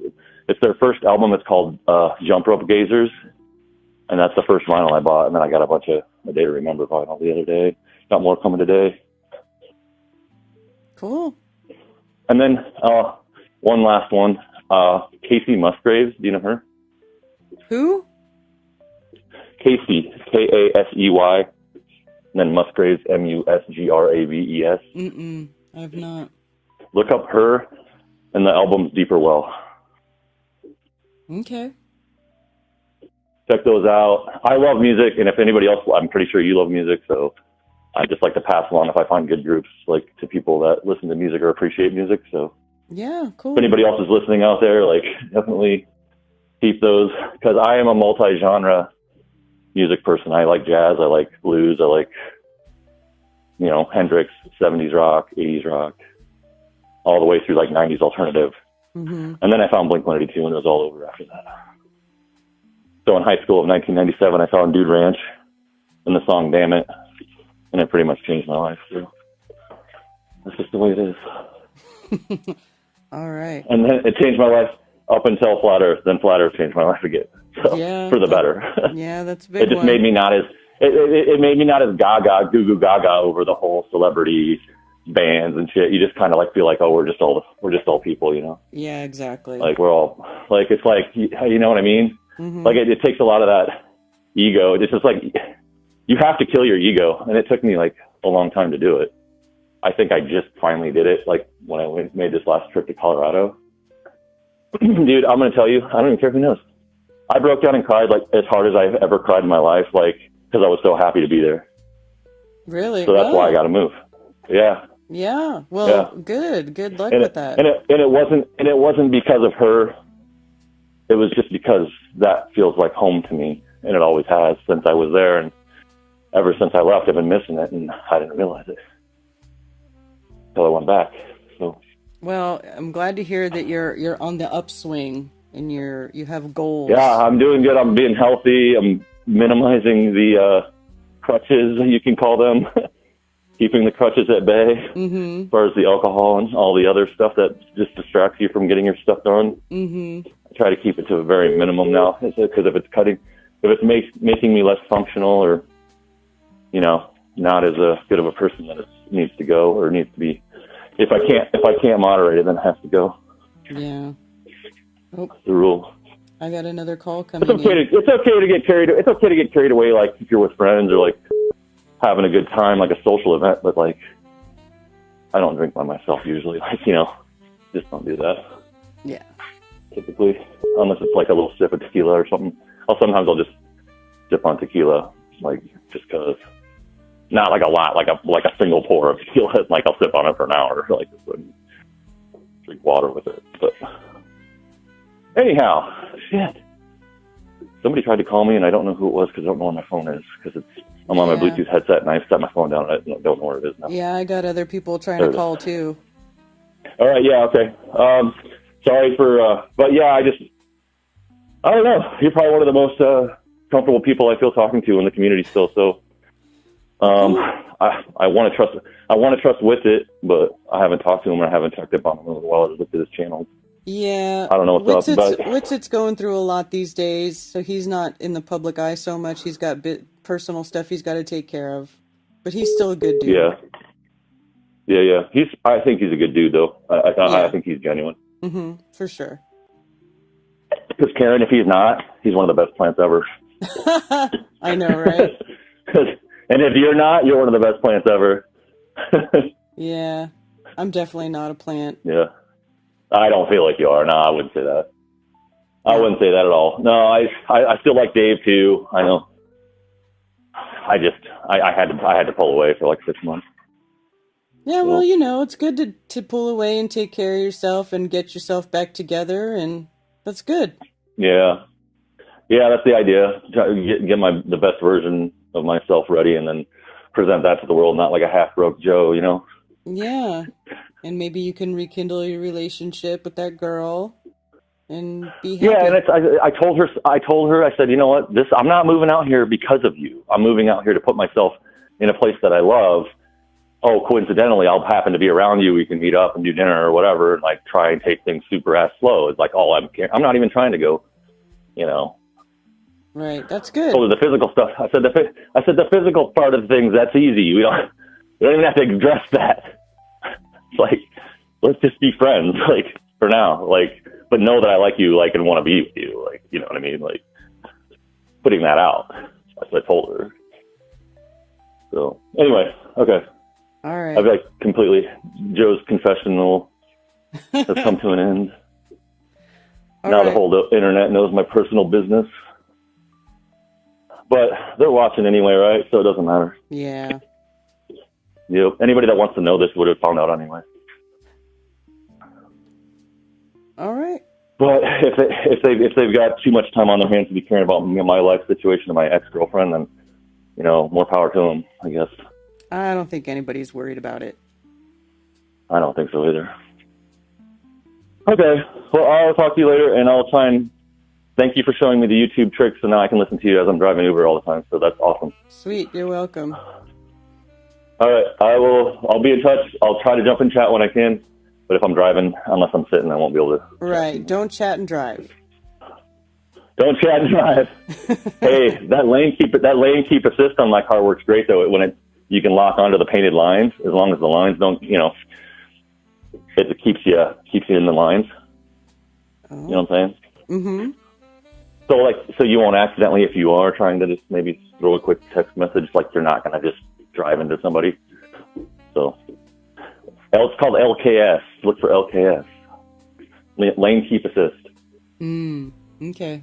It's their first album. It's called Jump Rope Gazers. And that's the first vinyl I bought. And then I got a bunch of A Day to Remember vinyl the other day. Got more coming today. Cool. And then one last one. Casey Musgraves. Do you know her? Who? Casey, Kasey. And then Musgraves, Musgraves. Mm-mm. I've not. Look up her and the album's Deeper Well. Okay. Check those out. I love music, and if anybody else, I'm pretty sure you love music, so I just like to pass along if I find good groups, like to people that listen to music or appreciate music. So yeah, cool. If anybody else is listening out there, like definitely keep those, because I am a multi-genre music person. I like jazz, I like blues, I like, you know, Hendrix, 70s rock, 80s rock, all the way through like 90s alternative. Mm-hmm. And then I found Blink-182 and it was all over after that. So in high school of 1997, I found Dude Ranch and the song Damn It, and it pretty much changed my life. So that's just the way it is. All right. And then it changed my life up until Flat Earth. Then Flat Earth changed my life again. So yeah, for the better. Yeah, that's a big It just one. made me not as it made me not as gaga, goo goo gaga over the whole celebrity bands and shit. You just kind of like feel like, oh, we're just all people, you know? Yeah, exactly. Like we're all like, it's like, you know what I mean? Mm-hmm. Like it takes a lot of that ego. It's just like you have to kill your ego, and it took me like a long time to do it. I think I just finally did it, like when I made this last trip to Colorado. Dude, I'm gonna tell you, I don't even care who knows. I broke down and cried like as hard as I've ever cried in my life, like because I was so happy to be there. Really? So that's why I got to move. Yeah. Yeah. Well, Yeah. Good luck And with that. And it wasn't because of her. It was just because that feels like home to me, and it always has since I was there, and ever since I left, I've been missing it, and I didn't realize it until I went back. So. Well, I'm glad to hear that you're on the upswing and you have goals. Yeah, I'm doing good. I'm being healthy. I'm minimizing the crutches, you can call them, keeping the crutches at bay. Mm-hmm. As far as the alcohol and all the other stuff that just distracts you from getting your stuff done. Mm-hmm. I try to keep it to a very minimum now, because if it's making me less functional, or you know, not as good of a person that it needs to go or needs to be. If I can't moderate it, then it has to go. Yeah. Oh, that's the rule. I got another call coming It's okay to get carried away, like if you're with friends or like having a good time, like a social event. But like, I don't drink by myself usually. Like, you know, just don't do that. Yeah. Typically, unless it's like a little sip of tequila or something. Sometimes I'll just sip on tequila, like just 'cause. Not like a lot, like a single pour of tequila. Like I'll sip on it for an hour, like drink water with it. But anyhow, shit. Somebody tried to call me, and I don't know who it was because I don't know where my phone is, because it's I'm on my Bluetooth headset, and I set my phone down. I don't know where it is now. Yeah, I got other people trying to call too. All right, yeah, okay. Sorry for, but yeah, I don't know. You're probably one of the most comfortable people I feel talking to in the community still. So, I want to trust with it, but I haven't talked to him. I haven't checked up on him in a while. I looked at his channel. Yeah, I don't know what's up, but Witsit's going through a lot these days, so he's not in the public eye so much. He's got personal stuff he's got to take care of, but he's still a good dude. Yeah. I think he's a good dude, though. I think he's genuine. For sure. Because Karen, if he's not, he's one of the best plants ever. I know, right? And if you're not, you're one of the best plants ever. Yeah, I'm definitely not a plant. Yeah. I don't feel like you are. No, I wouldn't say that. I wouldn't say that at all. No, I still like Dave too. I know. I had to pull away for like 6 months. Yeah, well, you know, it's good to pull away and take care of yourself and get yourself back together, and that's good. Yeah, that's the idea. Try to get the best version of myself ready, and then present that to the world, not like a half-broke Joe, you know? Yeah, and maybe you can rekindle your relationship with that girl and be happy. Yeah, and I told her, I said, you know what, I'm not moving out here because of you. I'm moving out here to put myself in a place that I love. Oh, coincidentally, I'll happen to be around you. We can meet up and do dinner or whatever, and like try and take things super ass slow. It's like, oh, I'm not even trying to go, you know. Right, that's good. Oh, the physical stuff. I said the physical part of things, that's easy. We don't even have to address that. It's like, let's just be friends, like for now, like, but know that I like you, like, and want to be with you, like, you know what I mean, like putting that out. That's what I told her. So anyway, okay. All right. I've like completely Joe's confessional has come to an end. Now the whole internet knows my personal business. But they're watching anyway, right? So it doesn't matter. Yeah. Yep. Anybody that wants to know this would have found out anyway. All right. But if they've got too much time on their hands to be caring about my life situation and my ex-girlfriend, then, you know, more power to them, I guess. I don't think anybody's worried about it. I don't think so either. Okay. Well, I'll talk to you later, and I'll try and thank you for showing me the YouTube tricks, so now I can listen to you as I'm driving Uber all the time, so that's awesome. Sweet. You're welcome. All right. I'll be in touch. I'll try to jump in chat when I can, but if I'm driving, unless I'm sitting, I won't be able to. Right. Don't chat and drive. Don't chat and drive. Hey, that lane keep assist on my car works great, though. You can lock onto the painted lines as long as the lines don't, you know, it keeps you in the lines. Oh. You know what I'm saying? Mm-hmm. So you won't accidentally, if you are trying to just maybe throw a quick text message, like you're not going to just drive into somebody. So it's called LKS. Look for LKS. Lane keep assist. Okay.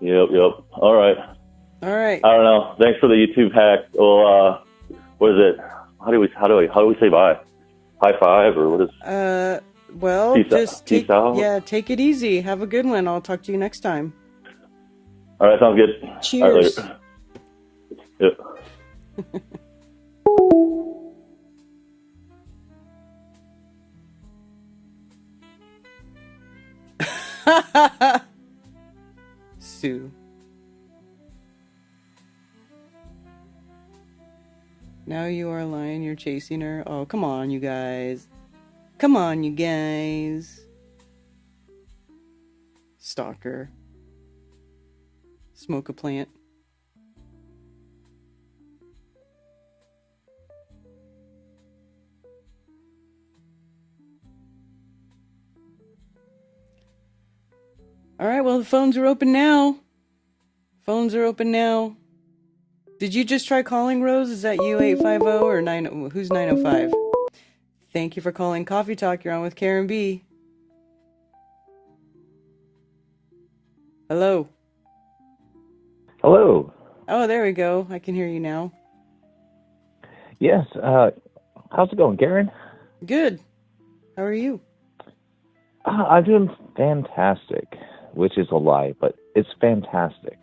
Yep. All right. I don't know. Thanks for the YouTube hack. Well, what is it? How do we say bye? High five or what is? Well, peace out. Take it easy. Have a good one. I'll talk to you next time. All right, sounds good. Cheers. All right, later. Yep. Sue. Now you are lying, you're chasing her. Oh, come on, you guys. Stalker. Smoke a plant. All right, well, the phones are open now. Did you just try calling, Rose? Is that you, 850 or 9? Who's 905? Thank you for calling Coffee Talk. You're on with Karen B. Hello. Hello. Oh, there we go. I can hear you now. Yes. How's it going, Karen? Good. How are you? I'm doing fantastic, which is a lie, but it's fantastic.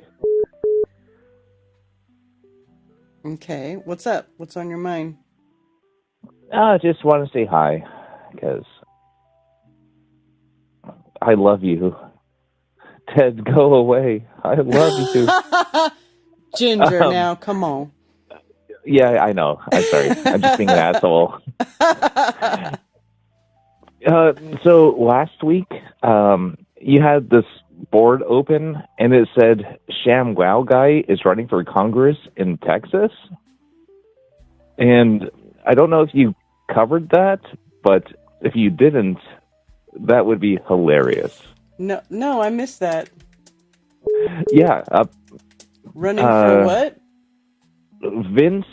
Okay, what's up? What's on your mind? Just want to say hi, because I love you. Ted, go away. I love you. Ginger, Um, now, come on. yeah, I know. I'm sorry. I'm just being an asshole. So last week, you had this board open, and it said Sham Wow Guy is running for Congress in Texas. And I don't know if you covered that, but if you didn't, that would be hilarious. No, I missed that. Yeah, Running for what? Vince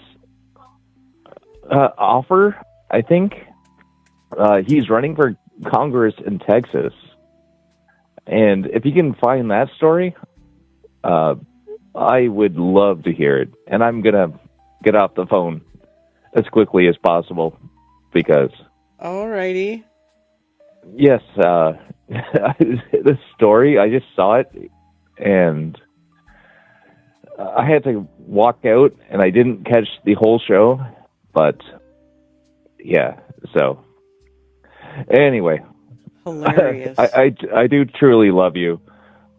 Offer, I think. He's running for Congress in Texas. And if you can find that story, I would love to hear it. And I'm going to get off the phone as quickly as possible because, Alrighty. yes, the story, I just saw it and I had to walk out and I didn't catch the whole show. But, yeah, so anyway. Hilarious. I do truly love you,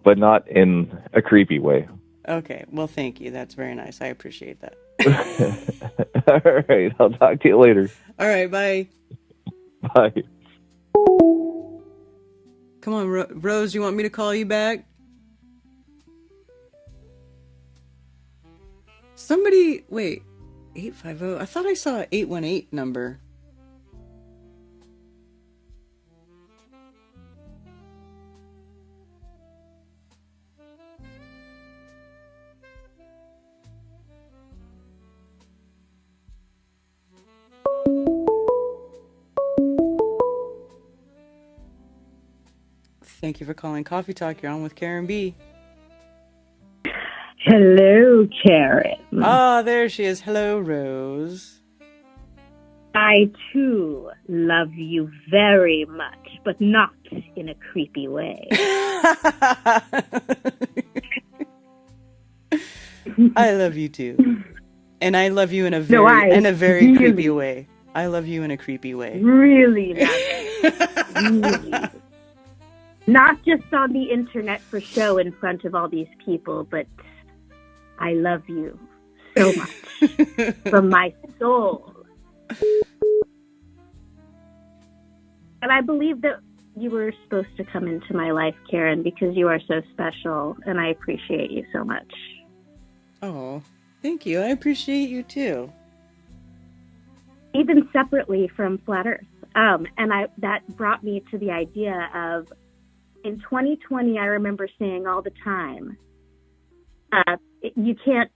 but not in a creepy way. Okay, well, thank you. That's very nice. I appreciate that. All right, I'll talk to you later. All right, bye. Bye. Come on, Rose, you want me to call you back? Somebody, wait, 850. I thought I saw an 818 number. Thank you for calling Coffee Talk. You're on with Karen B. Hello, Karen. Ah, there she is. Hello, Rose. I, too, love you very much, but not in a creepy way. I love you, too. And I love you in a very creepy way. I love you in a creepy way. Really love you. Really. Not just on the internet for show in front of all these people, but I love you so much from my soul. And I believe that you were supposed to come into my life, Karen, because you are so special, and I appreciate you so much. Oh, thank you. I appreciate you, too. Even separately from Flat Earth. That brought me to the idea of, in 2020, I remember saying all the time, you can't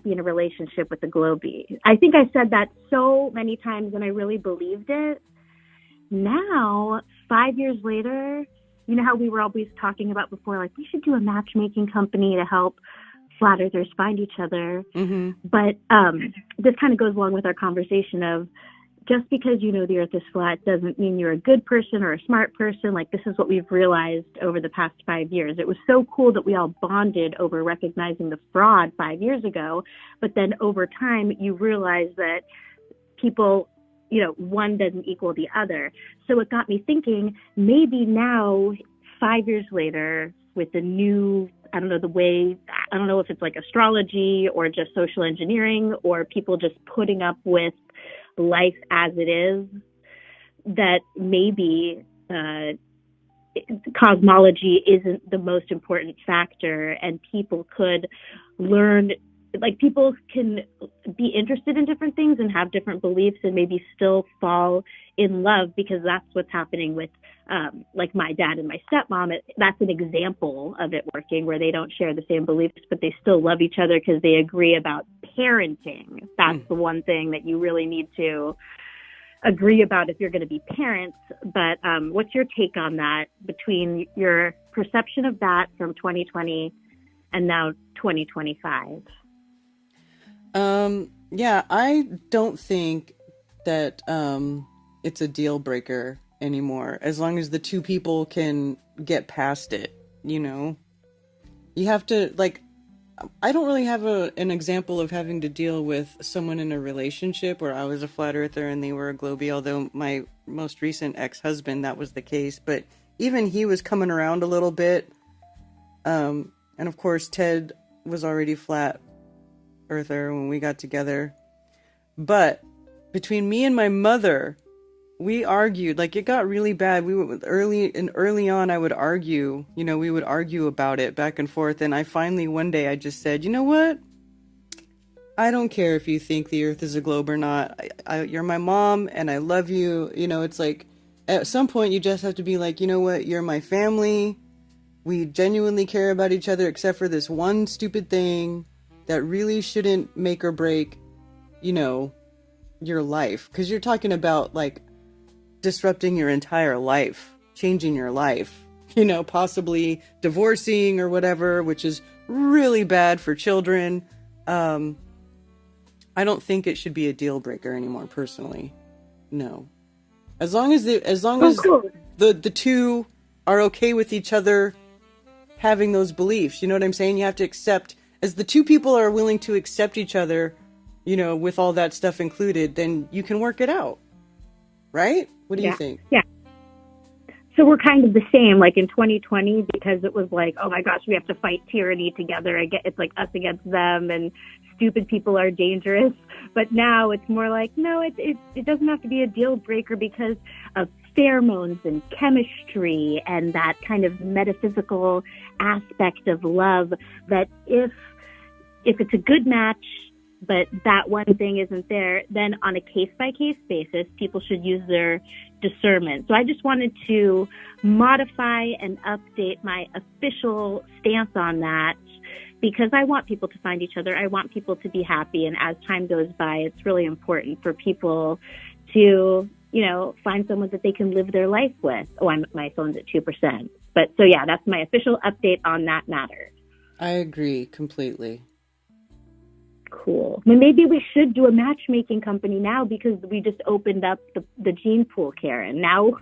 be in a relationship with a globie. I think I said that so many times and I really believed it. Now, 5 years later, you know how we were always talking about before, like we should do a matchmaking company to help flat earthers find each other. Mm-hmm. But this kind of goes along with our conversation of just because you know the earth is flat doesn't mean you're a good person or a smart person. Like, this is what we've realized over the past 5 years. It was so cool that we all bonded over recognizing the fraud 5 years ago. But then over time, you realize that people, you know, one doesn't equal the other. So it got me thinking, maybe now, 5 years later, with the new, I don't know if it's like astrology or just social engineering or people just putting up with life as it is, that maybe cosmology isn't the most important factor and people could learn, like people can be interested in different things and have different beliefs and maybe still fall in love, because that's what's happening with like my dad and my stepmom. That's an example of it working, where they don't share the same beliefs, but they still love each other because they agree about parenting. That's the one thing that you really need to agree about if you're going to be parents. But what's your take on that, between your perception of that from 2020 and now 2025? Yeah, I don't think that it's a deal breaker anymore, as long as the two people can get past it, you know? You have to, like, I don't really have an example of having to deal with someone in a relationship where I was a flat earther and they were a globie, although my most recent ex-husband, that was the case. But even he was coming around a little bit. And of course, Ted was already flat earther when we got together. But between me and my mother, we argued. Like, it got really bad. We were early on, I would argue, we would argue about it back and forth. And I finally, one day, I just said, you know what? I don't care if you think the earth is a globe or not. You're my mom and I love you. It's like, at some point you just have to be like, you know what? You're my family. We genuinely care about each other, except for this one stupid thing that really shouldn't make or break, your life. Because you're talking about, like, disrupting your entire life, changing your life, possibly divorcing or whatever, which is really bad for children. I don't think it should be a deal breaker anymore, personally. No. As long as the two are okay with each other having those beliefs, you know what I'm saying? You have to accept, as the two people are willing to accept each other, with all that stuff included, then you can work it out. Right? What do you think? Yeah. So we're kind of the same, like in 2020, because it was like, oh my gosh, we have to fight tyranny together. It's like us against them, and stupid people are dangerous. But now it's more like, no, it doesn't have to be a deal breaker because of pheromones and chemistry and that kind of metaphysical aspect of love, that if it's a good match, but that one thing isn't there, then on a case-by-case basis, people should use their discernment. So I just wanted to modify and update my official stance on that, because I want people to find each other. I want people to be happy. And as time goes by, it's really important for people to, find someone that they can live their life with. Oh, my phone's at 2%. But so, yeah, that's my official update on that matter. I agree completely. Cool. Well, maybe we should do a matchmaking company now, because we just opened up the gene pool, Karen. Now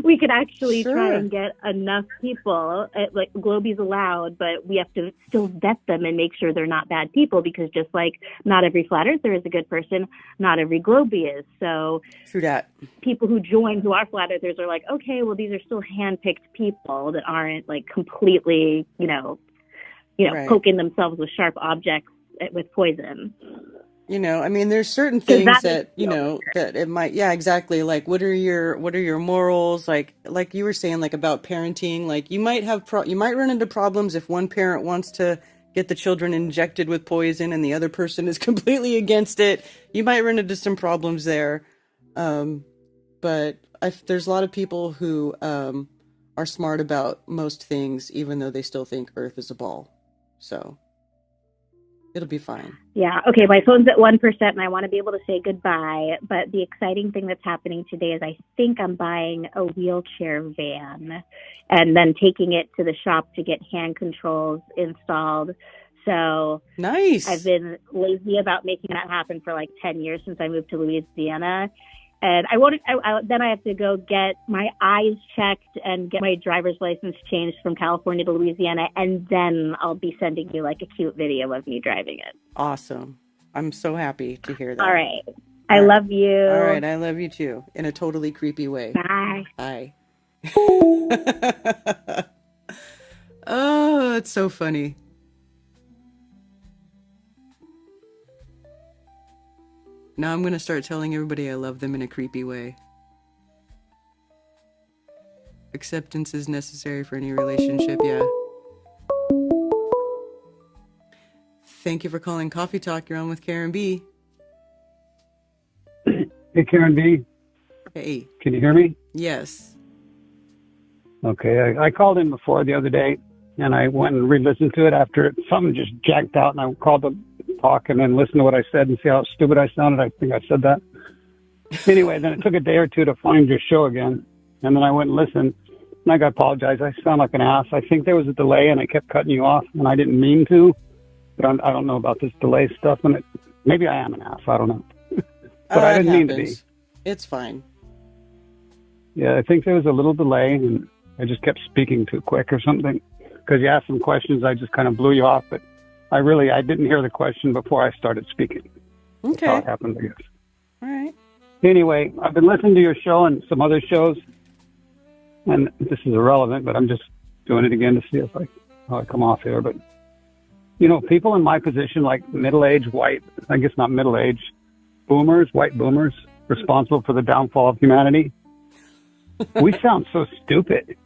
we could actually try and get enough people. Like, globies allowed, but we have to still vet them and make sure they're not bad people, because just like not every flat earther is a good person, not every globie is. So true that. People who join who are flat earthers are like, okay, well, these are still hand-picked people that aren't like completely, right, poking themselves with sharp objects with poison. There's certain things that that it might, yeah, exactly. Like, what are your morals? Like you were saying, like, about parenting, like you might run into problems if one parent wants to get the children injected with poison and the other person is completely against it. You might run into some problems there. But there's a lot of people who are smart about most things, even though they still think Earth is a ball. So it'll be fine. Yeah. Okay. My phone's at 1% and I want to be able to say goodbye. But the exciting thing that's happening today is I think I'm buying a wheelchair van and then taking it to the shop to get hand controls installed. So nice. I've been lazy about making that happen for like 10 years since I moved to Louisiana. And then I have to go get my eyes checked and get my driver's license changed from California to Louisiana. And then I'll be sending you like a cute video of me driving it. Awesome. I'm so happy to hear that. All right. I love you. All right. I love you too. In a totally creepy way. Bye. Bye. Oh, it's so funny. Now I'm going to start telling everybody I love them in a creepy way. Acceptance is necessary for any relationship, yeah. Thank you for calling Coffee Talk. You're on with Karen B. Hey, Karen B. Hey. Can you hear me? Yes. Okay. I called in before the other day, and I went and re-listened to it after something just jacked out, and I called to talk and then listen to what I said and see how stupid I sounded. I think I said that. Anyway, then it took a day or two to find your show again, and then I went and listened, and I got to apologize. I sound like an ass. I think there was a delay, and I kept cutting you off, and I didn't mean to, but I don't know about this delay stuff, and maybe I am an ass. I don't know. But I didn't mean to be. It's fine. Yeah, I think there was a little delay, and I just kept speaking too quick or something, because you asked some questions. I just kind of blew you off, but I didn't hear the question before I started speaking. That's how Okay. it happened, I guess. All right. Anyway, I've been listening to your show and some other shows, and this is irrelevant, but I'm just doing it again to see how I come off here. But, people in my position, like middle-aged white, I guess not middle-aged, white boomers, responsible for the downfall of humanity, we sound so stupid.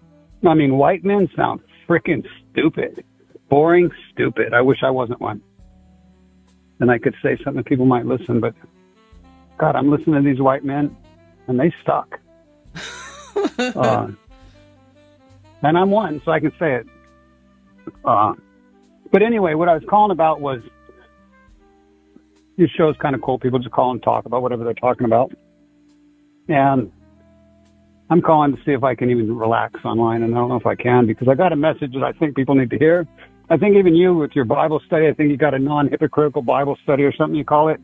I mean, white men sound freaking stupid. Boring, stupid. I wish I wasn't one. And I could say something people might listen, but God, I'm listening to these white men, and they suck. And I'm one, so I can say it. But anyway, what I was calling about was, this show's kind of cool. People just call and talk about whatever they're talking about. And I'm calling to see if I can even relax online, and I don't know if I can, because I got a message that I think people need to hear. I think even you, with your Bible study, I think you got a non-hypocritical Bible study or something you call it.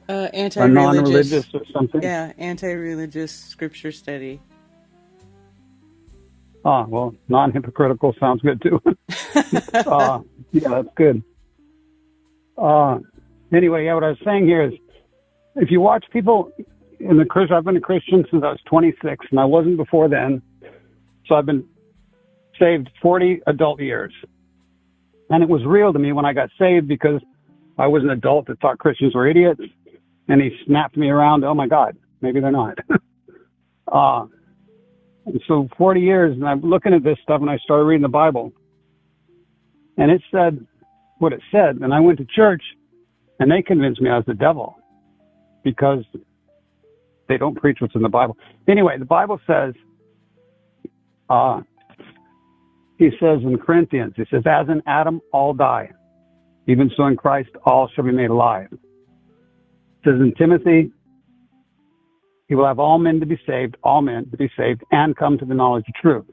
Or non-religious or something. Yeah, anti-religious scripture study. Oh, well, non-hypocritical sounds good too. Yeah, that's good. Anyway, what I was saying here is, if you watch people in the Christian, I've been a Christian since I was 26, and I wasn't before then. So I've been saved 40 adult years. And it was real to me when I got saved, because I was an adult that thought Christians were idiots. And he snapped me around. Oh my God, maybe they're not. And so 40 years, and I'm looking at this stuff, and I started reading the Bible. And it said what it said. And I went to church, and they convinced me I was the devil, because they don't preach what's in the Bible. Anyway, the Bible says, he says in Corinthians, he says, as in Adam all die, even so in Christ all shall be made alive. It says in Timothy, he will have all men to be saved, and come to the knowledge of truth.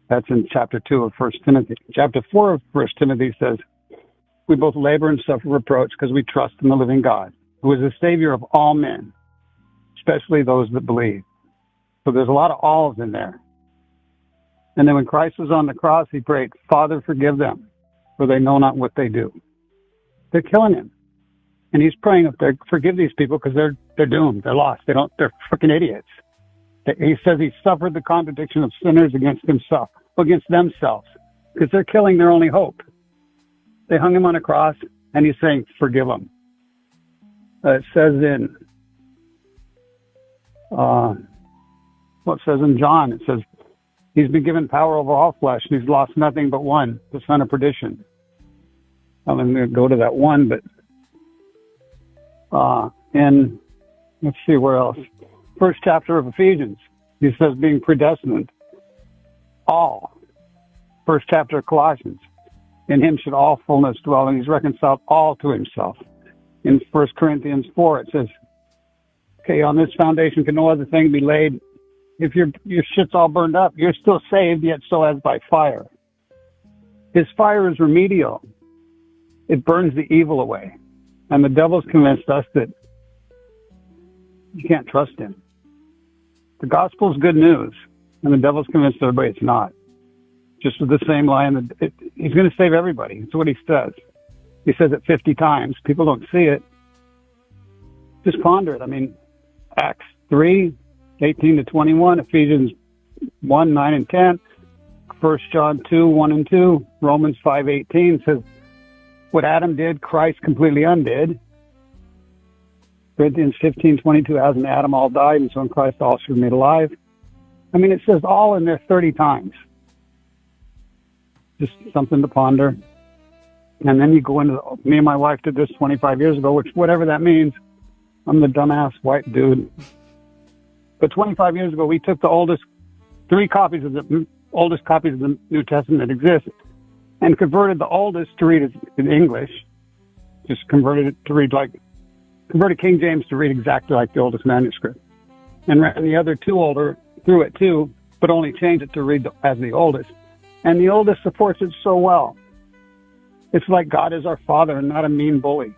That's in chapter 2 of 1 Timothy. Chapter 4 of 1 Timothy says, we both labor and suffer reproach because we trust in the living God, who is the Savior of all men, especially those that believe. So there's a lot of alls in there. And then when Christ was on the cross, he prayed, Father, forgive them, for they know not what they do. They're killing him. And he's praying up there, forgive these people, because they're doomed. They're lost. They're freaking idiots. He says he suffered the contradiction of sinners against themselves, because they're killing their only hope. They hung him on a cross, and he's saying, forgive them. It says in, it says in John, it says, he's been given power over all flesh, and he's lost nothing but one, the son of perdition. I'm going to go to that one, but and let's see where else. First chapter of Ephesians, he says being predestined. All. First chapter of Colossians, in him should all fullness dwell, and he's reconciled all to himself. In 1 Corinthians 4, it says, okay, on this foundation can no other thing be laid. If your shit's all burned up, you're still saved, yet so as by fire. His fire is remedial. It burns the evil away. And the devil's convinced us that you can't trust him. The gospel's good news, and the devil's convinced everybody it's not. Just with the same lie, he's going to save everybody. That's what he says. He says it 50 times. People don't see it. Just ponder it. I mean, Acts 3, 18 to 21, Ephesians 1, 9 and 10, 1 John 2, 1 and 2, Romans 5, 18 says, what Adam did, Christ completely undid. Corinthians 15, 22, as in Adam all died, and so in Christ all should be made alive. I mean, it says all in there 30 times. Just something to ponder. And then you go into, me and my wife did this 25 years ago, which whatever that means, I'm the dumbass white dude. But 25 years ago, we took the oldest copies of the New Testament that exists and converted the oldest to read it in English. Just converted it to read converted King James to read exactly like the oldest manuscript. And ran the other two older through it too, but only changed it to read as the oldest. And the oldest supports it so well. It's like God is our father and not a mean bully.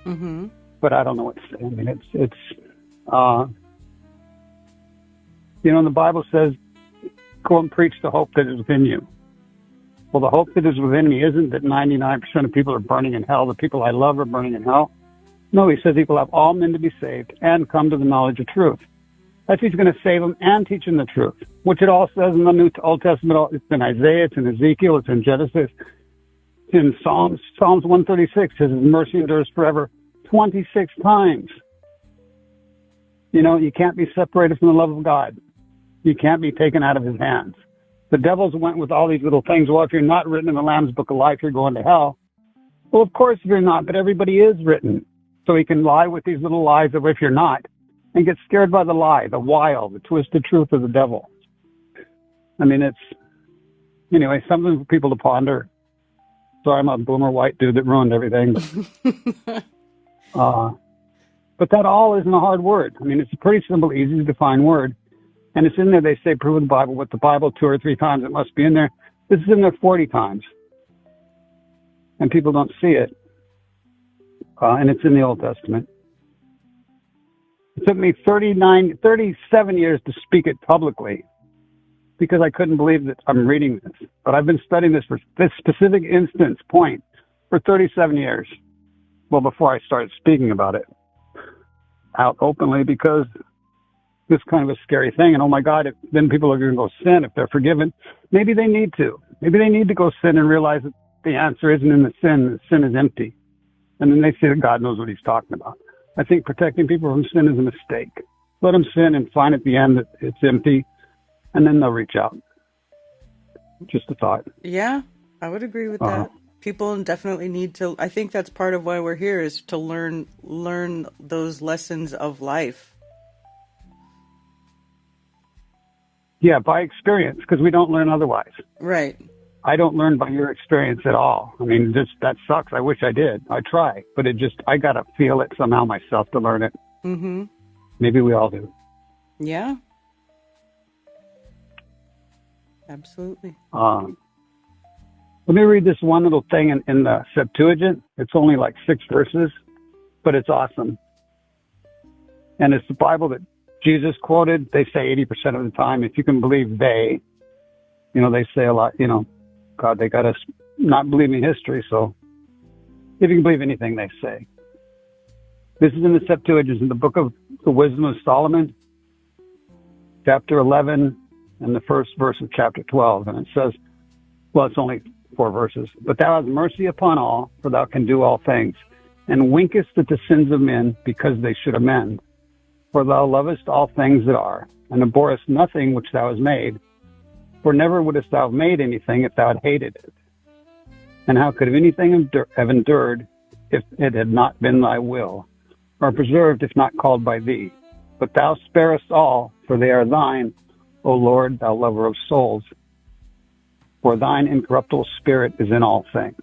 Mm-hmm. But I don't know what to say. I mean, it's the Bible says, go and preach the hope that is within you. Well, the hope that is within me isn't that 99% of people are burning in hell. The people I love are burning in hell. No, he says he will have all men to be saved and come to the knowledge of truth. That's he's going to save them and teach them the truth, which it all says in the Old Testament. It's in Isaiah, it's in Ezekiel, it's in Genesis, it's in Psalms 136. His mercy endures forever 26 times. You know, you can't be separated from the love of God. You can't be taken out of his hands. The devils went with all these little things. Well, if you're not written in the Lamb's Book of Life, you're going to hell. Well, of course you're not, but everybody is written. So he can lie with these little lies of if you're not, and get scared by the lie, the wile, the twisted truth of the devil. I mean, it's, anyway, something for people to ponder. Sorry, I'm a boomer white dude that ruined everything. But that all isn't a hard word. I mean, it's a pretty simple, easy to define word. And it's in there, they say, prove the Bible with the Bible 2 or 3 times. It must be in there. This is in there 40 times. And people don't see it. And it's in the Old Testament. It took me 37 years to speak it publicly because I couldn't believe that I'm reading this. But I've been studying this for this specific instance point for 37 years. Well, before I started speaking about it out openly, because this kind of a scary thing. And oh my God, then people are going to go sin if they're forgiven. Maybe they need to. Maybe they need to go sin and realize that the answer isn't in the sin. The sin is empty. And then they see that God knows what he's talking about. I think protecting people from sin is a mistake. Let them sin and find at the end that it's empty, and then they'll reach out. Just a thought. Yeah, I would agree with that. People definitely need to. I think that's part of why we're here, is to learn those lessons of life. Yeah, by experience, because we don't learn otherwise. Right. I don't learn by your experience at all. I mean, that sucks. I wish I did. I try, but I got to feel it somehow myself to learn it. Mm-hmm. Maybe we all do. Yeah. Absolutely. Let me read this one little thing in the Septuagint. It's only like 6 verses, but it's awesome. And it's the Bible that Jesus quoted. They say 80% of the time, if you can believe they say a lot, God, they got us not believing history. So if you can believe anything they say, this is in the Septuagint, in the book of the Wisdom of Solomon, chapter 11 and the first verse of chapter 12. And it says, well, it's only 4 verses, but thou hast mercy upon all, for thou can do all things, and winkest at the sins of men because they should amend. For thou lovest all things that are, and abhorrest nothing which thou hast made. For never wouldest thou have made anything if thou had hated it. And how could anything have endured if it had not been thy will, or preserved if not called by thee? But thou sparest all, for they are thine, O Lord, thou lover of souls. For thine incorruptible spirit is in all things.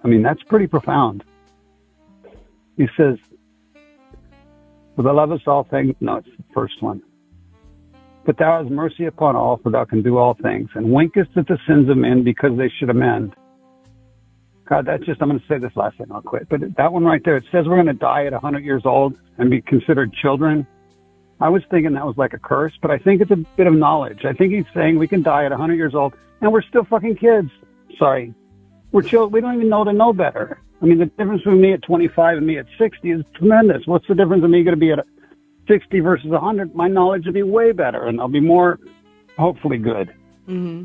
I mean, that's pretty profound. He says, for thou lovest all things. No, it's the first one. But thou hast mercy upon all, for thou can do all things, and winkest at the sins of men because they should amend. God, I'm going to say this last thing, I'll quit. But that one right there, it says we're going to die at 100 years old and be considered children. I was thinking that was like a curse, but I think it's a bit of knowledge. I think he's saying we can die at 100 years old and we're still fucking kids. Sorry. We're children. We don't even know to know better. I mean, the difference between me at 25 and me at 60 is tremendous. What's the difference of me going to be at 60 versus 100? My knowledge will be way better, and I'll be more, hopefully, good. Mm-hmm.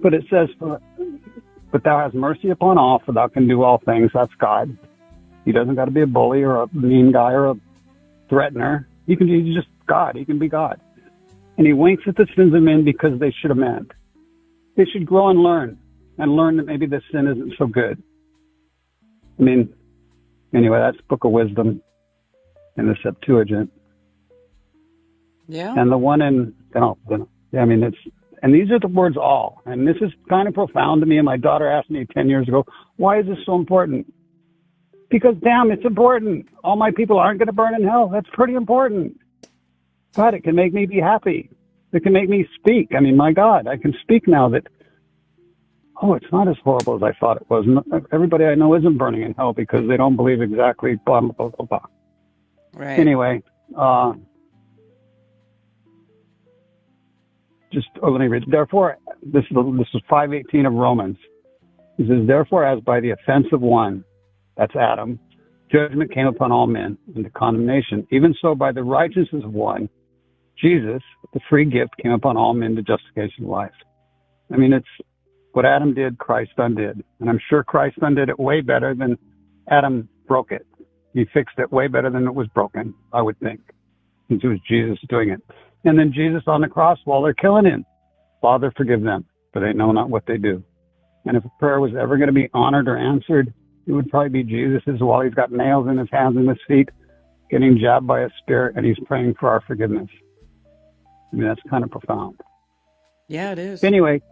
But it says, but thou hast mercy upon all, for thou can do all things. That's God. He doesn't got to be a bully or a mean guy or a threatener. He's just God. He can be God. And he winks at the sins of men because they should amend. They should grow and learn that maybe this sin isn't so good. I mean, anyway, that's Book of Wisdom in the Septuagint. Yeah. And the one and these are the words all. And this is kind of profound to me. And my daughter asked me 10 years ago, why is this so important? Because damn, it's important. All my people aren't going to burn in hell. That's pretty important. God, it can make me be happy. It can make me speak. I mean, my God, I can speak now that, it's not as horrible as I thought it was. Everybody I know isn't burning in hell because they don't believe exactly blah, blah, blah, blah, blah. Right. Anyway, let me read. Therefore, this is 5:18 of Romans. It says, therefore, as by the offense of one, that's Adam, judgment came upon all men into condemnation. Even so, by the righteousness of one, Jesus, the free gift came upon all men to justification of life. I mean, it's what Adam did, Christ undid. And I'm sure Christ undid it way better than Adam broke it. He fixed it way better than it was broken, I would think, since it was Jesus doing it. And then Jesus on the cross while they're killing him. Father, forgive them, for they know not what they do. And if a prayer was ever going to be honored or answered, it would probably be Jesus's while he's got nails in his hands and his feet, getting jabbed by a spear, and he's praying for our forgiveness. I mean, that's kind of profound. Yeah, it is. Anyway,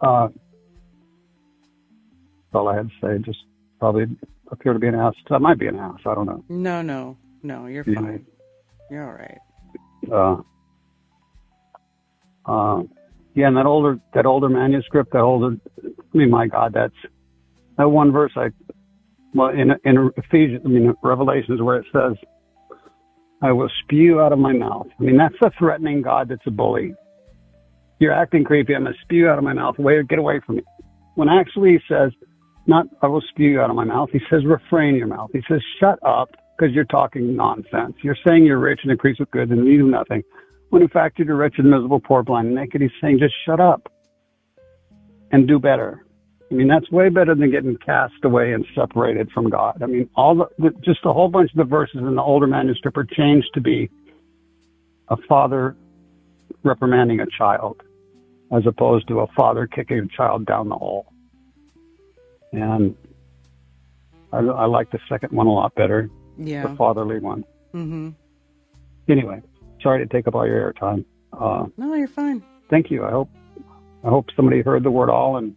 that's all I had to say. Just probably appear to be an ass. I might be an ass. I don't know. No, you're Anyway. fine. You're all right. Yeah, and that older manuscript, my God, that one verse in Ephesians, Revelations, where it says, I will spew out of my mouth. I mean, that's a threatening God that's a bully. You're acting creepy. I'm going to spew out of my mouth. Get away from me. When actually he says, not I will spew out of my mouth, he says, refrain your mouth. He says, shut up, because you're talking nonsense. You're saying you're rich and increase with goods and you do nothing. When in fact you're wretched, miserable, poor, blind, and naked. He's saying, just shut up and do better. I mean, that's way better than getting cast away and separated from God. I mean, just a whole bunch of the verses in the older manuscript are changed to be a father reprimanding a child, as opposed to a father kicking a child down the hole. And I like the second one a lot better, Yeah. the fatherly one. Mm-hmm. Anyway, sorry to take up all your airtime. No, you're fine. Thank you. I hope somebody heard the word all. And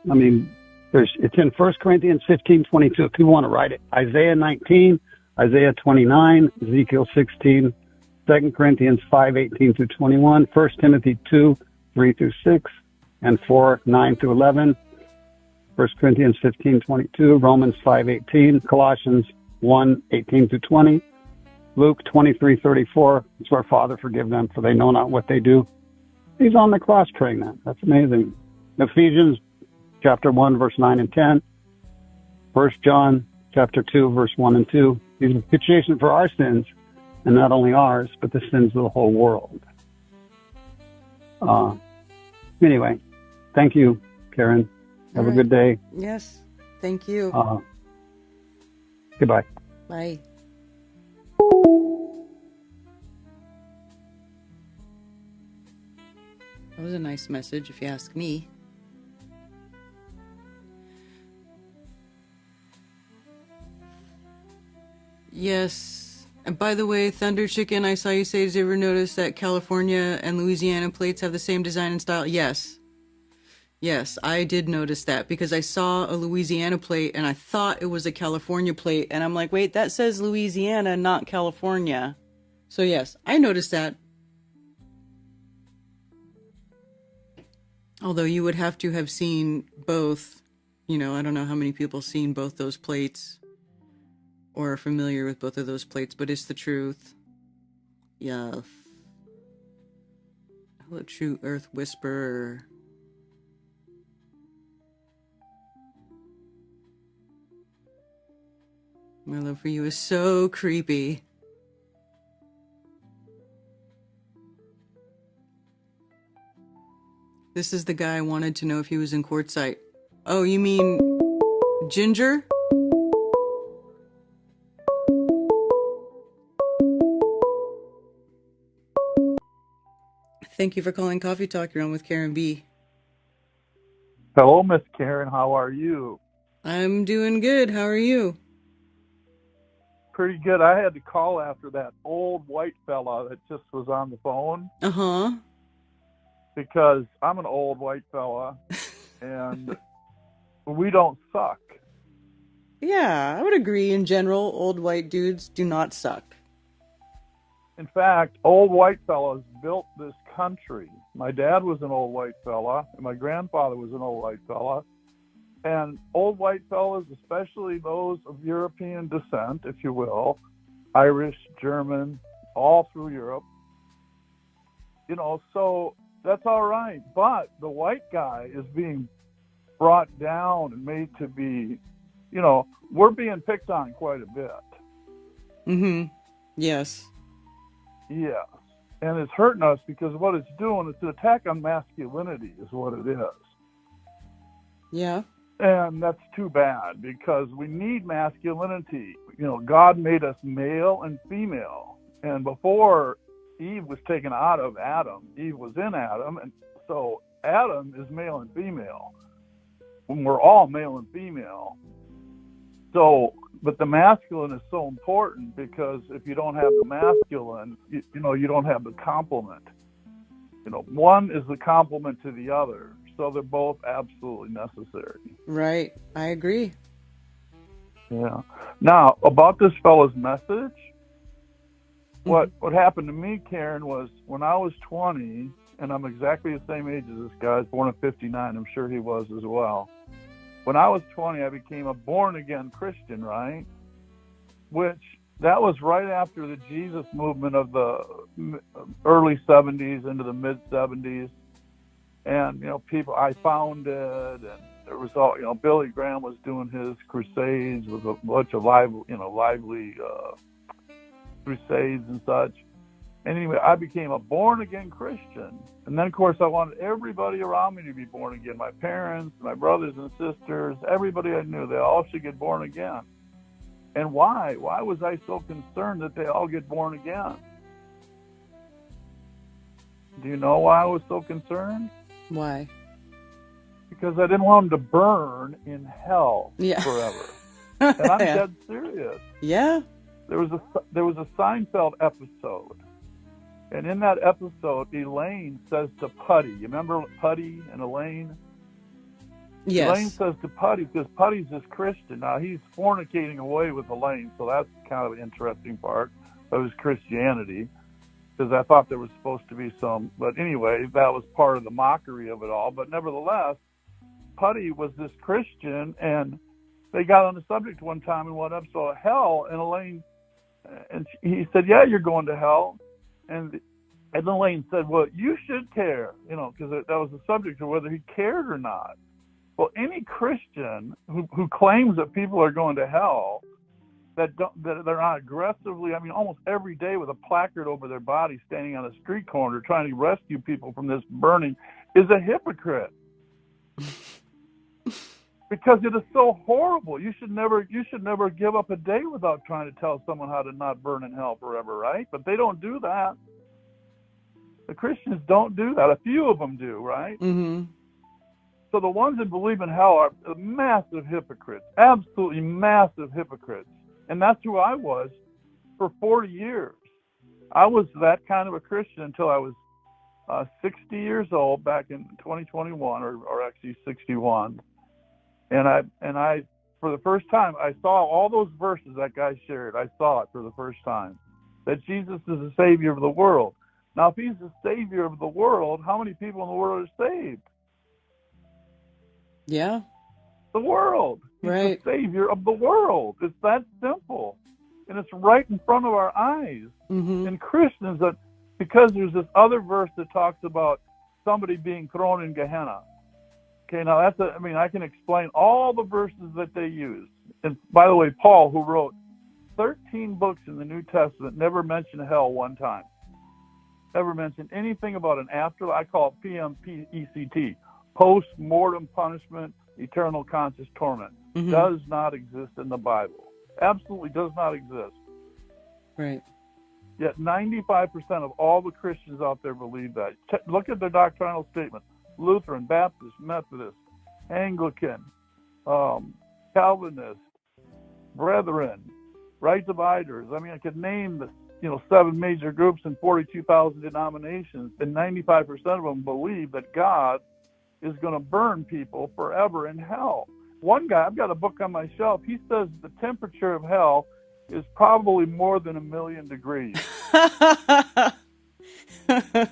I mean, it's in 1 Corinthians 15:22. If people want to write it, Isaiah 19, Isaiah 29, Ezekiel 16, 2 Corinthians 5:18 through 21, 1 Timothy 2, 3 through 6, and 4, 9 through 11, 1 Corinthians 15:22, Romans 5:18, Colossians 1, 18 through 20, Luke 23:34. It's where Father forgive them, for they know not what they do. He's on the cross praying that. That's amazing. Ephesians chapter 1, verse 9 and 10. 1 John chapter 2, verse 1 and 2. He's a propitiation for our sins, and not only ours, but the sins of the whole world. Anyway, thank you, Karen. Have a good day. Yes. Thank you. Goodbye. Bye. That was a nice message, if you ask me. Yes. And by the way, Thunder Chicken, I saw you say, did you ever notice that California and Louisiana plates have the same design and style? Yes. Yes, I did notice that because I saw a Louisiana plate and I thought it was a California plate. And I'm like, wait, that says Louisiana, not California. So yes, I noticed that. Although you would have to have seen both. You know, I don't know how many people seen both those plates or are familiar with both of those plates, but it's the truth. Yeah. Hello, True Earth Whisperer. My love for you is so creepy. This is the guy I wanted to know if he was in Quartzsite. Oh, you mean Ginger? Thank you for calling Coffee Talk. You're on with Karen B. Hello, Miss Karen. How are you? I'm doing good. How are you? Pretty good. I had to call after that old white fella that just was on the phone. Uh-huh. Because I'm an old white fella, and we don't suck. Yeah, I would agree in general. Old white dudes do not suck. In fact, old white fellas built this country. My dad was an old white fella, and my grandfather was an old white fella. And old white fellas, especially those of European descent, if you will, Irish, German, all through Europe, you know, so That's all right. But the white guy is being brought down and made to be, we're being picked on quite a bit. Mm-hmm. Yes. Yeah. And it's hurting us because what it's doing, it's an attack on masculinity is what it is. Yeah. And that's too bad because we need masculinity. God made us male and female. And before Eve was taken out of Adam, Eve was in Adam. And so Adam is male and female. When we're all male and female. So, but the masculine is so important because if you don't have the masculine, you don't have the complement. One is the complement to the other. So they're both absolutely necessary. Right. I agree. Yeah. Now, about this fellow's message, what happened to me, Karen, was when I was 20, and I'm exactly the same age as this guy, I was born in 59, I'm sure he was as well. When I was 20, I became a born-again Christian, right? Which, that was right after the Jesus movement of the early 70s into the mid-70s. And, I founded, and there was all, Billy Graham was doing his crusades with a bunch of lively crusades and such. And anyway, I became a born-again Christian. And then, of course, I wanted everybody around me to be born again. My parents, my brothers and sisters, everybody I knew, they all should get born again. And why? Why was I so concerned that they all get born again? Do you know why I was so concerned? Why? Because I didn't want them to burn in hell forever. And I'm dead serious. Yeah. There was a Seinfeld episode, and in that episode, Elaine says to Putty, you remember Putty and Elaine? Yes. Elaine says to Putty, because Putty's this Christian. Now, he's fornicating away with Elaine, so that's kind of an interesting part of his Christianity, because I thought there was supposed to be some, but anyway, that was part of the mockery of it all. But nevertheless, Putty was this Christian, and they got on the subject one time in one episode of hell, and Elaine, and he said, yeah, you're going to hell. And Elaine said, well, you should care, because that was the subject of whether he cared or not. Well, any Christian who claims that people are going to hell, that they're not aggressively, almost every day with a placard over their body standing on a street corner trying to rescue people from this burning, is a hypocrite. Because it is so horrible. You should never give up a day without trying to tell someone how to not burn in hell forever, right? But they don't do that. The Christians don't do that. A few of them do, right? Mm-hmm. So the ones that believe in hell are massive hypocrites, absolutely massive hypocrites. And that's who I was for 40 years. I was that kind of a Christian until I was 60 years old back in 2021, or actually 61. And I, for the first time, I saw all those verses that guy shared. I saw it for the first time, that Jesus is the Savior of the world. Now, if he's the Savior of the world, how many people in the world are saved? Yeah. The world. He's right. the Savior of the world. It's that simple. And it's right in front of our eyes. Mm-hmm. And Christians, that because there's this other verse that talks about somebody being thrown in Gehenna. Okay, now I can explain all the verses that they use. And by the way, Paul, who wrote 13 books in the New Testament, never mentioned hell one time. Never mentioned anything about an afterlife. I call it PMPECT, post-mortem punishment, eternal conscious torment. Mm-hmm. Does not exist in the Bible. Absolutely does not exist. Right. Yet 95% of all the Christians out there believe that. Look at their doctrinal statements. Lutheran, Baptist, Methodist, Anglican, Calvinist, Brethren, Right Dividers. I could name the 7 major groups and 42,000 denominations, and 95% of them believe that God is going to burn people forever in hell. One guy, I've got a book on my shelf, he says the temperature of hell is probably more than 1 million degrees.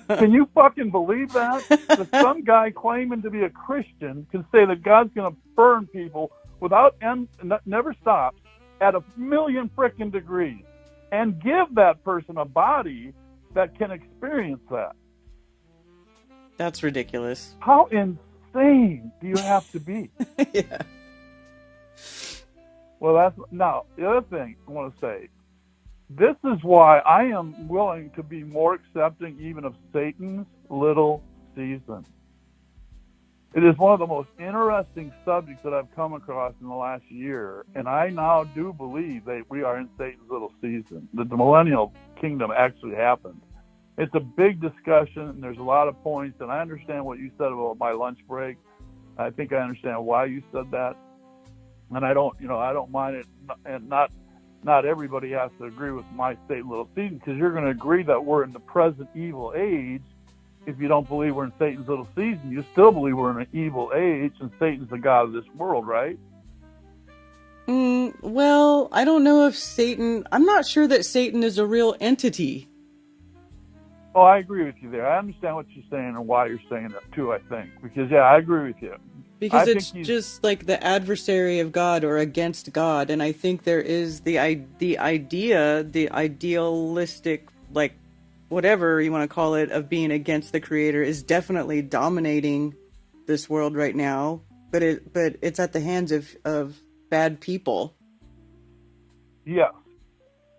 Can you fucking believe that? That some guy claiming to be a Christian can say that God's going to burn people without end, never stops, at 1 million frickin' degrees, and give that person a body that can experience that. That's ridiculous. How insane do you have to be? Yeah. Well, that's now the other thing I want to say. This is why I am willing to be more accepting even of Satan's little season. It is one of the most interesting subjects that I've come across in the last year, and I now do believe that we are in Satan's little season, that the millennial kingdom actually happened. It's a big discussion, and there's a lot of points, and I understand what you said about my lunch break. I think I understand why you said that, and I don't mind it, and not everybody has to agree with my Satan little season, because you're going to agree that we're in the present evil age. If you don't believe we're in Satan's little season, you still believe we're in an evil age, and Satan's the god of this world, right? Well, I don't know if Satan... I'm not sure that Satan is a real entity. Oh, I agree with you there. I understand what you're saying and why you're saying it, too, I think. Because, yeah, I agree with you. Because it's just like the adversary of God or against God, and I think there is the idea, the idealistic, like, whatever you want to call it, of being against the Creator is definitely dominating this world right now, but it's at the hands of bad people. Yes.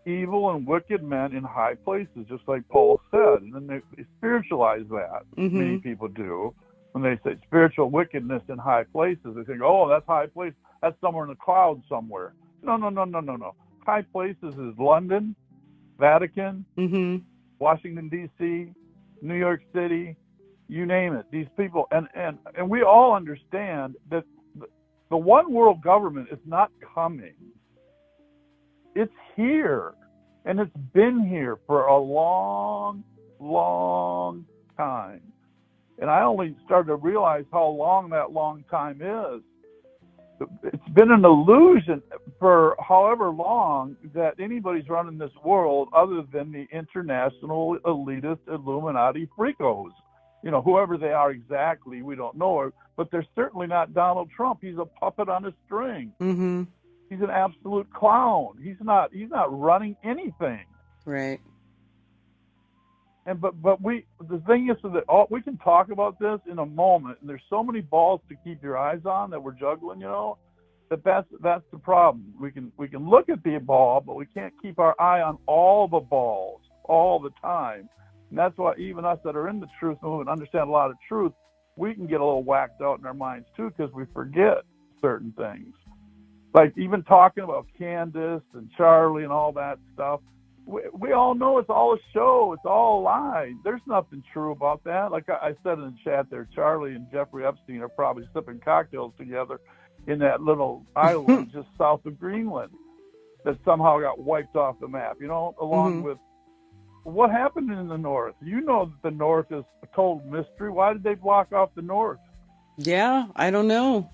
Evil and wicked men in high places, just like Paul said. And then they spiritualize that. Mm-hmm. Many people do. When they say spiritual wickedness in high places, they think, oh, that's high place. That's somewhere in the clouds somewhere. No. High places is London, Vatican, mm-hmm. Washington, D.C., New York City, you name it. These people, and we all understand that the one world government is not coming. It's here, and it's been here for a long, long time. And I only started to realize how long that long time is. It's been an illusion for however long that anybody's running this world other than the international elitist Illuminati freakos. You know, whoever they are exactly, we don't know. But they're certainly not Donald Trump. He's a puppet on a string. Mm-hmm. He's an absolute clown. He's not running anything. Right. And but the thing is that we can talk about this in a moment, and there's so many balls to keep your eyes on that we're juggling, you know, that's the problem. We can look at the ball, but we can't keep our eye on all the balls all the time. And that's why even us that are in the truth movement understand a lot of truth, we can get a little whacked out in our minds too, because we forget certain things. Like even talking about Candace and Charlie and all that stuff. We all know it's all a show. It's all a lie. There's nothing true about that. Like I said in the chat there, Charlie and Jeffrey Epstein are probably sipping cocktails together in that little island just south of Greenland that somehow got wiped off the map, you know, along with what happened in the North. You know that the North is a total mystery. Why did they block off the North? Yeah, I don't know.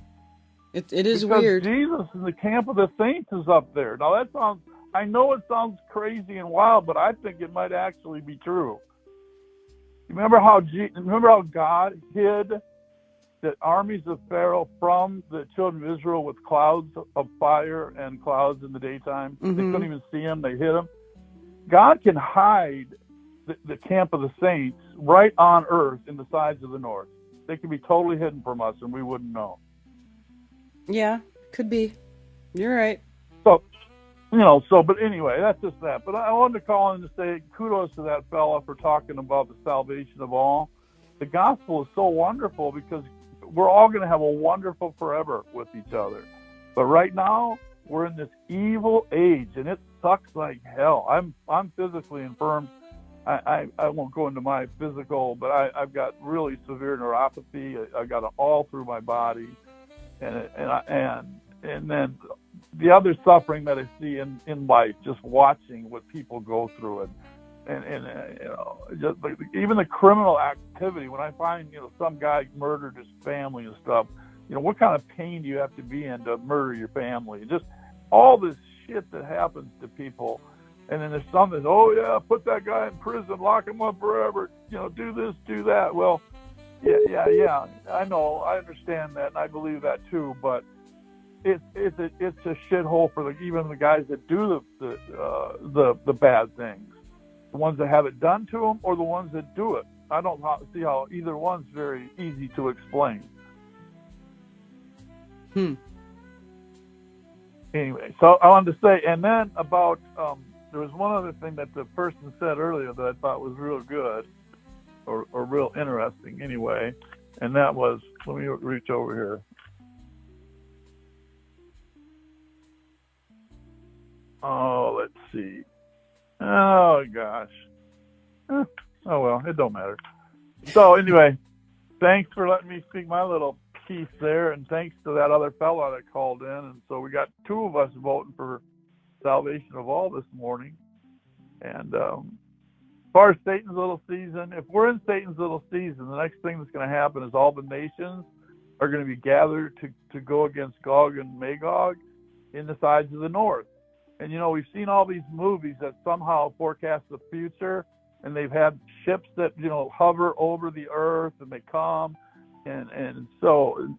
It is because weird. Jesus in the camp of the saints is up there. Now I know it sounds crazy and wild, but I think it might actually be true. Remember how God hid the armies of Pharaoh from the children of Israel with clouds of fire and clouds in the daytime? Mm-hmm. They couldn't even see him. They hid him. God can hide the camp of the saints right on earth in the sides of the north. They can be totally hidden from us, and we wouldn't know. Yeah, could be. You're right. So, but anyway, that's just that. But I wanted to call in to say kudos to that fella for talking about the salvation of all. The gospel is so wonderful because we're all going to have a wonderful forever with each other. But right now, we're in this evil age, and it sucks like hell. I'm physically infirmed. I won't go into my physical, but I've got really severe neuropathy. I got it all through my body, and then the other suffering that I see in life, just watching what people go through it, and just like, even the criminal activity. When I find some guy murdered his family and stuff, what kind of pain do you have to be in to murder your family? Just all this shit that happens to people. And then there's some that, oh yeah, put that guy in prison, lock him up forever, do this, do that. Well, yeah, I know, I understand that, and I believe that too. But it's a shithole for even the guys that do the bad things, the ones that have it done to them, or the ones that do it. I don't see how either one's very easy to explain. Anyway, so I wanted to say, and then about there was one other thing that the person said earlier that I thought was real good, or real interesting anyway, and that was, let me reach over here. Oh, let's see. Oh gosh. Oh well, it don't matter. So anyway, thanks for letting me speak my little piece there, and thanks to that other fella that called in. And so we got two of us voting for salvation of all this morning. And as far as Satan's little season, if we're in Satan's little season, the next thing that's going to happen is all the nations are going to be gathered to go against Gog and Magog in the sides of the north. And, you know, we've seen all these movies that somehow forecast the future, and they've had ships that, you know, hover over the earth, and they come. And so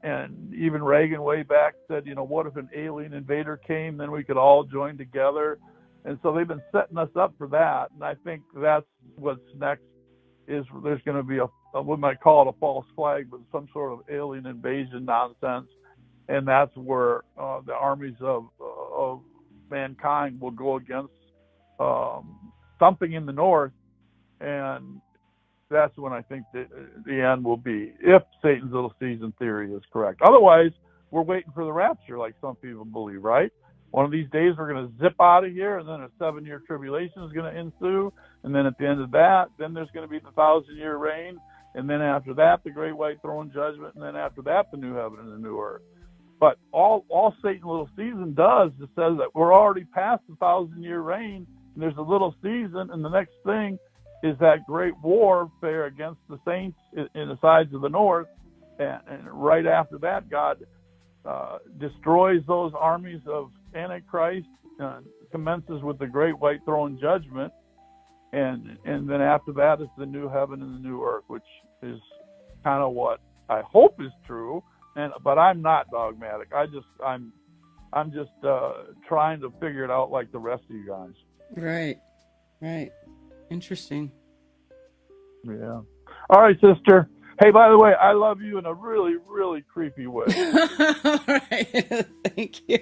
even Reagan way back said, you know, what if an alien invader came, then we could all join together. And so they've been setting us up for that. And I think that's what's next, is there's going to be a we might call it a false flag, but some sort of alien invasion nonsense. And that's where the armies of mankind will go against something in the north, and that's when I think the end will be, if Satan's little season theory is correct. Otherwise, we're waiting for the rapture, like some people believe, right? One of these days we're going to zip out of here, and then a 7-year tribulation is going to ensue, and then at the end of that, then there's going to be the 1,000-year reign, and then after that, the great white throne judgment, and then after that, the new heaven and the new earth. But all Satan's little season does is says that we're already past the 1,000-year reign, and there's a little season, and the next thing is that great warfare against the saints in the sides of the north, and right after that, God destroys those armies of Antichrist, commences with the great white throne judgment, and then after that is the new heaven and the new earth, which is kind of what I hope is true. But I'm not dogmatic. I'm just trying to figure it out like the rest of you guys. Right. Interesting. Yeah. All right, sister. Hey, by the way, I love you in a really, really creepy way. All right. Thank you.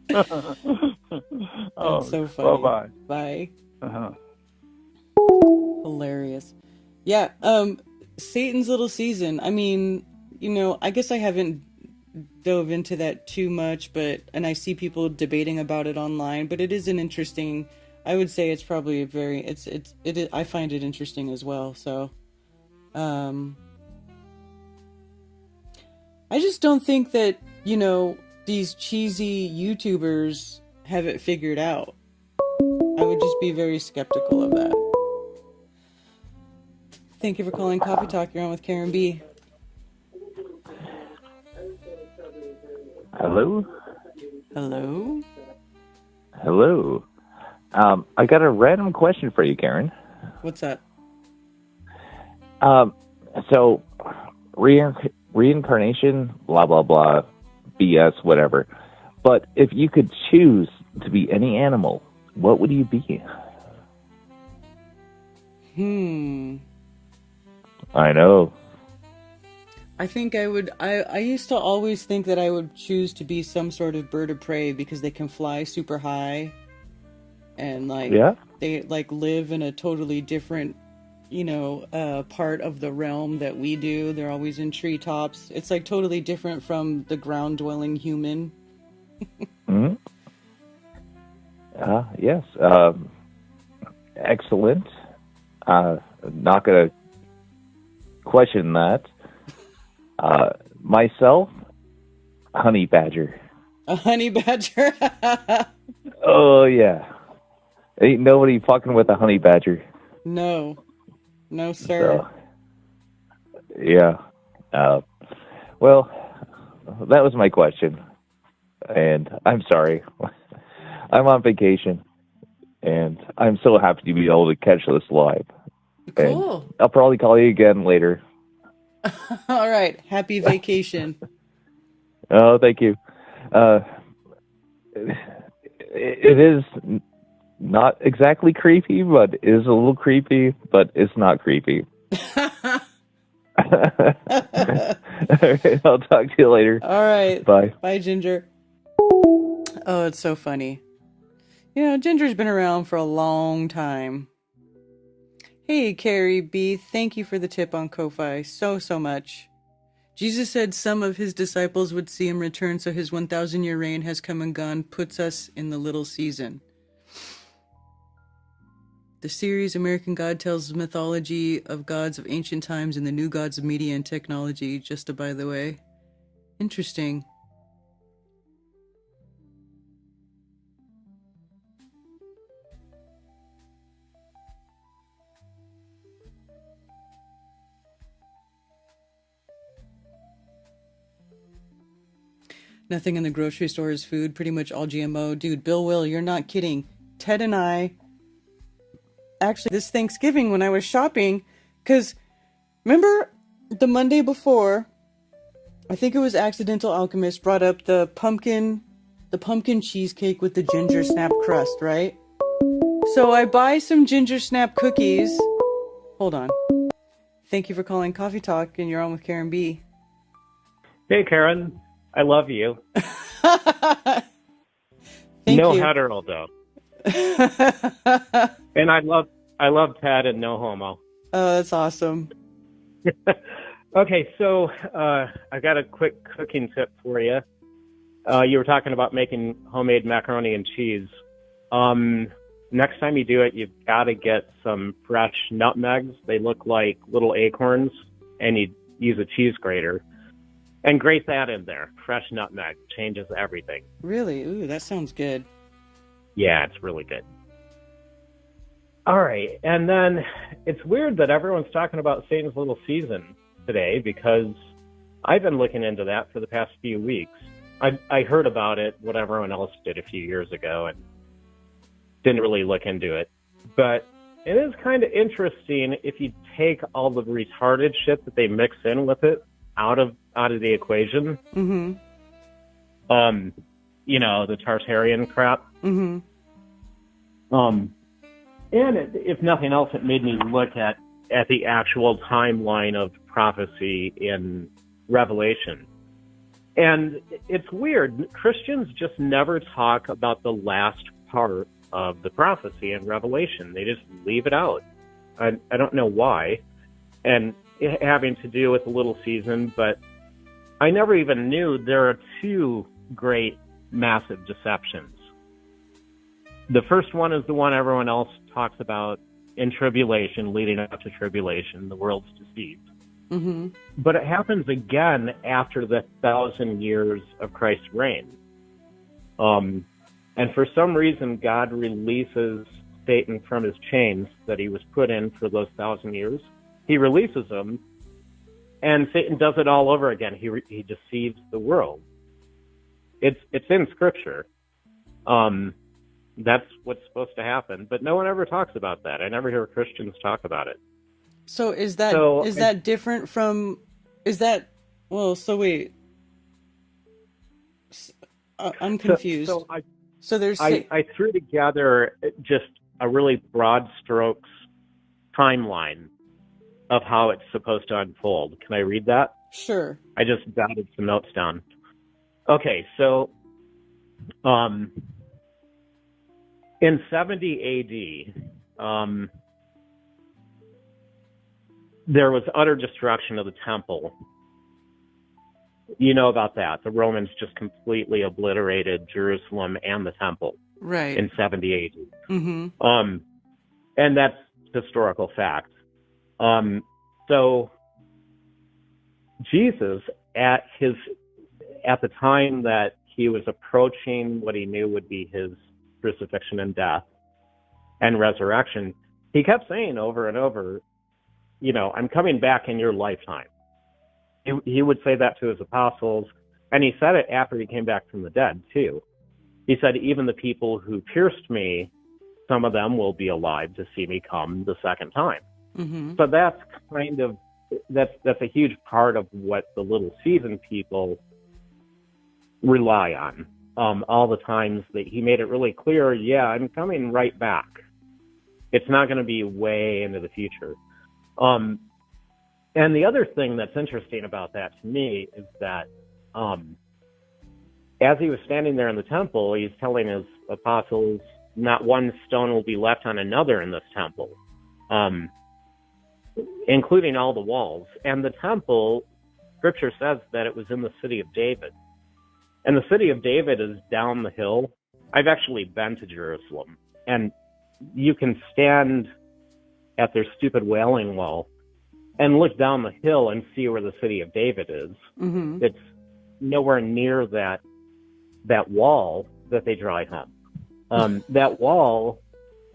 That's so funny. Bye-bye. Bye. Uh-huh. Hilarious. Yeah. Satan's little season. I mean, you know, I guess I haven't dove into that too much, and I see people debating about it online, but it is an interesting, I would say it's probably I find it interesting as well. So, I just don't think that, you know, these cheesy YouTubers have it figured out. I would just be very skeptical of that. Thank you for calling Coffee Talk. You're on with Karen B. Hello? Hello? Hello. I got a random question for you, Karen. What's that? So, reincarnation, blah, blah, blah, BS, whatever. But if you could choose to be any animal, what would you be? I know. I think I would, I used to always think that I would choose to be some sort of bird of prey because they can fly super high and they live in a totally different, you know, part of the realm that we do. They're always in treetops. It's like totally different from the ground dwelling human. Mm-hmm. Yes. Excellent. Not going to question that. Myself, honey badger. A honey badger? Oh, yeah. Ain't nobody fucking with a honey badger. No, sir. So, yeah. Well, that was my question. And I'm sorry. I'm on vacation. And I'm so happy to be able to catch this live. Cool. And I'll probably call you again later. All right. Happy vacation. Oh, thank you. It is not exactly creepy, but is a little creepy, but it's not creepy. All right, I'll talk to you later. All right. Bye. Bye, Ginger. Oh, it's so funny. You know, Ginger's been around for a long time. Hey, Carrie B, thank you for the tip on Ko-Fi so much. Jesus said some of his disciples would see him return, so his 1,000-year reign has come and gone, puts us in the little season. The series American God tells mythology of gods of ancient times and the new gods of media and technology, just a by the way. Interesting. Nothing in the grocery store is food, pretty much all GMO. Dude, Bill Will, you're not kidding. Ted and I, actually this Thanksgiving when I was shopping, because remember the Monday before, I think it was Accidental Alchemist brought up the pumpkin cheesecake with the ginger snap crust, right? So I buy some ginger snap cookies. Hold on. Thank you for calling Coffee Talk, and you're on with Karen B. Hey, Karen. I love you. No hetero though. And I love Ted and no homo. Oh, that's awesome. Okay, so I got a quick cooking tip for you. You were talking about making homemade macaroni and cheese. Next time you do it, you've got to get some fresh nutmegs. They look like little acorns, and you use a cheese grater. And grate that in there. Fresh nutmeg changes everything. Really? Ooh, that sounds good. Yeah, it's really good. All right. And then it's weird that everyone's talking about Satan's little season today, because I've been looking into that for the past few weeks. I heard about it, what everyone else did a few years ago, and didn't really look into it. But it is kind of interesting if you take all the retarded shit that they mix in with it out of the equation. Mm-hmm. You know, the Tartarian crap. Mm-hmm. And if nothing else, it made me look at the actual timeline of prophecy in Revelation. And it's weird. Christians just never talk about the last part of the prophecy in Revelation. They just leave it out. I don't know why. And it having to do with the little season, but I never even knew there are two great, massive deceptions. The first one is the one everyone else talks about in tribulation, leading up to tribulation. The world's deceived. Mm-hmm. But it happens again after the 1,000 years of Christ's reign. And for some reason, God releases Satan from his chains that he was put in for those 1,000 years. He releases him, and Satan does it all over again. He deceives the world. It's in Scripture. That's what's supposed to happen, but no one ever talks about that. I never hear Christians talk about it. So is that different from? Wait. I'm confused. I threw together just a really broad strokes timeline of how it's supposed to unfold. Can I read that? Sure. I just jotted some notes down. Okay, so in 70 AD, there was utter destruction of the temple. You know about that. The Romans just completely obliterated Jerusalem and the temple. Right. In 70 AD. Mm-hmm. And that's historical fact. So Jesus, at the time that he was approaching what he knew would be his crucifixion and death and resurrection, he kept saying over and over, you know, I'm coming back in your lifetime. He would say that to his apostles, and he said it after he came back from the dead too. He said, even the people who pierced me, some of them will be alive to see me come the second time. Mm-hmm. So that's that's a huge part of what the little season people rely on. all the times that he made it really clear, yeah, I'm coming right back. It's not going to be way into the future. And the other thing that's interesting about that to me is that as he was standing there in the temple, he's telling his apostles, not one stone will be left on another in this temple, including all the walls. And the temple, Scripture says that it was in the city of David. And the city of David is down the hill. I've actually been to Jerusalem, and you can stand at their stupid Wailing Wall and look down the hill and see where the city of David is. Mm-hmm. It's nowhere near that wall that they dry hump. That wall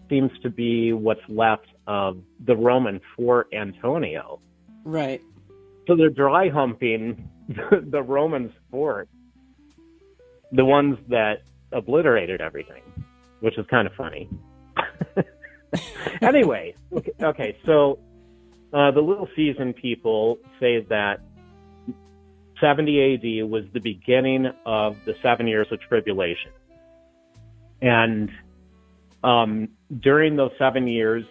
seems to be what's left of the Roman Fort Antonio. Right. So they're dry humping the Romans' fort, the ones that obliterated everything, which is kind of funny. Anyway, okay, so the Little Season people say that 70 AD was the beginning of the 7 years of tribulation. And during those 7 years,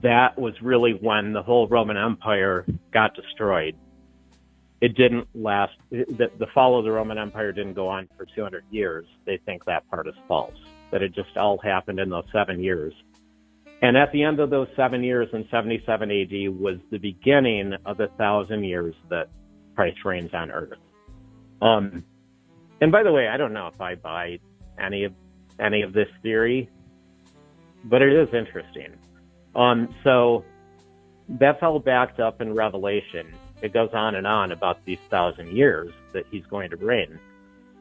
that was really when the whole Roman Empire got destroyed. It didn't last. The fall of the Roman Empire didn't go on for 200 years. They think that part is false, that it just all happened in those 7 years. And at the end of those 7 years in 77 AD was the beginning of the 1,000 years that Christ reigns on earth. And by the way, I don't know if I buy any of this theory, but it is interesting. So that's all backed up in Revelation. It goes on and on about these 1,000 years that he's going to reign.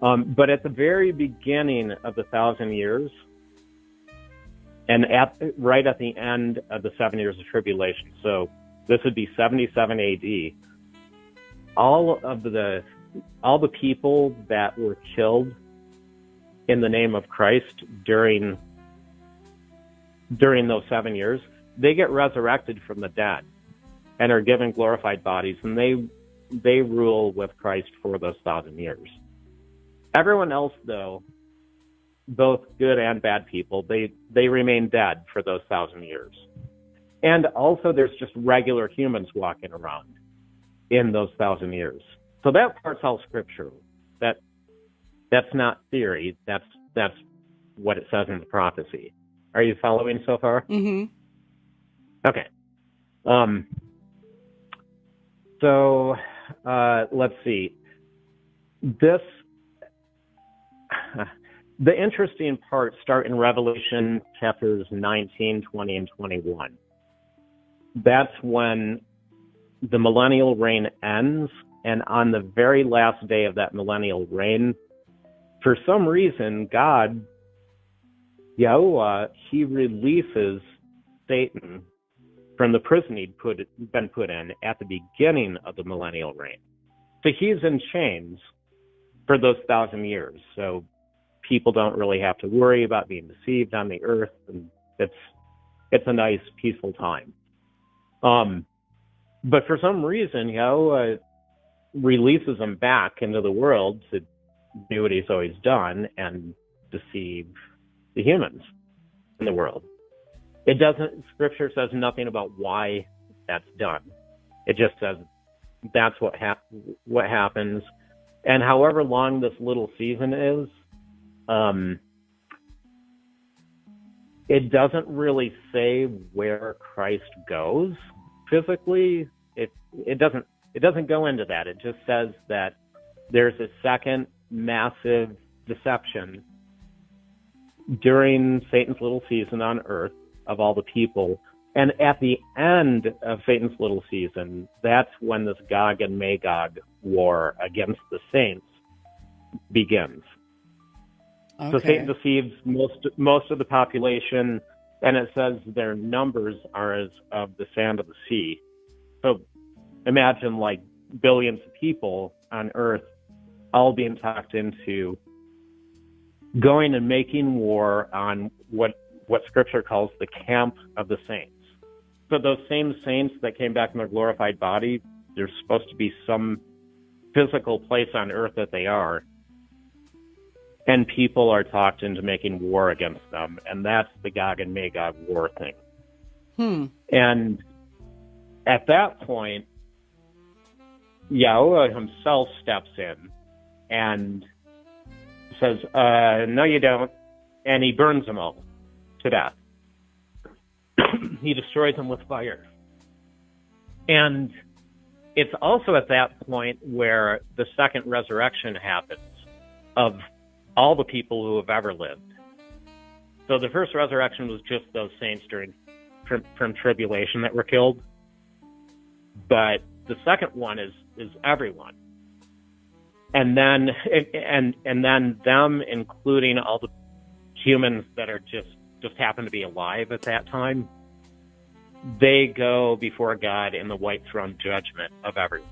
But at the very beginning of the 1,000 years, and right at the end of the 7 years of tribulation, so this would be 77 AD, all the people that were killed in the name of Christ during those 7 years, they get resurrected from the dead and are given glorified bodies, and they rule with Christ for those 1,000 years. Everyone else, though, both good and bad people, they remain dead for those 1,000 years. And also there's just regular humans walking around in those 1,000 years. So that part's all scriptural. That's not theory. That's what it says in the prophecy. Are you following so far? Mm-hmm. Okay. So let's see. The interesting parts start in Revelation chapters 19, 20, and 21. That's when the millennial reign ends, and on the very last day of that millennial reign, for some reason, God, Yahuwah, he releases Satan from the prison he'd been put in at the beginning of the millennial reign. So he's in chains for those 1,000 years. So people don't really have to worry about being deceived on the earth, and it's a nice, peaceful time. But for some reason, Yahuwah releases him back into the world to do what he's always done and deceive the humans in the world. Scripture says nothing about why that's done. It just says that's what happens. And however long this little season is, it doesn't really say where Christ goes physically. It doesn't go into that. It just says that there's a second massive deception during Satan's little season on earth of all the people. And at the end of Satan's little season, that's when this Gog and Magog war against the saints begins. Okay. So Satan deceives most of the population, and it says their numbers are as of the sand of the sea. So imagine like billions of people on earth all being talked into going and making war on what Scripture calls the camp of the saints. So those same saints that came back in their glorified body, there's supposed to be some physical place on earth that they are. and people are talked into making war against them, and that's the Gog and Magog war thing. And at that point, Yahuwah himself steps in and says, no, you don't, and he burns them all to death. He destroys them with fire. And it's also at that point where the second resurrection happens of all the people who have ever lived. So the first resurrection was just those saints from tribulation that were killed. But the second one is everyone. And then and then them, including all the humans that are just happen to be alive at that time, they go before God in the white throne judgment of everyone.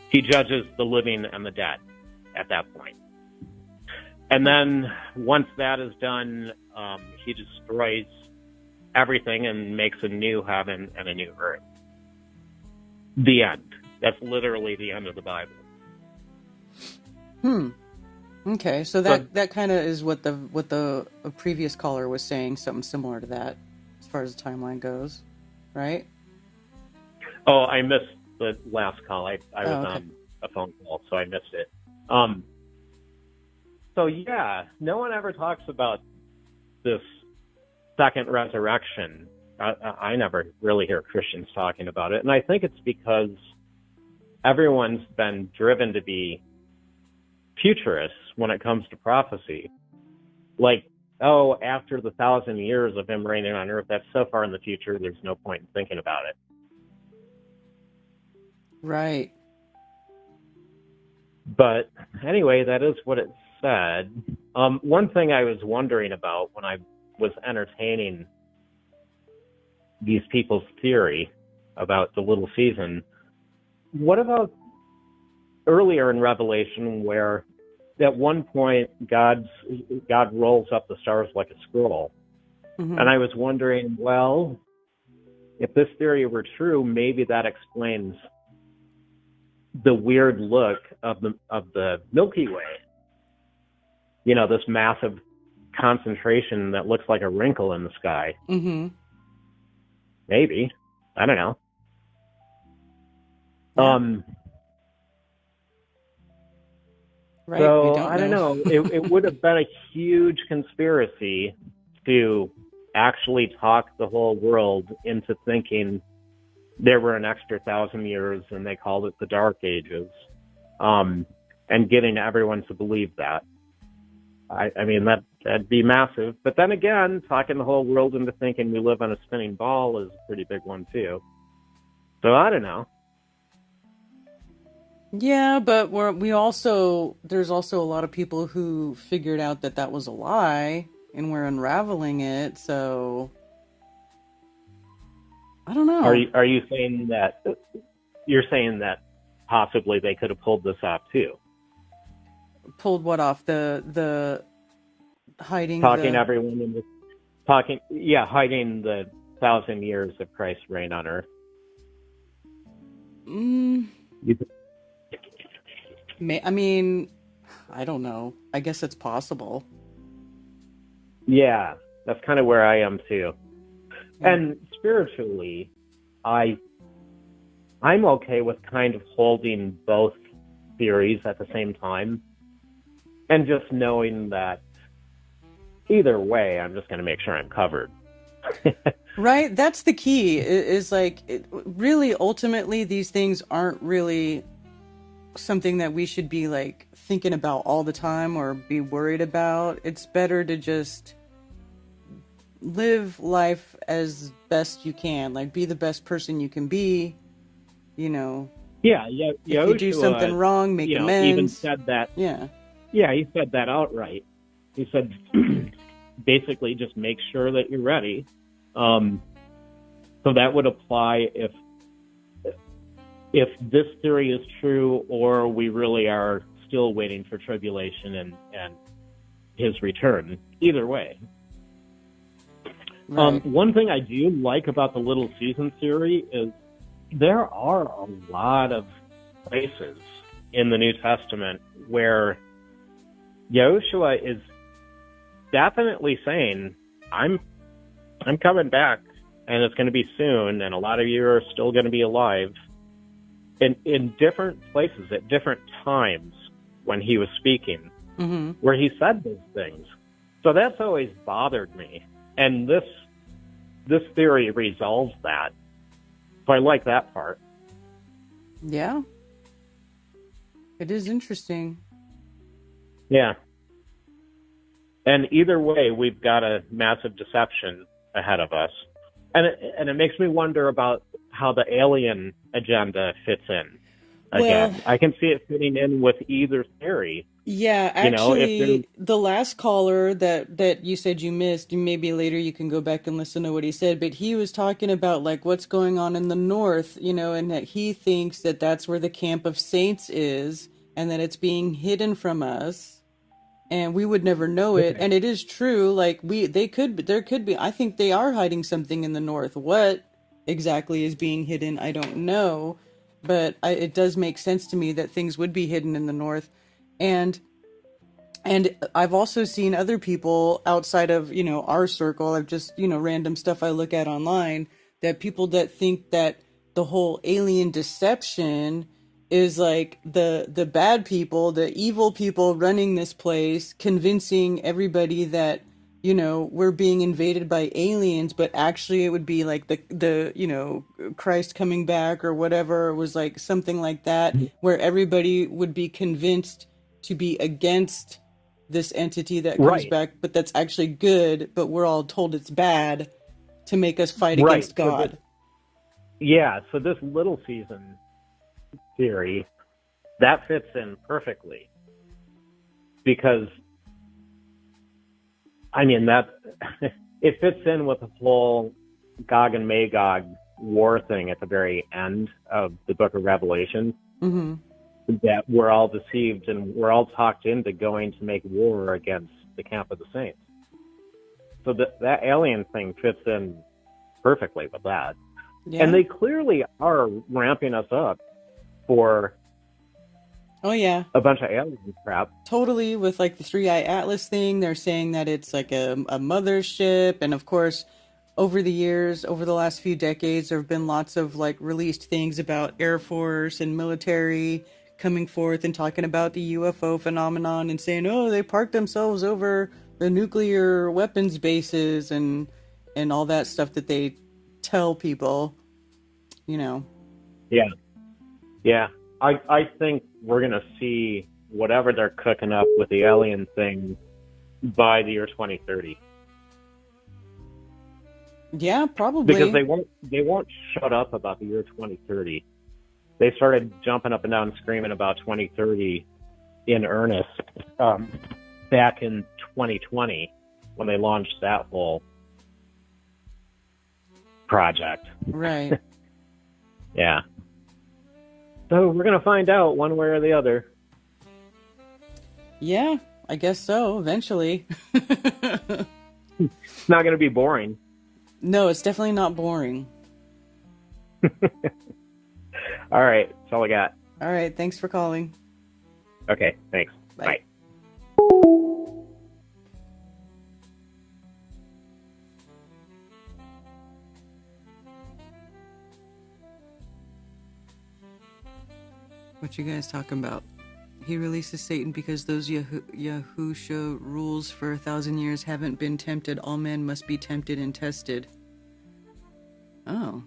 He judges the living and the dead at that point. And then once that is done, he destroys everything and makes a new heaven and a new earth. The end. That's literally the end of the Bible. Okay, so that kind of is what the previous caller was saying, something similar to that, as far as the timeline goes, right? Oh, I missed the last call. I was okay. on a phone call, so I missed it. So yeah, no one ever talks about this second resurrection. I never really hear Christians talking about it, and I think it's because everyone's been driven to be futurists when it comes to prophecy. Like, oh, after the 1,000 years of him reigning on earth, that's so far in the future, there's no point in thinking about it. Right. But anyway, that is what it said. One thing I was wondering about when I was entertaining these people's theory about the little season, what about earlier in Revelation where at one point God rolls up the stars like a scroll? Mm-hmm. And I was wondering, well, if this theory were true, maybe that explains the weird look of the Milky Way. You know, this massive concentration that looks like a wrinkle in the sky. Mm-hmm. Maybe. I don't know. Yeah. Right, So, I don't know. It would have been a huge conspiracy to actually talk the whole world into thinking there were an extra 1,000 years and they called it the Dark Ages, and getting everyone to believe that. I mean, that'd be massive. But then again, talking the whole world into thinking we live on a spinning ball is a pretty big one, too. So, I don't know. Yeah, but there's also a lot of people who figured out that was a lie, and we're unraveling it, so I don't know. Are you saying that you're saying that possibly they could have pulled this off too? Pulled what off? The hiding everyone in the hiding the 1,000 years of Christ's reign on earth. I mean, I don't know. I guess it's possible. Yeah, that's kind of where I am too. Yeah. And spiritually, I'm okay with kind of holding both theories at the same time, and just knowing that either way, I'm just going to make sure I'm covered. Right? That's the key. Is like, really, ultimately, these things aren't really something that we should be like thinking about all the time or be worried about. It's better to just live life as best you can, like be the best person you can be, you know. Yeah. If you do something wrong, make amends. Even said that. Yeah, he said that outright. He said basically just make sure that you're ready. So that would apply if this theory is true, or we really are still waiting for tribulation and his return. Either way. Right. One thing I do like about the little season theory is there are a lot of places in the New Testament where Yahushua is definitely saying, I'm coming back, and it's going to be soon, and a lot of you are still going to be alive. In different places at different times when he was speaking, where he said those things. So that's always bothered me. And this theory resolves that. So I like that part. Yeah. It is interesting. Yeah. And either way, we've got a massive deception ahead of us. And it makes me wonder about how the alien agenda fits in. Again, Well, I can see it fitting in with either theory. yeah, actually, the last caller that you said you missed, maybe later you can go back and listen to what he said, but he was talking about like what's going on in the north, and that he thinks that that's where the camp of saints is, and that it's being hidden from us, and we would never know it. And it is true, like there could be. I think they are hiding something in the north. What exactly is being hidden, I don't know, but it does make sense to me that things would be hidden in the north. And I've also seen other people outside of, our circle. I've just, random stuff I look at online, that people that think that the whole alien deception is like the bad people, the evil people running this place, convincing everybody that, we're being invaded by aliens, but actually it would be like the Christ coming back or whatever. It was like something like that, where everybody would be convinced to be against this entity that comes back, but that's actually good, but we're all told it's bad to make us fight against God. So this little season theory, that fits in perfectly. Because, that it fits in with the whole Gog and Magog war thing at the very end of the book of Revelation. That we're all deceived and we're all talked into going to make war against the camp of the saints. So that alien thing fits in perfectly with that. Yeah. And they clearly are ramping us up for a bunch of alien crap. Totally, with like the 3-Eye Atlas thing, they're saying that it's like a mothership. And of course, over the years, over the last few decades, there have been lots of like released things about Air Force and military coming forth and talking about the UFO phenomenon and saying, they parked themselves over the nuclear weapons bases and all that stuff that they tell people, Yeah. I think we're going to see whatever they're cooking up with the alien thing by the year 2030. Yeah, probably. Because they won't shut up about the year 2030. They started jumping up and down screaming about 2030 in earnest back in 2020 when they launched that whole project. Right. Yeah. So we're going to find out one way or the other. Yeah, I guess so, eventually. It's not going to be boring. No, it's definitely not boring. All right, that's all I got. All right, thanks for calling. Okay, thanks. Bye. What you guys talking about? He releases Satan because those Yahusha rules for 1,000 years haven't been tempted. All men must be tempted and tested. Oh.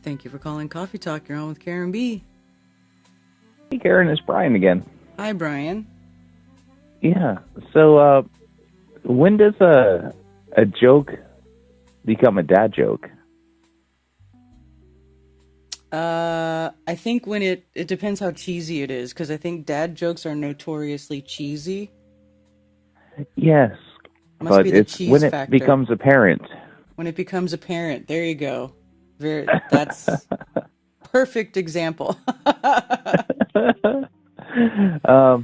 Thank you for calling Coffee Talk. You're on with Karen B. Hey, Karen, it's Brian again. Hi, Brian. Yeah. So, when does a joke become a dad joke? I think when it depends how cheesy it is, because I think dad jokes are notoriously cheesy. Yes, but it's when it becomes apparent. When it becomes apparent, there you go. That's perfect example. A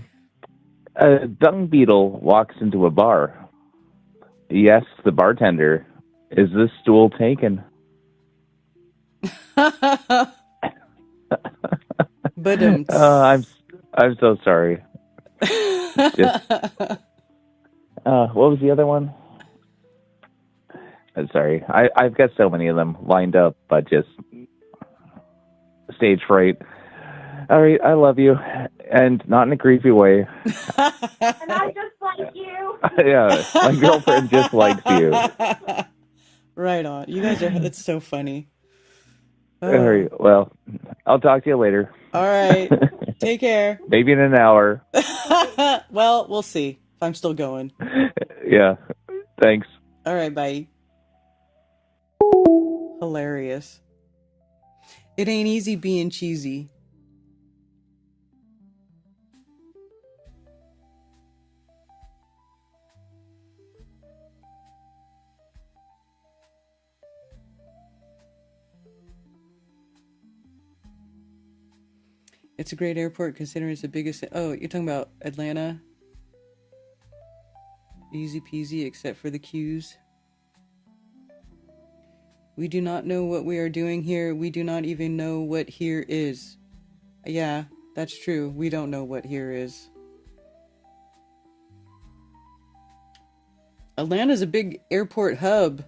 dung beetle walks into a bar. He asks the bartender, "Is this stool taken?" But I'm so sorry. Just, what was the other one? I'm sorry. I've got so many of them lined up, but just stage fright. All right, I love you, and not in a creepy way. And I just like you. Yeah, my girlfriend just likes you. Right on. You guys that's so funny. All right, well, I'll talk to you later. All right. Take care. Maybe in an hour. Well, we'll see if I'm still going. Yeah, thanks. All right, bye. Hilarious. It ain't easy being cheesy. It's a great airport considering it's the biggest. Oh, you're talking about Atlanta? Easy peasy, except for the queues. We do not know what we are doing here. We do not even know what here is. Yeah, that's true. We don't know what here is. Atlanta's a big airport hub.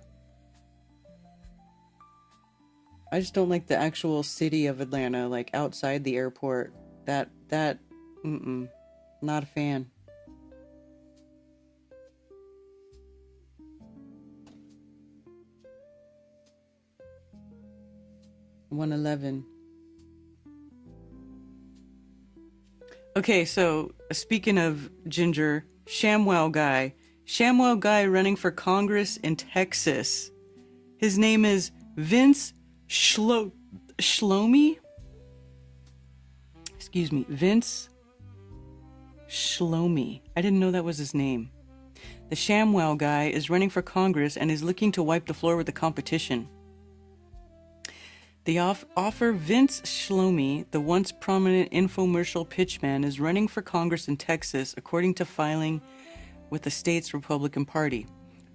I just don't like the actual city of Atlanta, like outside the airport. Not a fan. $111. Okay, so speaking of Ginger, ShamWow guy running for Congress in Texas. His name is Vince Shlomi? Excuse me, Vince Shlomi. I didn't know that was his name. The ShamWow guy is running for Congress and is looking to wipe the floor with the competition. The offer Vince Shlomi, the once prominent infomercial pitchman, is running for Congress in Texas, according to filing with the state's Republican Party.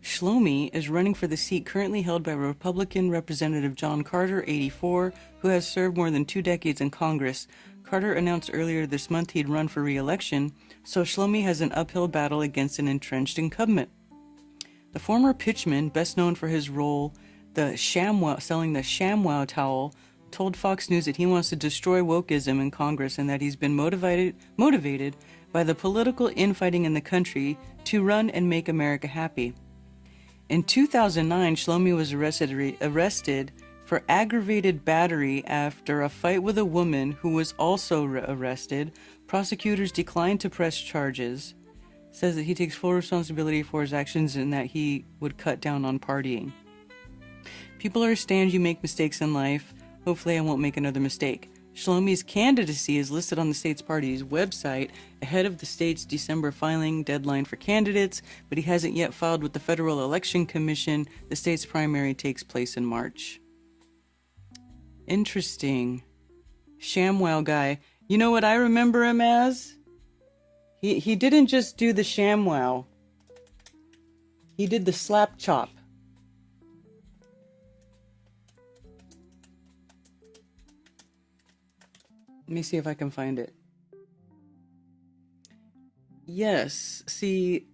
Shlomi is running for the seat currently held by Republican Representative John Carter, 84, who has served more than 2 decades in Congress. Carter announced earlier this month he'd run for re-election, so Shlomi has an uphill battle against an entrenched incumbent. The former pitchman, best known for his role selling the ShamWow towel, told Fox News that he wants to destroy wokeism in Congress and that he's been motivated by the political infighting in the country to run and make America happy. In 2009, Shlomi was arrested for aggravated battery after a fight with a woman who was also arrested. Prosecutors declined to press charges. Says that he takes full responsibility for his actions and that he would cut down on partying. People understand you make mistakes in life. Hopefully I won't make another mistake. Shlomi's candidacy is listed on the state's party's website ahead of the state's December filing deadline for candidates, but he hasn't yet filed with the Federal Election Commission. The state's primary takes place in March. Interesting. ShamWow guy. You know what I remember him as? He didn't just do the ShamWow. He did the slap chop. Let me see if I can find it. Yes, see...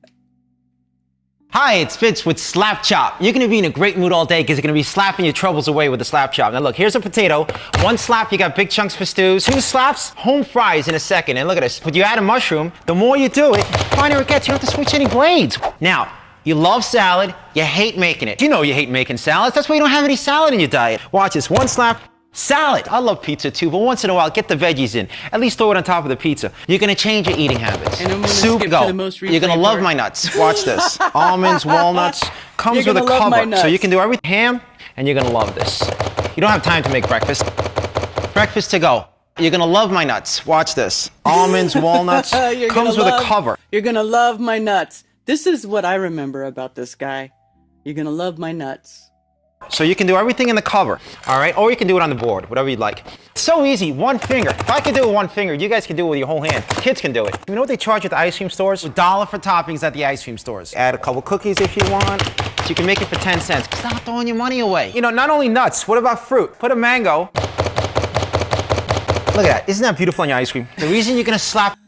Hi, it's Fitz with Slap Chop. You're gonna be in a great mood all day because you're gonna be slapping your troubles away with the Slap Chop. Now look, here's a potato. 1 slap, you got big chunks for stews. 2 slaps, home fries in a second. And look at this, when you add a mushroom, the more you do it, the finer it gets. You don't have to switch any blades. Now, you love salad, you hate making it. You know you hate making salads, that's why you don't have any salad in your diet. Watch this, 1 slap, salad. I love pizza too, but once in a while, get the veggies in. At least throw it on top of the pizza. You're gonna change your eating habits. And I'm gonna Soup, skip go. to the most You're gonna love my nuts. Watch this. Almonds, walnuts, comes You're with a gonna love my cover. So nuts. you can do everything. Ham, and you're gonna love this. You don't have time to make breakfast. Breakfast to go. You're gonna love my nuts. Watch this. Almonds, walnuts, comes with a cover. You're gonna love my nuts. This is what I remember about this guy. You're gonna love my nuts. So you can do everything in the cover, all right? Or you can do it on the board, whatever you'd like. It's so easy, 1 finger. If I could do it with 1 finger, you guys can do it with your whole hand. Kids can do it. You know what they charge at the ice cream stores? $1 for toppings at the ice cream stores. Add a couple cookies if you want. nuts, you can make it for 10 cents. Stop throwing your money away. You know, not only nuts, what about fruit? Put a mango. Look at that. Isn't that beautiful on your ice cream? The reason you're gonna slap.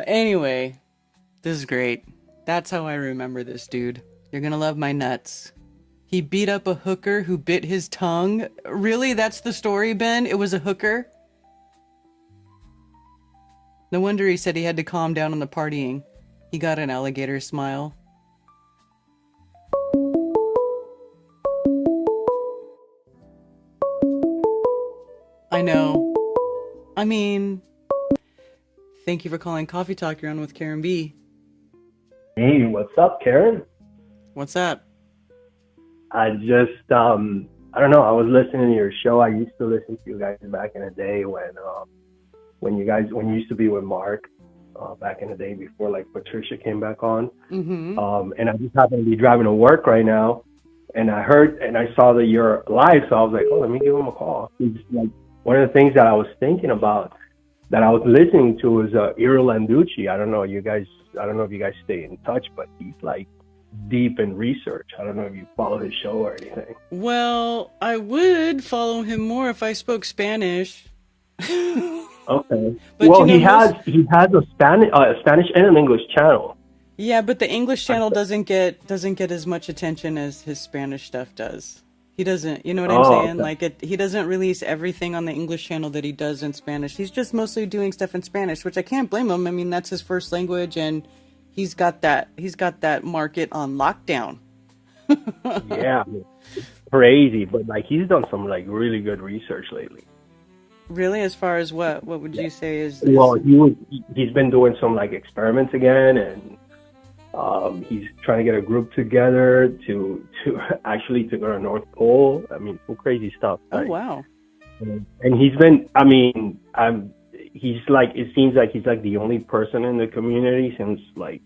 Anyway, this is great. That's how I remember this dude. You're gonna love my nuts. He beat up a hooker who bit his tongue. Really? That's the story, Ben? It was a hooker? No wonder he said he had to calm down on the partying. He got an alligator smile. I know. I mean, thank you for calling Coffee Talk. You're on with Karen B. Hey, what's up, Karen? What's up? I just, I don't know. I was listening to your show. I used to listen to you guys back in the day when you used to be with Mark, back in the day before like Patricia came back on. Mm-hmm. And I just happen to be driving to work right now, and I heard and I saw that you're live, so I was like, oh, let me give him a call. It's like one of the things that I was thinking about that I was listening to was Iro Landucci. I don't know if you guys stay in touch, but he's like deep in research. I don't know if you follow his show or anything. Well, I would follow him more if I spoke Spanish. Okay. But well, you know, he has a Spanish and an English channel. Yeah, but the English channel doesn't get as much attention as his Spanish stuff does. He doesn't, you know what I'm saying? Okay. Like he doesn't release everything on the English channel that he does in Spanish. He's just mostly doing stuff in Spanish, which I can't blame him. I mean, that's his first language, and he's got that market on lockdown. Yeah, it's crazy, but like he's done some like really good research lately. Really, as far as what would you say is? Well, he's been doing some like experiments again, and he's trying to get a group together to go to North Pole. I mean, some crazy stuff. Oh, wow. And he's been, I mean, he's like, it seems like he's like the only person in the community since like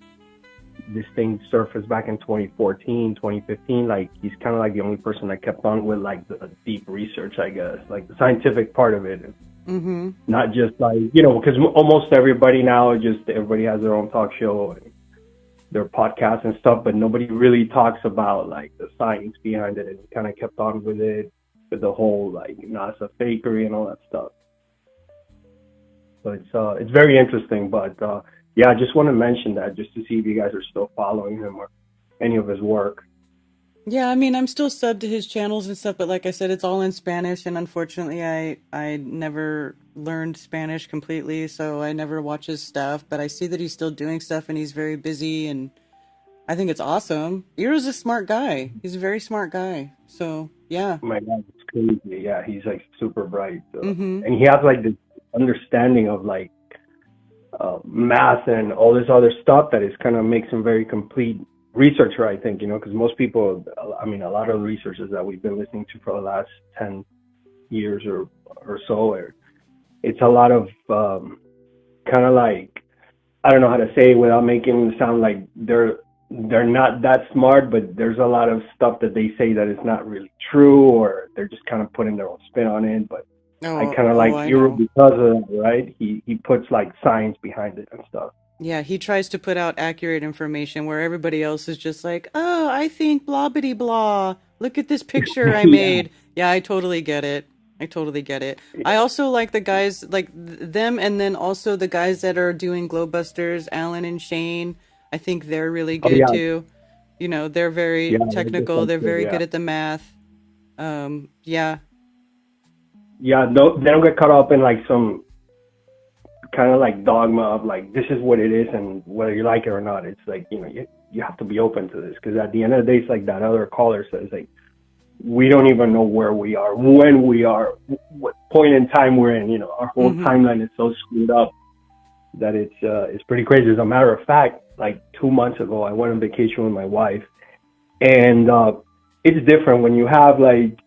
this thing surfaced back in 2014, 2015. Like he's kind of like the only person that kept on with like the deep research, I guess, like the scientific part of it. Mm-hmm. Not just like, you know, because almost everybody now, everybody has their own talk show and their podcasts and stuff, but nobody really talks about like the science behind it, and he kind of kept on with it, with the whole like NASA fakery and all that stuff. So it's very interesting, but yeah, I just want to mention that just to see if you guys are still following him or any of his work. Yeah, I mean, I'm still subbed to his channels and stuff, but like I said, it's all in Spanish, and unfortunately, I never learned Spanish completely, so I never watch his stuff, but I see that he's still doing stuff, and he's very busy, and I think it's awesome. Iro's a smart guy. He's a very smart guy, so yeah. Oh my God, it's crazy. Yeah, he's like super bright. Mm-hmm. And he has like this understanding of like math and all this other stuff that is kind of makes him very complete researcher, I think, you know, because most people, I mean, a lot of the researchers that we've been listening to for the last 10 years or so, it's a lot of kind of like, I don't know how to say it without making them sound like they're not that smart, but there's a lot of stuff that they say that is not really true, or they're just kind of putting their own spin on it. But I kind of like Iro because of that, right? He puts like science behind it and stuff. Yeah, he tries to put out accurate information where everybody else is just like, oh, I think blah bitty blah. Look at this picture I made. Yeah, I totally get it. I also like the guys like them, and then also the guys that are doing Glowbusters, Alan and Shane. I think they're really good too. You know, they're very technical. They're very good at the math. Yeah. Yeah, they don't get caught up in like some kind of like dogma of like this is what it is, and whether you like it or not, it's like, you know, you have to be open to this, because at the end of the day, it's like that other caller says, like we don't even know where we are, when we are, what point in time we're in. You know, our whole timeline is so screwed up that it's pretty crazy. As a matter of fact, like 2 months ago, I went on vacation with my wife, and it's different when you have like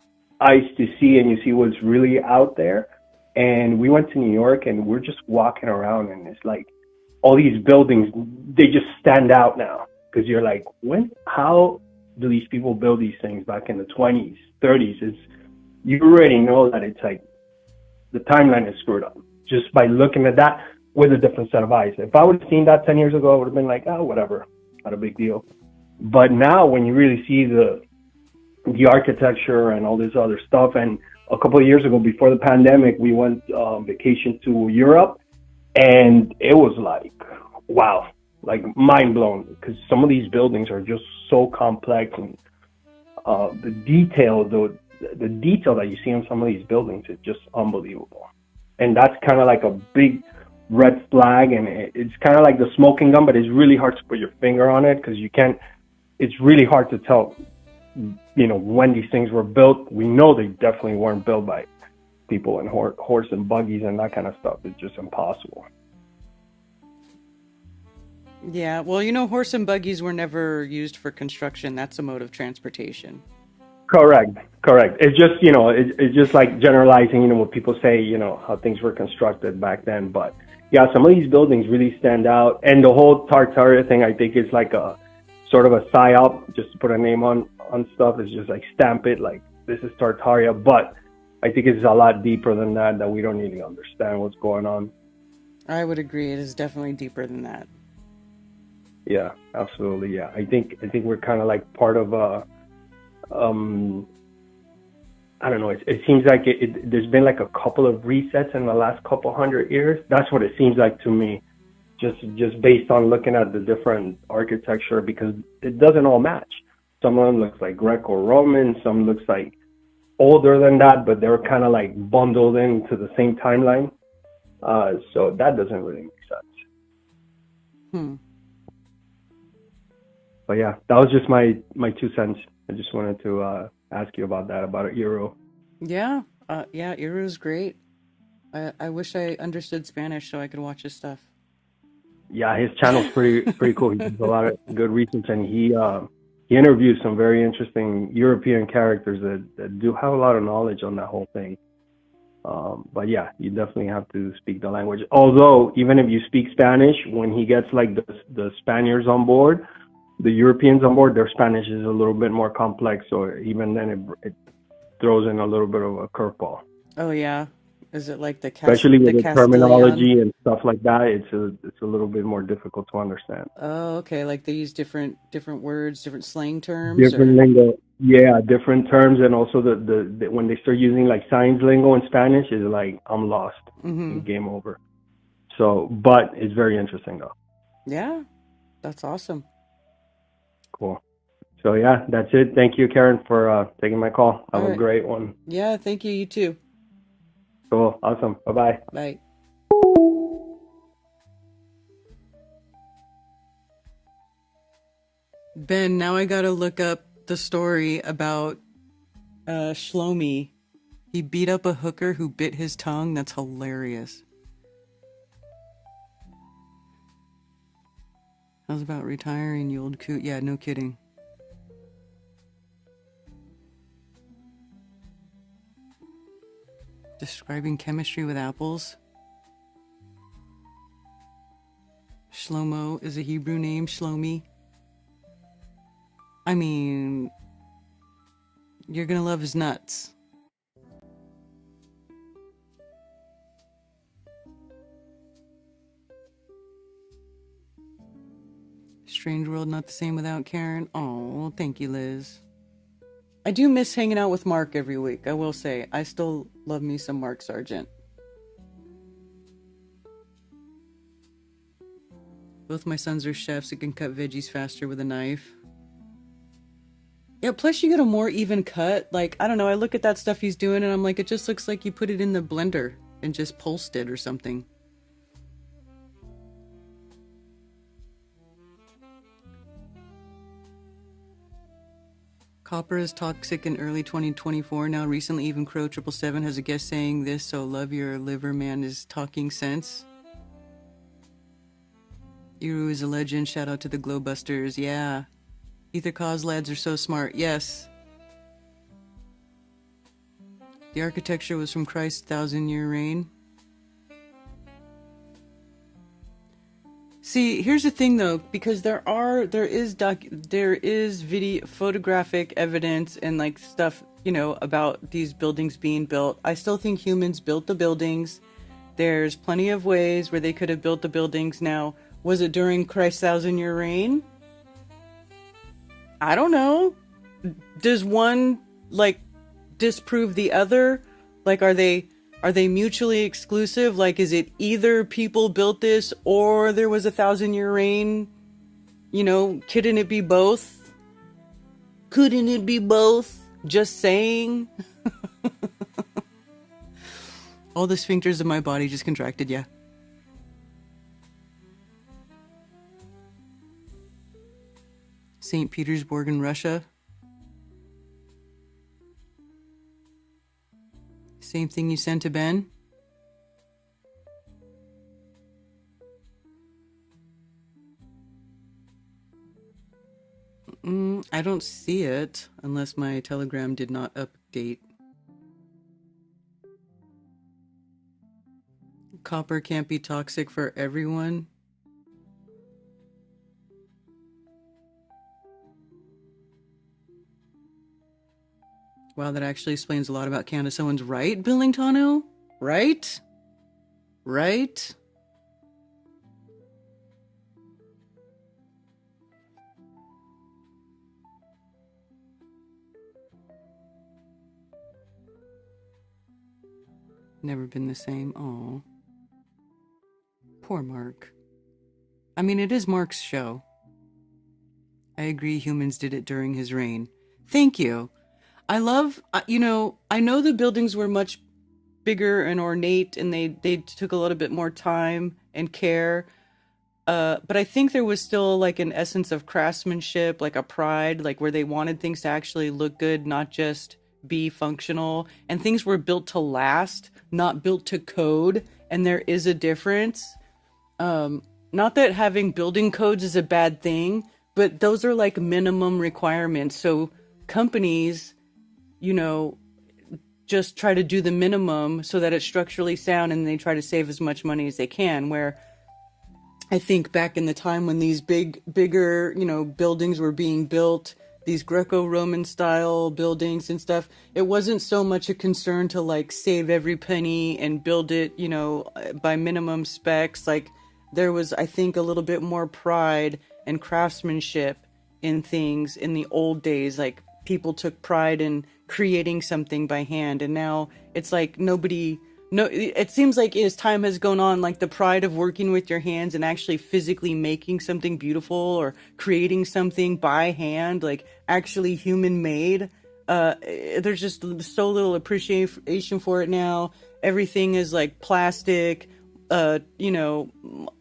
eyes to see and you see what's really out there. And we went to New York, and we're just walking around, and it's like all these buildings, they just stand out now, because you're like, how do these people build these things back in the 20s, 30s? You already know that it's like the timeline is screwed up just by looking at that. with a different set of eyes. If I would have seen that 10 years ago, I would have been like, oh, whatever, not a big deal. But now when you really see the architecture and all this other stuff, and a couple of years ago before the pandemic, we went vacation to Europe, and it was like, wow, like mind blown, because some of these buildings are just so complex, and the detail that you see on some of these buildings is just unbelievable. And that's kind of like a big red flag, and it's kind of like the smoking gun, but it's really hard to put your finger on it, because it's really hard to tell, when these things were built. We know they definitely weren't built by people in horse and buggies and that kind of stuff. It's just impossible. Yeah, well, horse and buggies were never used for construction. That's a mode of transportation. Correct. It's just, it's just like generalizing, what people say, how things were constructed back then. But yeah, some of these buildings really stand out. And the whole Tartaria thing, I think, is like a sort of a psyop, just to put a name on stuff. It's just like stamp it, like this is Tartaria. But I think it's a lot deeper than that we don't really understand what's going on. I would agree. It is definitely deeper than that. Yeah, absolutely. Yeah, I think we're kind of like part of I don't know. It seems like there's been like a couple of resets in the last couple 100 years. That's what it seems like to me, just based on looking at the different architecture, because it doesn't all match. Some of them looks like Greco-Roman, some looks like older than that, but they're kind of like bundled into the same timeline. So that doesn't really make sense. But yeah, that was just my 2 cents. I just wanted to ask you about that, about Eero. Yeah, Eero's great. I wish I understood Spanish so I could watch his stuff. Yeah, his channel's pretty cool. He does a lot of good research, and he interviews some very interesting European characters that do have a lot of knowledge on that whole thing. But yeah, you definitely have to speak the language. Although, even if you speak Spanish, when he gets like the Spaniards on board, the Europeans on board, their Spanish is a little bit more complex. So even then, it throws in a little bit of a curveball. Oh yeah, is it like especially with the Castilian terminology and stuff like that? It's a little bit more difficult to understand. Oh, okay. Like they use different words, different slang terms. Different lingo, yeah, different terms, and also the when they start using like signs lingo in Spanish, is like I'm lost, game over. So, but it's very interesting though. Yeah, that's awesome. Cool. So yeah, that's it. Thank you, Karen, for taking my call. Have a great one. Yeah, thank you. You too. Cool. Awesome. Bye-bye. Bye. Ben, now I gotta look up the story about Shlomi. He beat up a hooker who bit his tongue. That's hilarious. How's about retiring, you old coot? Yeah, no kidding. Describing chemistry with apples. Shlomo is a Hebrew name, Shlomi. I mean, you're gonna love his nuts. Strange world, not the same without Karen. Oh, thank you, Liz. I do miss hanging out with Mark every week, I will say. I still love me some Mark Sargent. Both my sons are chefs who can cut veggies faster with a knife. Yeah, plus you get a more even cut. Like, I don't know, I look at that stuff he's doing and I'm like, it just looks like you put it in the blender and just pulsed it or something. Copper is toxic in early 2024. Now, recently, even Crow 777 has a guest saying this, so love your liver, man, is talking sense. Iru is a legend. Shout out to the Glowbusters. Yeah. Ether Cause lads are so smart. Yes. The architecture was from Christ's 1,000-year reign. See, here's the thing though, because there is video, photographic evidence and like stuff, you know, about these buildings being built. I still think humans built the buildings. There's plenty of ways where they could have built the buildings. Now, was it during Christ's 1,000-year reign? I don't know. Does one like disprove the other? Like, are they mutually exclusive? Like, is it either people built this or there was a 1,000-year reign? You know, couldn't it be both? Couldn't it be both? Just saying. All the sphincters of my body just contracted, yeah. St. Petersburg in Russia. Same thing you sent to Ben? I don't see it unless my Telegram did not update. Copper can't be toxic for everyone. Wow, that actually explains a lot about Canada. Someone's right, Billingtano? Right? Right? Never been the same. Oh, poor Mark. I mean, it is Mark's show. I agree humans did it during his reign. Thank you. I love, I know the buildings were much bigger and ornate and they took a little bit more time and care. But I think there was still like an essence of craftsmanship, like a pride, like where they wanted things to actually look good, not just be functional. And things were built to last, not built to code. And there is a difference. Not that having building codes is a bad thing, but those are like minimum requirements. So companies, just try to do the minimum so that it's structurally sound and they try to save as much money as they can. Where I think back in the time when these bigger, buildings were being built, these Greco-Roman style buildings and stuff, it wasn't so much a concern to like save every penny and build it, by minimum specs. Like there was, I think, a little bit more pride and craftsmanship in things in the old days. Like people took pride in creating something by hand, and now it's like it seems like as time has gone on, like the pride of working with your hands and actually physically making something beautiful or creating something by hand, like actually human made, there's just so little appreciation for it now. Everything is like plastic,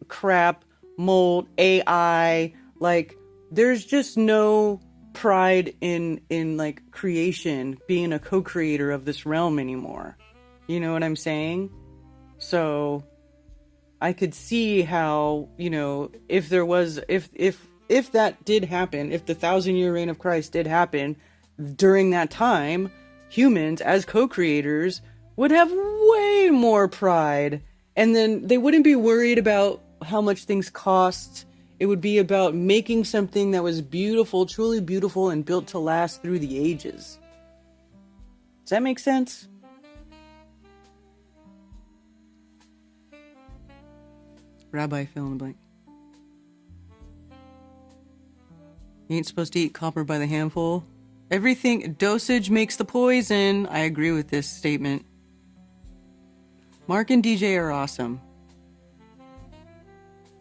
crap, mold, AI, like there's just no pride in like creation, being a co-creator of this realm anymore. You know what I'm saying? So I could see how, if there was, if that did happen, if the 1,000-year reign of Christ did happen during that time, humans as co-creators would have way more pride, and then they wouldn't be worried about how much things cost. It would be about making something that was beautiful, truly beautiful, and built to last through the ages. Does that make sense? Rabbi fill in the blank. You ain't supposed to eat copper by the handful. Everything, dosage makes the poison. I agree with this statement. Mark and DJ are awesome.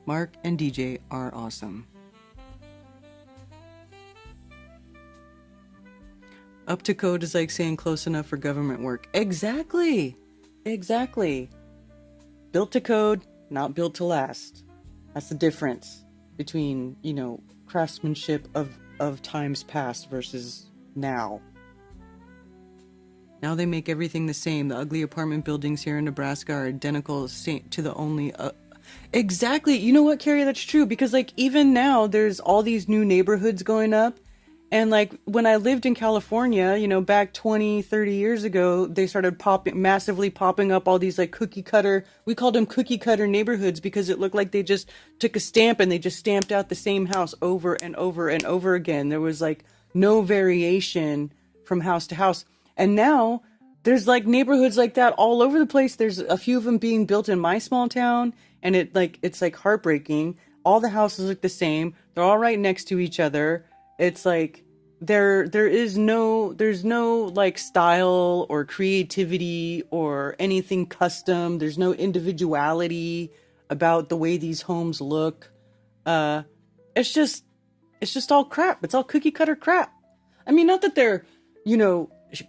Mark and DJ are awesome. Up to code is like saying close enough for government work. Exactly. Exactly. Built to code, not built to last. That's the difference between, craftsmanship of times past versus now. Now they make everything the same. The ugly apartment buildings here in Nebraska are identical to the only... Exactly. You know what, Carrie? That's true. Because, like, even now, there's all these new neighborhoods going up. And, like, when I lived in California, back 20, 30 years ago, they started massively popping up all these, like, cookie cutter... We called them cookie cutter neighborhoods because it looked like they just took a stamp and they just stamped out the same house over and over and over again. There was, like, no variation from house to house. And now, there's like neighborhoods like that all over the place. There's a few of them being built in my small town, and it's like heartbreaking. All the houses look the same. They're all right next to each other. It's like there's no like style or creativity or anything custom. There's no individuality about the way these homes look. It's just all crap. It's all cookie cutter crap. I mean, not that they're,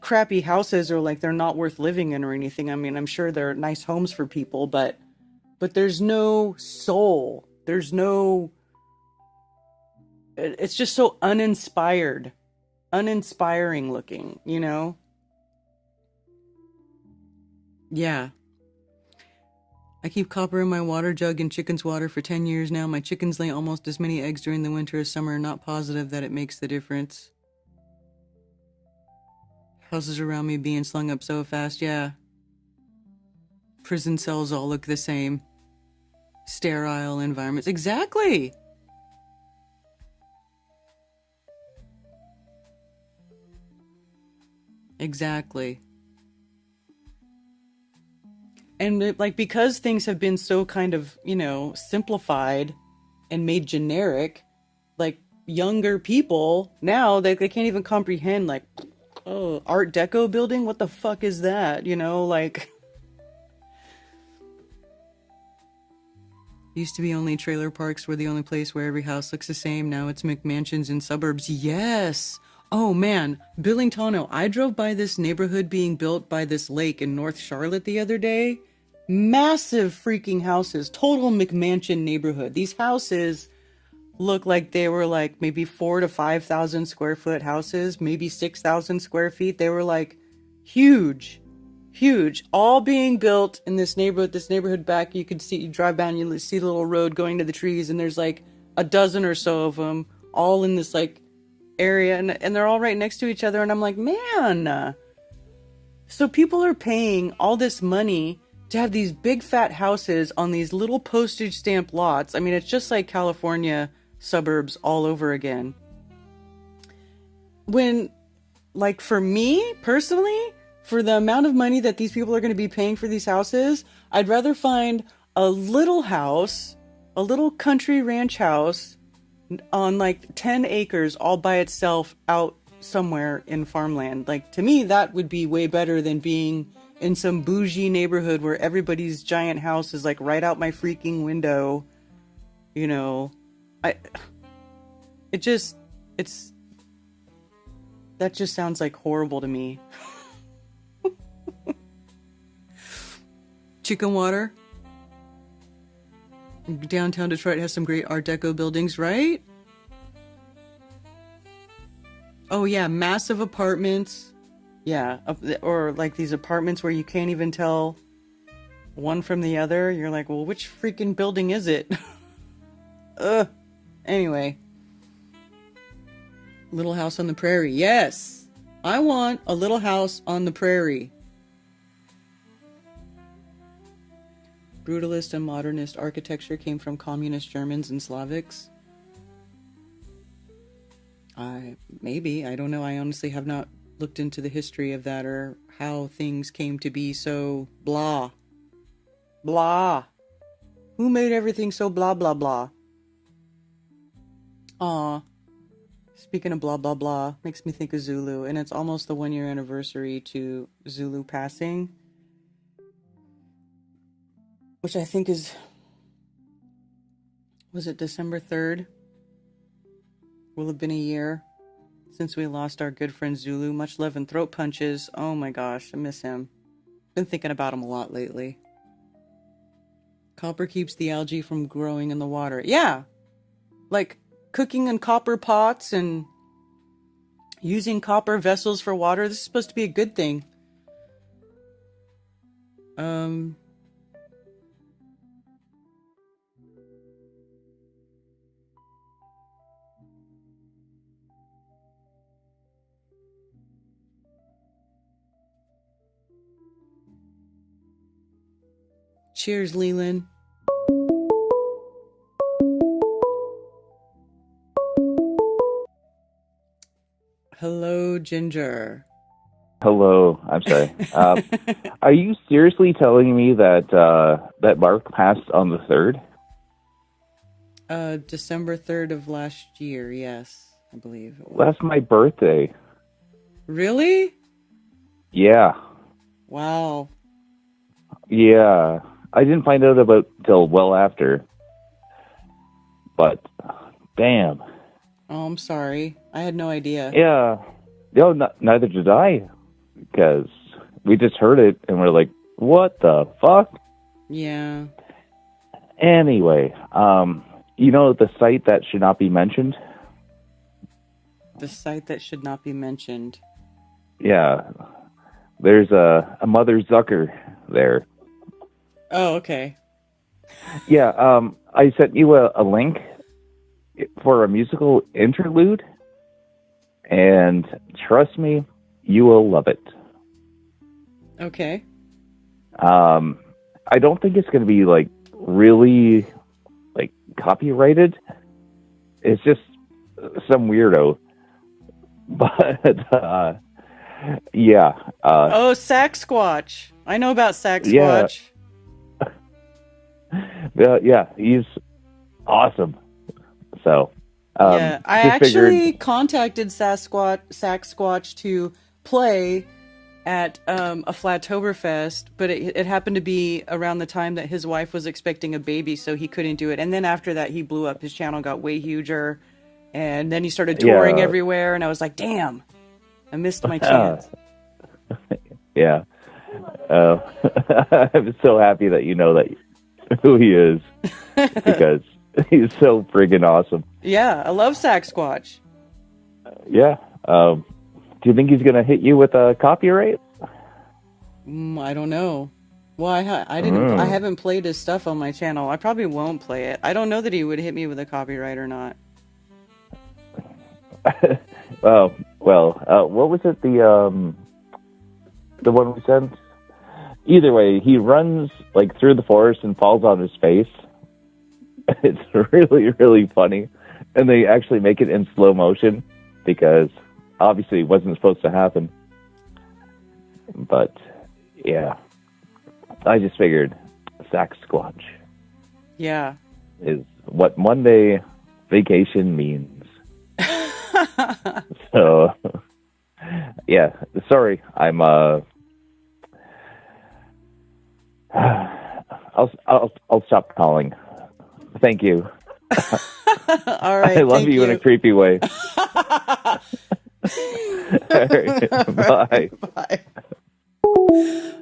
crappy houses or like they're not worth living in or anything. I mean, I'm sure they're nice homes for people, but there's no soul. There's no, it's just so uninspiring looking, Yeah. I keep copper in my water jug and chicken's water for 10 years now. My chickens lay almost as many eggs during the winter as summer. Not positive that it makes the difference. Houses around me being slung up so fast, yeah. Prison cells all look the same. Sterile environments. Exactly! Exactly. And because things have been so kind of, simplified and made generic, like younger people now, they can't even comprehend like, oh, Art Deco building? What the fuck is that? Used to be only trailer parks were the only place where every house looks the same. Now it's McMansions in suburbs. Yes! Oh man, Billingtano, I drove by this neighborhood being built by this lake in North Charlotte the other day. Massive freaking houses. Total McMansion neighborhood. These houses look like they were like maybe 4,000 to 5,000 square foot houses, maybe 6,000 square feet. They were like huge, all being built in this neighborhood. This neighborhood back, you drive down, you see the little road going to the trees, and there's like a dozen or so of them all in this like area, and they're all right next to each other. And I'm like, man, so people are paying all this money to have these big fat houses on these little postage stamp lots. I mean, it's just like California suburbs all over again. When, like, for me personally, for the amount of money that these people are going to be paying for these houses, I'd rather find a little house, a little country ranch house on like 10 acres all by itself out somewhere in farmland. Like, to me, that would be way better than being in some bougie neighborhood where everybody's giant house is like right out my freaking window. That just sounds like horrible to me. Chicken water. Downtown Detroit has some great Art Deco buildings, right? Oh yeah, massive apartments. Yeah, or like these apartments where you can't even tell one from the other. You're like, well, which freaking building is it? Anyway. Little House on the Prairie. Yes! I want a little house on the prairie. Brutalist and modernist architecture came from communist Germans and Slavics. Maybe. I don't know. I honestly have not looked into the history of that or how things came to be so blah. Blah. Who made everything so blah, blah, blah? Aw. Speaking of blah, blah, blah, makes me think of Zulu, and it's almost the 1-year anniversary to Zulu passing, which I think was it December 3rd? Will have been a year since we lost our good friend Zulu. Much love and throat punches. Oh my gosh, I miss him. Been thinking about him a lot lately. Copper keeps the algae from growing in the water. Yeah, like cooking in copper pots and using copper vessels for water. This is supposed to be a good thing. Cheers, Leland. Hello, Ginger. Hello. I'm sorry. Are you seriously telling me that that Mark passed on the 3rd? December 3rd of last year. Yes, I believe it was. That's my birthday. Really? Yeah. Wow. Yeah. I didn't find out about till well after. But damn. Oh, I'm sorry. I had no idea. Yeah. No, neither did I. Because we just heard it and we're like, what the fuck? Yeah. Anyway, you know the site that should not be mentioned? The site that should not be mentioned. Yeah. There's a Mother Zucker there. Oh, okay. Yeah, I sent you a link for a musical interlude, and trust me, you will love it. Okay. I don't think it's going to be like really like copyrighted. It's just some weirdo. But yeah. Oh, Sasquatch. I know about Sasquatch. Yeah, he's awesome. So Yeah, I just actually figured, contacted Sasquatch to play at a Flattoberfest, but it happened to be around the time that his wife was expecting a baby, so he couldn't do it. And then after that, he blew up. His channel got way huger, and then he started touring everywhere. And I was like, "Damn, I missed my chance." Yeah. I'm so happy that you know that who he is because he's so friggin' awesome. Yeah, I love Sasquatch. Yeah. Do you think he's gonna hit you with a copyright? I don't know. Well, I didn't. I haven't played his stuff on my channel. I probably won't play it. I don't know that he would hit me with a copyright or not. Well, what was it? The one we sent. Either way, he runs like through the forest and falls on his face. It's really, really funny, and they actually make it in slow motion because obviously it wasn't supposed to happen. But yeah, I just figured Sasquatch. Yeah. Is what Monday vacation means. So yeah, sorry, I'm I'll stop calling. Thank you. All right. I love you in a creepy way. All right, bye. Bye.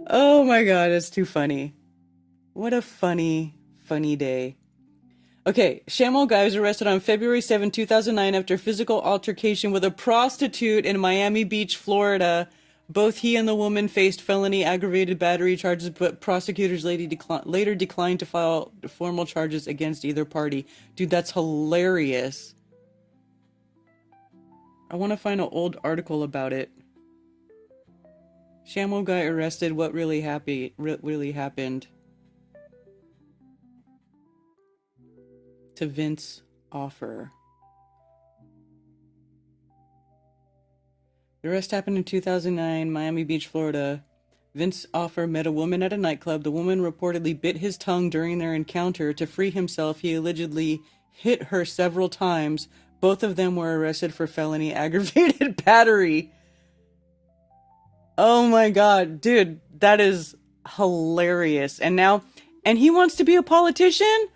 Oh my God, it's too funny. What a funny, funny day. Okay, Shamwell guy was arrested on February 7, 2009 after physical altercation with a prostitute in Miami Beach, Florida. Both he and the woman faced felony aggravated battery charges, but prosecutors later declined to file formal charges against either party. Dude, that's hilarious. I want to find an old article about it. Shamwell guy arrested. What really happened to Vince Offer. The arrest happened in 2009, Miami Beach, Florida. Vince Offer met a woman at a nightclub. The woman reportedly bit his tongue during their encounter. To free himself, he allegedly hit her several times. Both of them were arrested for felony aggravated battery. Oh my God, dude, that is hilarious. And he wants to be a politician?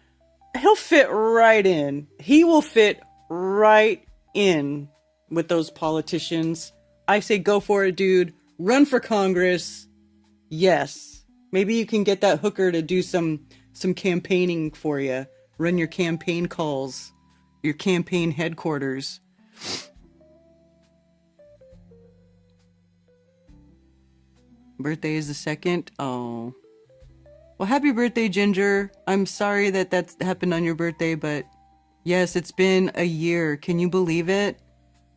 He'll fit right in. He will fit right in with those politicians. I say go for it, dude. Run for Congress. Yes. Maybe you can get that hooker to do some campaigning for you. Run your campaign calls. Your campaign headquarters. Birthday is the 2nd. Oh. Well, happy birthday, Ginger. I'm sorry that happened on your birthday, but yes, it's been a year. Can you believe it?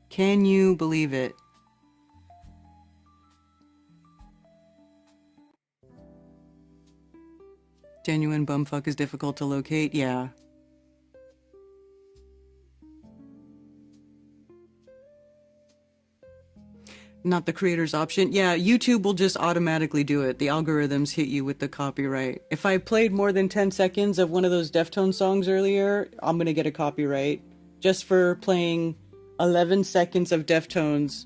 Can you believe it? Genuine bumfuck is difficult to locate. Yeah. not the creator's option. Yeah, YouTube will just automatically do it. The algorithms hit you with the copyright. If I played more than 10 seconds of one of those Deftones songs earlier, I'm going to get a copyright. Just for playing 11 seconds of Deftones,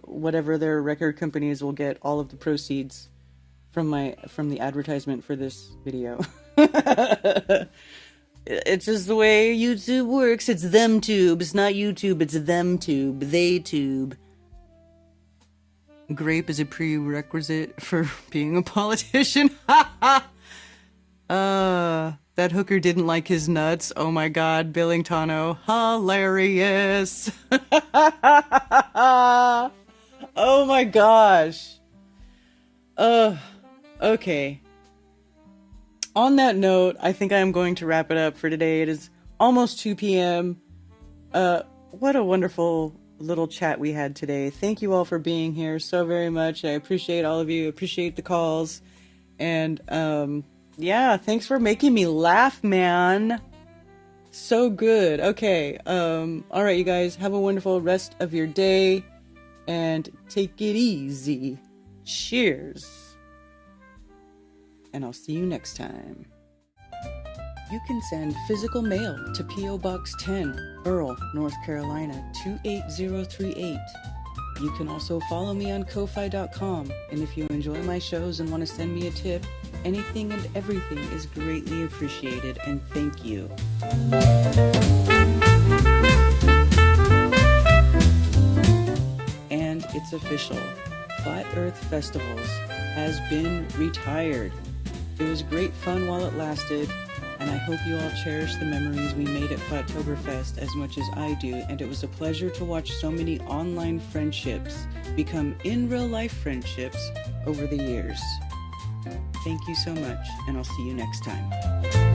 whatever their record companies will get all of the proceeds from the advertisement for this video. It's just the way YouTube works. It's them tube. It's not YouTube. It's them tube. They tube. Grape is a prerequisite for being a politician. That hooker didn't like his nuts. Oh my god, Billingtano. Hilarious. Oh my gosh. Okay. On that note, I think I am going to wrap it up for today. It is almost 2 p.m. What a wonderful little chat we had today. Thank you all for being here so very much. I appreciate all of you. Appreciate the calls. And, yeah, thanks for making me laugh, man. So good. Okay. All right, you guys, have a wonderful rest of your day and take it easy. Cheers. And I'll see you next time. You can send physical mail to P.O. Box 10, Earl, North Carolina 28038. You can also follow me on Ko-Fi.com, and if you enjoy my shows and want to send me a tip, anything and everything is greatly appreciated, and thank you. And it's official. Flat Earth Festivals has been retired. It was great fun while it lasted, and I hope you all cherish the memories we made at Flattoberfest as much as I do, and it was a pleasure to watch so many online friendships become in real life friendships over the years. Thank you so much, and I'll see you next time.